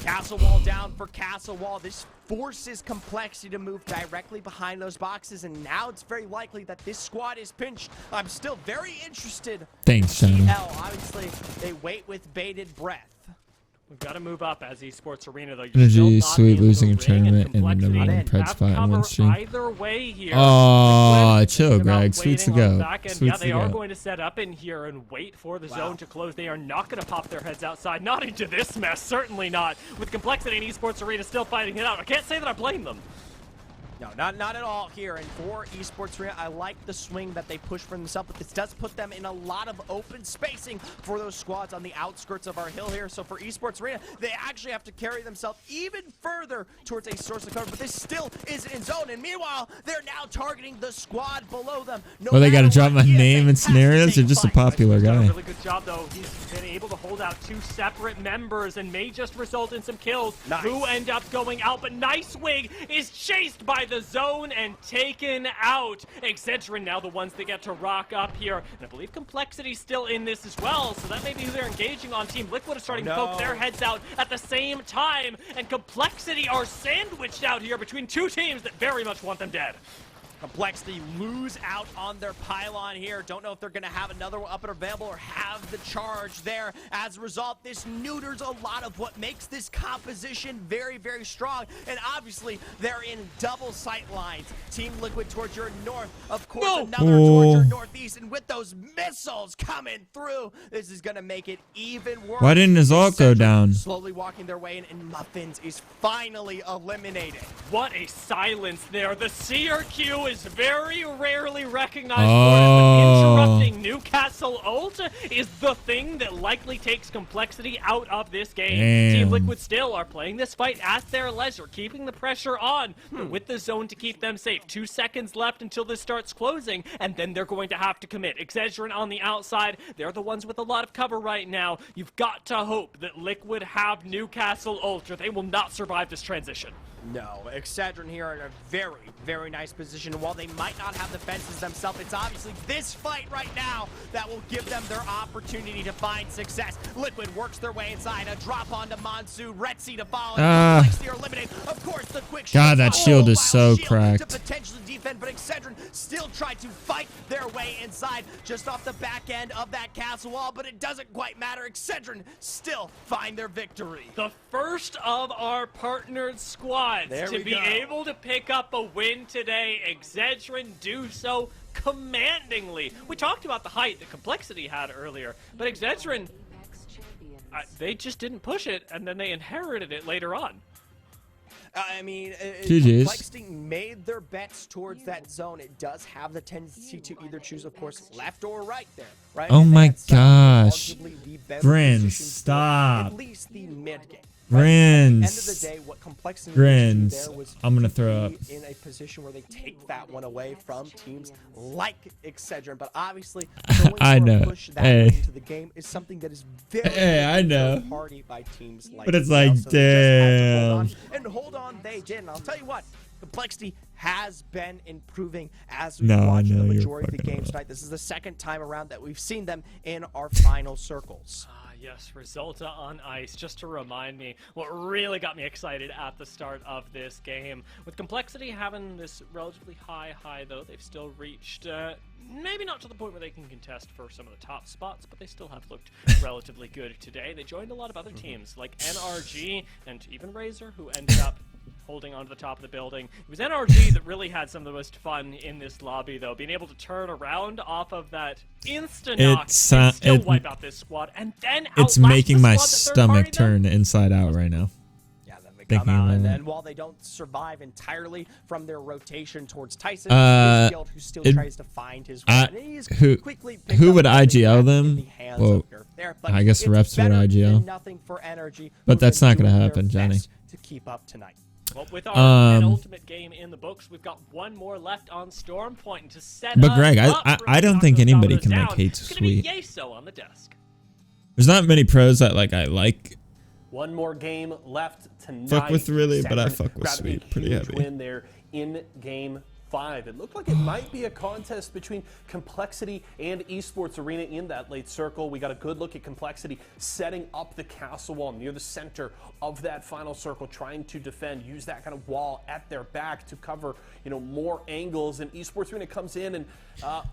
Castle Wall down for Castle Wall. This forces Complexity to move directly behind those boxes, and now it's very likely that this squad is pinched. I'm still very interested. Thanks, Shadow. TL, obviously, they wait with bated breath. We've got to move up as Esports Arena, though. You're Energy, still not sweet, in the losing a ring, tournament and Complexity number one in. Pred have spot in cover one stream. Either way here. Oh, Liquid chill, about Greg. Sweets to waiting on go. the back end. Sweets Yeah, they to are go. going to set up in here and wait for the zone to close. They are not going to pop their heads outside. Not into this mess. Certainly not. With Complexity and Esports Arena still fighting it out. I can't say that I blame them. No, not at all here. And for Esports Arena, I like the swing that they push for themselves, but this does put them in a lot of open spacing for those squads on the outskirts of our hill here. So for Esports Arena, they actually have to carry themselves even further towards a source of cover, but this still is in zone. And meanwhile, they're now targeting the squad below them. No Well, they gotta matter drop what, my ESA name in has to scenarios. take You're just a fight. popular He's done a guy. really good job, though. He's been able to hold out 2 separate members and may just result in some kills. Nice. Who end up going out, but Nicewig is chased by the zone and taken out. Excedrin now the ones that get to rock up here. And I believe Complexity's still in this as well, so that may be who they're engaging on. Team Liquid is starting to poke their heads out at the same time, and Complexity are sandwiched out here between 2 teams that very much want them dead. Complexity lose out on their pylon here. Don't know if they're going to have another one up and available or have the charge there. As a result, this neuters a lot of what makes this composition very, very strong. And obviously, they're in double sight lines. Team Liquid towards your north, of course, another towards your northeast. And with those missiles coming through, this is going to make it even worse. Why didn't his ult go down? Slowly walking their way in, and Muffins is finally eliminated. What a silence there. The CRQ is very rarely recognized for it, but interrupting Newcastle ult is the thing that likely takes Complexity out of this game. Damn. Team Liquid still are playing this fight at their leisure, keeping the pressure on, but with the zone to keep them safe. 2 seconds left until this starts closing, and then they're going to have to commit. Excedrin on the outside, they're the ones with a lot of cover right now. You've got to hope that Liquid have Newcastle ult, or they will not survive this transition. No, Excedrin here in a very, very nice position. While they might not have the fences themselves, it's obviously this fight right now that will give them their opportunity to find success. Liquid works their way inside, a drop onto Monsoon, Retzi to follow. Complexity are eliminated. Of course, the quick God, that shield is so cracked. To potentially defend, but Excedrin still tried to fight their way inside just off the back end of that castle wall, but it doesn't quite matter. Excedrin still find their victory. The first of our partnered squads to be able to pick up a win today. Excedrin do so commandingly. We talked about the height that Complexity had earlier, but Excedrin, they just didn't push it, and then they inherited it later on. I mean, GG's. Complexity made their bets towards that zone. It does have the tendency to either choose, of course, left or right there, right? Oh And my that's gosh. arguably the better Grins, position for stop. At least the mid game. Grins. At the end of the day, what Complexity Grins. needed to do there was I'm gonna to throw be up. in a position where they take that one away from teams like Excedrin. But obviously, I going for a know. push that Hey. way into the game is something that is very Hey, I know. third-party by teams like But it's UL, like, so they just had to hold on. damn. And hold on, they did. And I'll tell you what, Complexity has been improving as we've No, I watched know the you're majority of the fucking games up. tonight. This is the second time around that we've seen them in our final circles. Yes, Resulta on ice, just to remind me what really got me excited at the start of this game. With Complexity having this relatively high, though, they've still reached, maybe not to the point where they can contest for some of the top spots, but they still have looked relatively good today. They joined a lot of other teams, like NRG and even Razor, who ended up holding on to the top of the building. It was NRG that really had some of the most fun in this lobby, though, being able to turn around off of that insta-knock and still wipe out this squad, and then It's outlast making the my squad that third party stomach turn inside out right now. Yeah, then they Thinking come out, about and it. then while they don't survive entirely from their rotation towards Tyson, Field, who still tries to find his way. And he's quickly picked who up would getting IGL back them? in the hands Well, of Gerf there, but I guess the it's reps would better IGL. than nothing for Energy, But who've that's been not gonna doing their happen, Johnny. best to keep up tonight. Well, with our penultimate game in the books, we've got one more left on Storm Point to set But us Greg, up I for don't the think Taco anybody Domino's can down. make hate It's gonna be sweet. Yeso on the desk. There's not many pros that like I like. One more game left tonight. Fuck with really, but I Excedrin fuck with grabbed a Sweet pretty huge heavy. win there in game 5. It looked like it might be a contest between Complexity and Esports Arena in that late circle. We got a good look at Complexity setting up the castle wall near the center of that final circle, trying to defend, use that kind of wall at their back to cover, more angles. And Esports Arena comes in and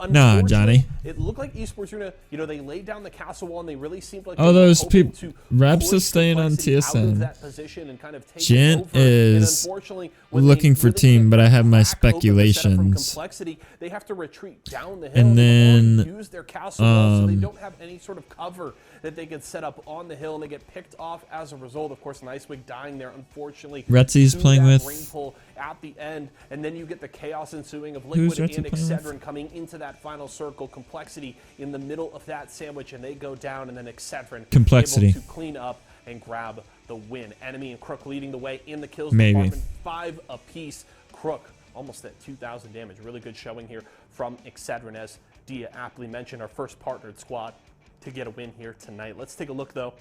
Nah, Johnny. It looked like Esports Arena, they laid down the castle wall and they really seemed like Oh, they were those hoping peop- to reps push are staying on Complexity out of TSN. that position and kind of take it Gent over. And is unfortunately, when looking they for really team, get but I have my back over the setup from speculations. Complexity, they have to retreat down the hill And then, use their castle wall, so they don't have any sort of cover that they could set up on the hill, and they get picked off as a result. Of course, Nicewig dying there, unfortunately. Retzi's to playing that with- ring pull at the end, and then you get the chaos ensuing of Who's Liquid Retzi and playing with? Excedrin coming into that final circle. Complexity in the middle of that sandwich, and they go down, and then Excedrin Complexity. able to clean up and grab the win. Enemy and Crook leading the way in the kills Maybe. department, 5 apiece. Crook almost at 2,000 damage. Really good showing here from Excedrin, as Dia aptly mentioned, our first partnered squad to get a win here tonight. Let's take a look, though,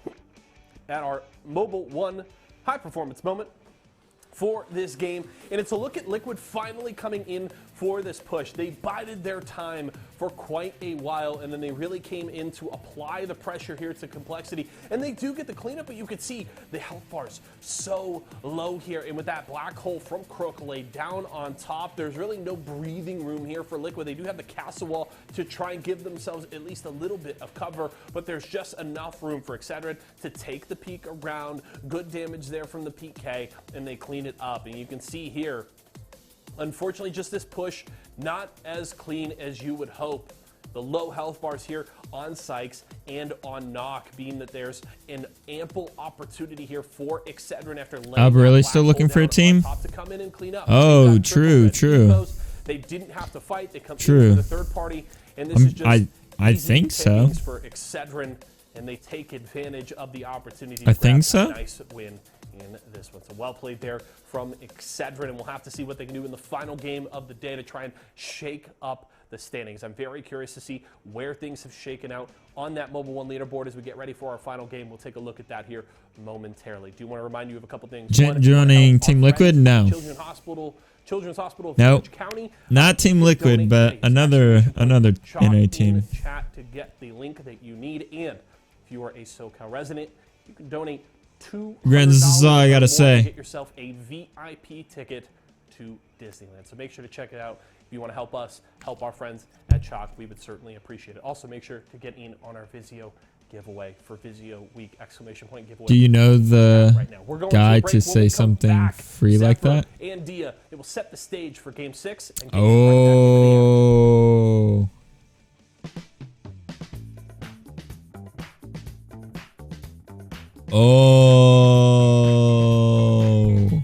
at our Mobile 1 high-performance moment for this game, and it's a look at Liquid finally coming in for this push. They bided their time for quite a while, and then they really came in to apply the pressure here to Complexity, and they do get the cleanup, but you can see the health bars so low here, and with that black hole from Crook laid down on top, there's really no breathing room here for Liquid. They do have the castle wall to try and give themselves at least a little bit of cover, but there's just enough room for Excedrin to take the peek around. Good damage there from the PK, and they clean it up, and you can see here, unfortunately, just this push, not as clean as you would hope. The low health bars here on Sykes and on Knock, being that there's an ample opportunity here for Excedrin after laying Really that still black looking hole for a down team? on top to come in and clean up. Oh, They've got true, triple red true. Evos. They didn't have to fight. They come True. into the third party, and this is just I easy think so. pickings for Excedrin, and they take advantage of the opportunity I to think grab so. a nice win in this one. So well played there from Excedrin, and we'll have to see what they can do in the final game of the day to try and shake up the standings. I'm very curious to see where things have shaken out on that Mobile One leaderboard as we get ready for our final game. We'll take a look at that here momentarily. Do want to remind you of a couple things. Joining Team Liquid? No. Children's Hospital of Nope. Village County. Not Team Liquid, but another NA team. Chat to get the link that you need, and if you are a SoCal resident, you can donate $200 Grins, this is all I gotta or more say. to get yourself a VIP ticket to Disneyland. So make sure to check it out. If you want to help us, help our friends at Chalk, we would certainly appreciate it. Also, make sure to get in on our Vizio giveaway for Vizio Week ! Giveaway. Do you know the Right now. We're going guy a break. to When say we come something back, free like Zephyr that? And Dia, it will set the stage for Game 6. And get you right back into the Oh. end. Oh.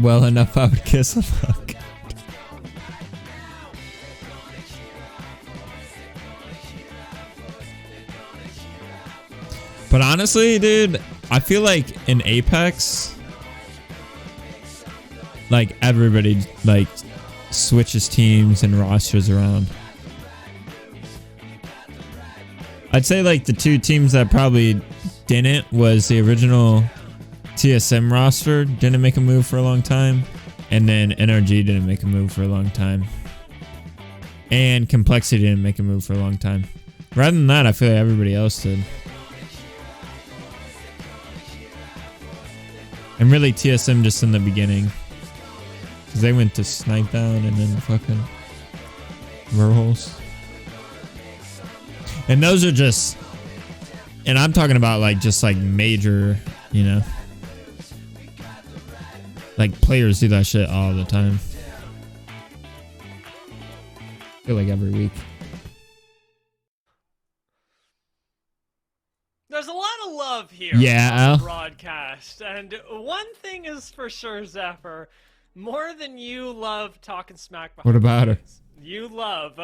Well enough, I would kiss a fuck. But honestly, dude, I feel like in Apex, like everybody like switches teams and rosters around. I'd say like the two teams that probably didn't was the original TSM roster didn't make a move for a long time, and then NRG didn't make a move for a long time, and Complexity didn't make a move for a long time. Rather than that, I feel like everybody else did. And really TSM just in the beginning, because they went to Snipe Down and then fucking Verholes. And those are just, and I'm talking about like just like major, you know, like players do that shit all the time. I feel like every week. There's a lot of love here Yeah, on Al. the broadcast, and one thing is for sure, Zephyr, more than you love talking smack behind What about her? you love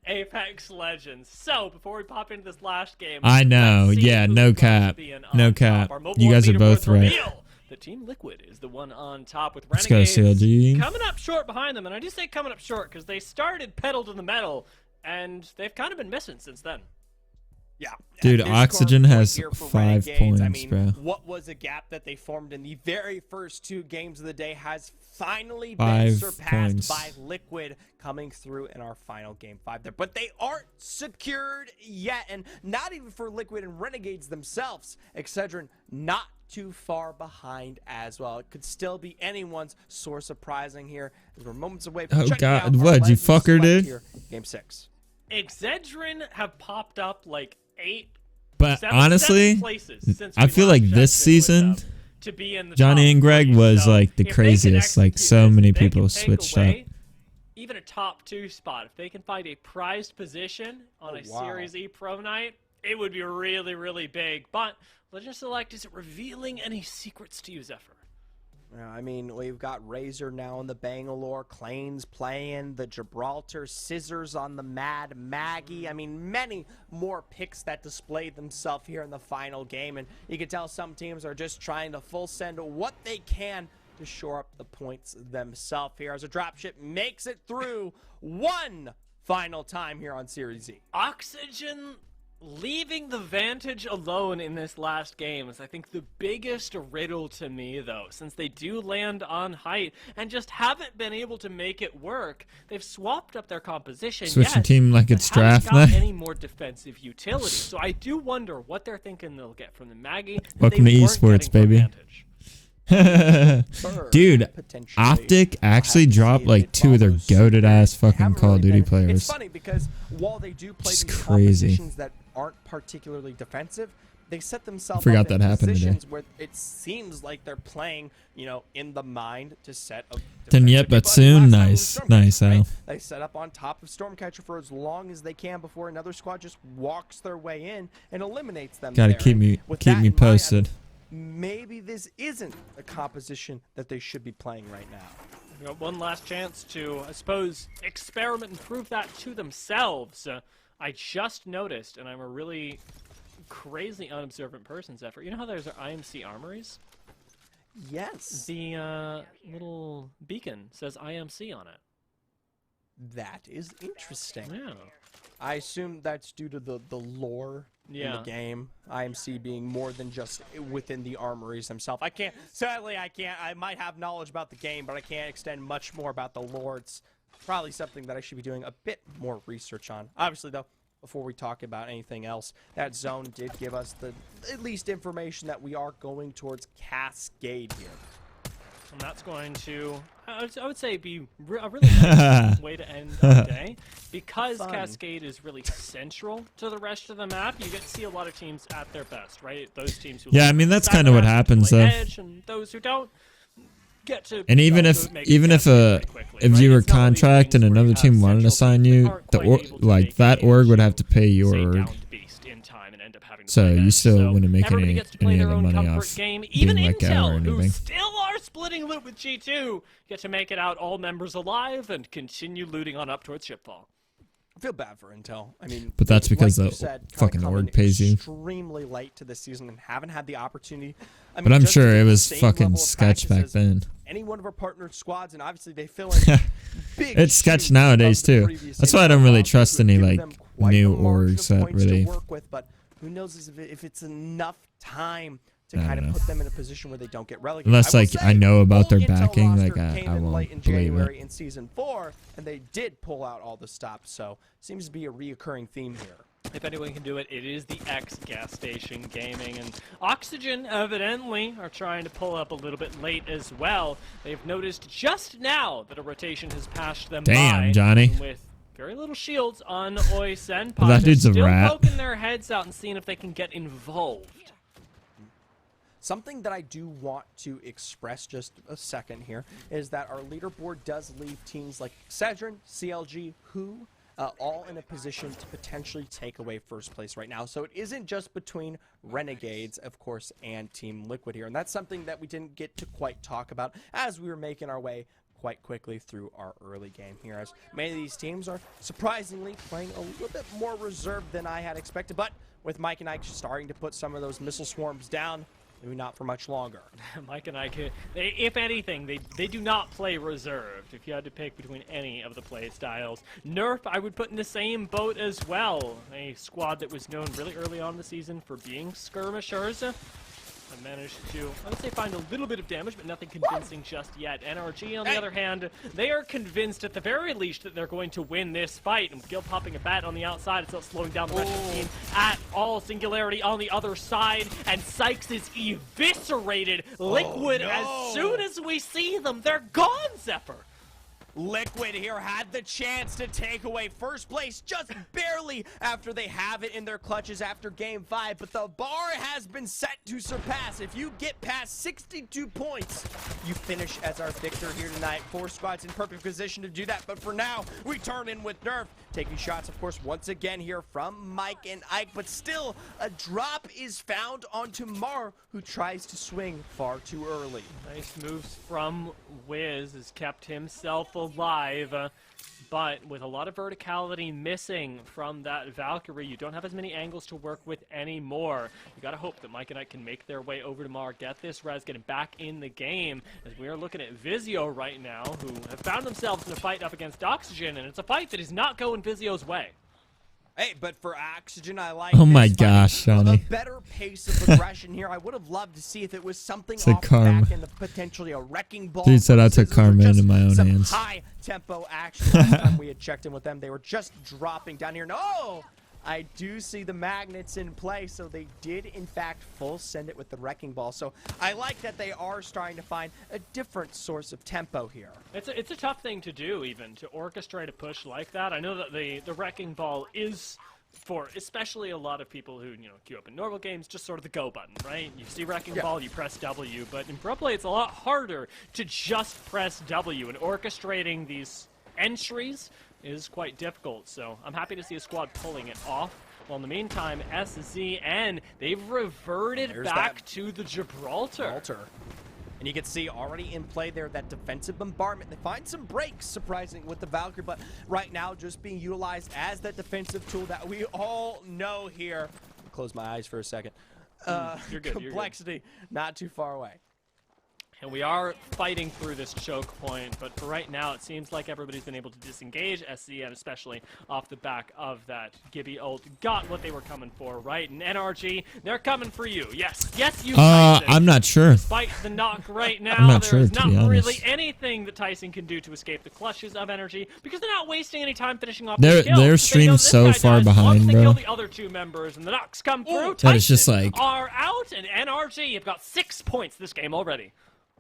Apex Legends. So before we pop into this last game, I know, let's see yeah, who's no going to cap. be on No top. cap. Our Mobile You One guys are both leaderboards right. reveal that Team Liquid is the one on top with Let's go, Renegades CLG. coming up short behind them, and I do say coming up short because they started pedal to the metal, and they've kind of been missing since then. Yeah. Dude, At this Oxygen current has point here for 5 Renegades, points, I mean, bro. what was a gap that they formed in the very first 2 games of the day has finally 5 been surpassed points. by Liquid coming through in our final game 5 there. But they aren't secured yet, and not even for Liquid and Renegades themselves. Excedrin not too far behind as well. It could still be anyone's source of prizing here as we're moments away from Oh, checking God, out our what, you Legends fucker, select dude? here, Game 6. Excedrin have popped up like 8 But seven honestly, places since I we feel last like checked this in with season, them to be in the Johnny top and Greg 3. was So like the if they can craziest. Like execute so this, many if they people can take switched away up. Even a top 2 spot, if they can find a prized position on a wow. Series E Pro night, it would be really, really big. But Legend Select, is it revealing any secrets to you, Zephyr? Yeah, I mean, we've got Razor now in the Bangalore, Clanes playing the Gibraltar, Scissors on the Mad Maggie. I mean, many more picks that display themselves here in the final game. And you can tell some teams are just trying to full send what they can to shore up the points themselves here as a dropship makes it through one final time here on Series E. Oxygen leaving the Vantage alone in this last game is, I think, the biggest riddle to me, though, since they do land on height and just haven't been able to make it work. They've swapped up their composition, Switch your yes, team like but it's haven't draft got night. any more defensive utility. So I do wonder what they're thinking they'll get from the Maggie. that Welcome they to weren't esports, getting from baby. Vantage. Dude, Potentially. Optic actually We'll have to dropped see like if 2 of their follows goated ass suit. They fucking haven't Call of really Duty been- players. It's funny because while they do play Just these crazy. compositions that aren't particularly defensive, they set themselves Forgot up in that happened today. positions where it seems like they're playing, you know, in the mind to set up. Then yet, but soon, nice, nice, Al. They set up on top of Stormcatcher for as long as they can before another squad just walks their way in and eliminates them. Gotta there. keep And me with keep that me in mind, posted. maybe this isn't a composition that they should be playing right now. You got one last chance to, I suppose, experiment and prove that to themselves. I just noticed, and I'm a really crazy unobservant person, Zephyr. You know how there's IMC armories? Yes. The little beacon says IMC on it. That is interesting. Yeah. I assume that's due to the lore in the game. IMC being more than just within the armories themselves. Sadly, I can't. I might have knowledge about the game, but I can't extend much more about the lore. It's probably something that I should be doing a bit more research on. Obviously, though, before we talk about anything else, that zone did give us at least information that we are going towards Cascade here. And that's going to, I would say, be a really nice way to end the day. Because Cascade is really central to the rest of the map, you get to see a lot of teams at their best, right? Those teams who I mean, that's kind of what happens, though. Edge, and those who don't get to. And even if you were contract and another team wanted to sign you, that org would have to pay your org. So you still wouldn't make any of the money off being let go or anything. Who still are splitting loot with G2, get to make it out all members alive and continue looting on up towards Shipfall. I feel bad for Intel. I mean, but that's because like the fucking org pays you. Extremely late to this season and haven't had the opportunity. I mean, but I'm sure it was fucking sketch back then. Any one of our partnered squads, and obviously they fill in big. It's sketch nowadays too. That's why I don't really trust any like new orgs that really. Work with, but who knows if it's enough time to kind of put them in a position where they don't get relegated. Unless I know about their backing, like I won't late in believe January it. In season 4, and they did pull out all the stops, so seems to be a reoccurring theme here. If anyone can do it, it is the X Gas Station Gaming, and Oxygen evidently are trying to pull up a little bit late as well. They've noticed just now that a rotation has passed them by. Damn, Johnny. With very little shields on Oi Senpai. Well, that dude's a still rat. Poking their heads out and seeing if they can get involved. Something that I do want to express just a second here is that our leaderboard does leave teams like Cedron, CLG, Who, all in a position to potentially take away first place right now. So it isn't just between Renegades, of course, and Team Liquid here. And that's something that we didn't get to quite talk about as we were making our way quite quickly through our early game here, as many of these teams are surprisingly playing a little bit more reserved than I had expected. But with Mike and Ike starting to put some of those missile swarms down, maybe not for much longer. Mike and Ike, if anything, they do not play reserved. If you had to pick between any of the play styles, Nerf I would put in the same boat as well. A squad that was known really early on in the season for being skirmishers. I managed to, I would say, find a little bit of damage, but nothing convincing just yet. NRG, on the other hand, they are convinced at the very least that they're going to win this fight. And with Gil popping a bat on the outside, it's not slowing down the rest of the team at all. Singularity on the other side, and Sykes is eviscerated. Liquid, as soon as we see them, they're gone, Zephyr. Liquid here had the chance to take away first place just barely after they have it in their clutches after game 5, but the bar has been set to surpass. If you get past 62 points, you finish as our victor here tonight. 4 squads in perfect position to do that, but for now, we turn in with Nerf. Taking shots, of course, once again here from Mike and Ike, but still a drop is found onto Mar, who tries to swing far too early. Nice moves from Wiz, has kept himself alive, but with a lot of verticality missing from that Valkyrie, you don't have as many angles to work with anymore. You gotta hope that Mike and Ike can make their way over to Mar, get this res, get him back in the game, as we are looking at Vizio right now, who have found themselves in a fight up against Oxygen, and it's a fight that is not going Vizio's way. Hey, but for Oxygen, I like oh my gosh, Johnny. A better pace of aggression here. I would have loved to see if it was something it's off the back and potentially a wrecking ball. Dude said I took karma into my own hands. High tempo action. Last time we had checked in with them, they were just dropping down here. No! I do see the magnets in play, so they did in fact full send it with the wrecking ball. So I like that they are starting to find a different source of tempo here. It's a tough thing to do, even to orchestrate a push like that. I know that the wrecking ball is for especially a lot of people who queue up in normal games, just sort of the go button, right? You see wrecking ball, you press W, but in pro play it's a lot harder to just press W, and orchestrating these entries is quite difficult, so I'm happy to see a squad pulling it off. Well, in the meantime, SZN, they've reverted There's back that to the Gibraltar. And you can see already in play there that defensive bombardment. They find some breaks, surprising, with the Valkyrie, but right now just being utilized as that defensive tool that we all know here. Close my eyes for a second. You're good. Complexity, not too far away. And we are fighting through this choke point, but for right now, it seems like everybody's been able to disengage. SCN, especially off the back of that Gibby ult, got what they were coming for, right? And NRG, they're coming for you. Yes, you, Tyson. I'm not sure. Despite the knock right now, I'm not there's sure, to not be really honest. anything that Tyson can do to escape the clutches of Energy because they're not wasting any time finishing off Their the kill. They know stream's this so guy far does. behind, Once they bro. kill the other two members and the knocks come through, That is just Tyson like- are out, and NRG have got 6 points this game already.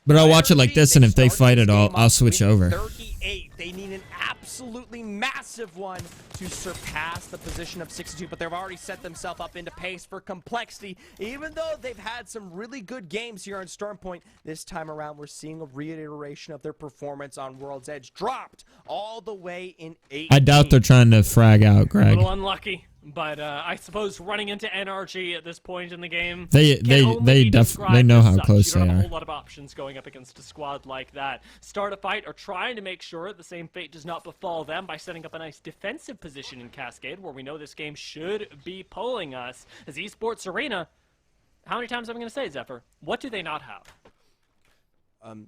But I'll watch it like this, and if they fight it, I'll switch over. 38. They need an absolutely massive one to surpass the position of 62, but they've already set themselves up into pace for complexity. Even though they've had some really good games here on Stormpoint, this time around we're seeing a reiteration of their performance on World's Edge, dropped all the way in 8. I doubt they're trying to frag out, A Greg. little unlucky, but I suppose running into NRG at this point in the game, They know how close you don't they have a are. whole lot of options going up against a squad like that. Start a fight or trying to make sure the same fate does not befall them by setting up a nice defensive position in Cascade, where we know this game should be pulling us. As Esports Arena, how many times am I going to say, Zephyr? What do they not have?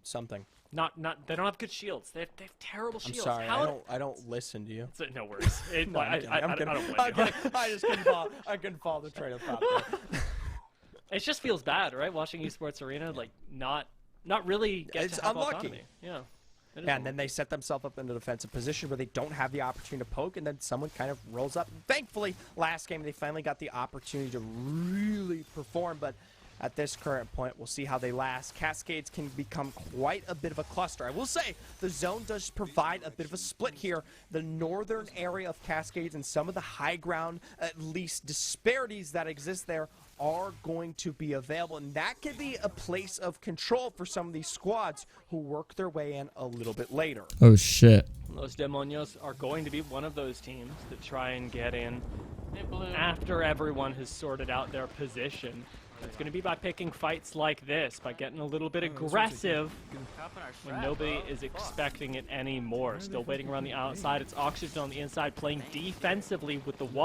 Something. They don't have good shields. They have terrible I'm shields. sorry, How I don't listen to you. No worries. No, I'm kidding. I don't blame I'm you. kidding. I just couldn't follow the train of thought there. It just feels bad, right? Watching Esports Arena, like not really get It's to have unlucky. autonomy. Yeah. It is And then they set themselves up in a defensive position where they don't have the opportunity to poke, and then someone kind of rolls up. Thankfully, last game they finally got the opportunity to really perform, but at this current point, we'll see how they last. Cascades can become quite a bit of a cluster. I will say, the zone does provide a bit of a split here. The northern area of Cascades and some of the high ground, at least disparities that exist there, are going to be available, and that could be a place of control for some of these squads who work their way in a little bit later. Oh shit. Los Demonios are going to be one of those teams that try and get in after everyone has sorted out their position. It's going to be by picking fights like this, by getting a little bit aggressive when nobody is expecting it anymore. Still waiting around the outside. It's Oxygen on the inside, playing defensively with the wall.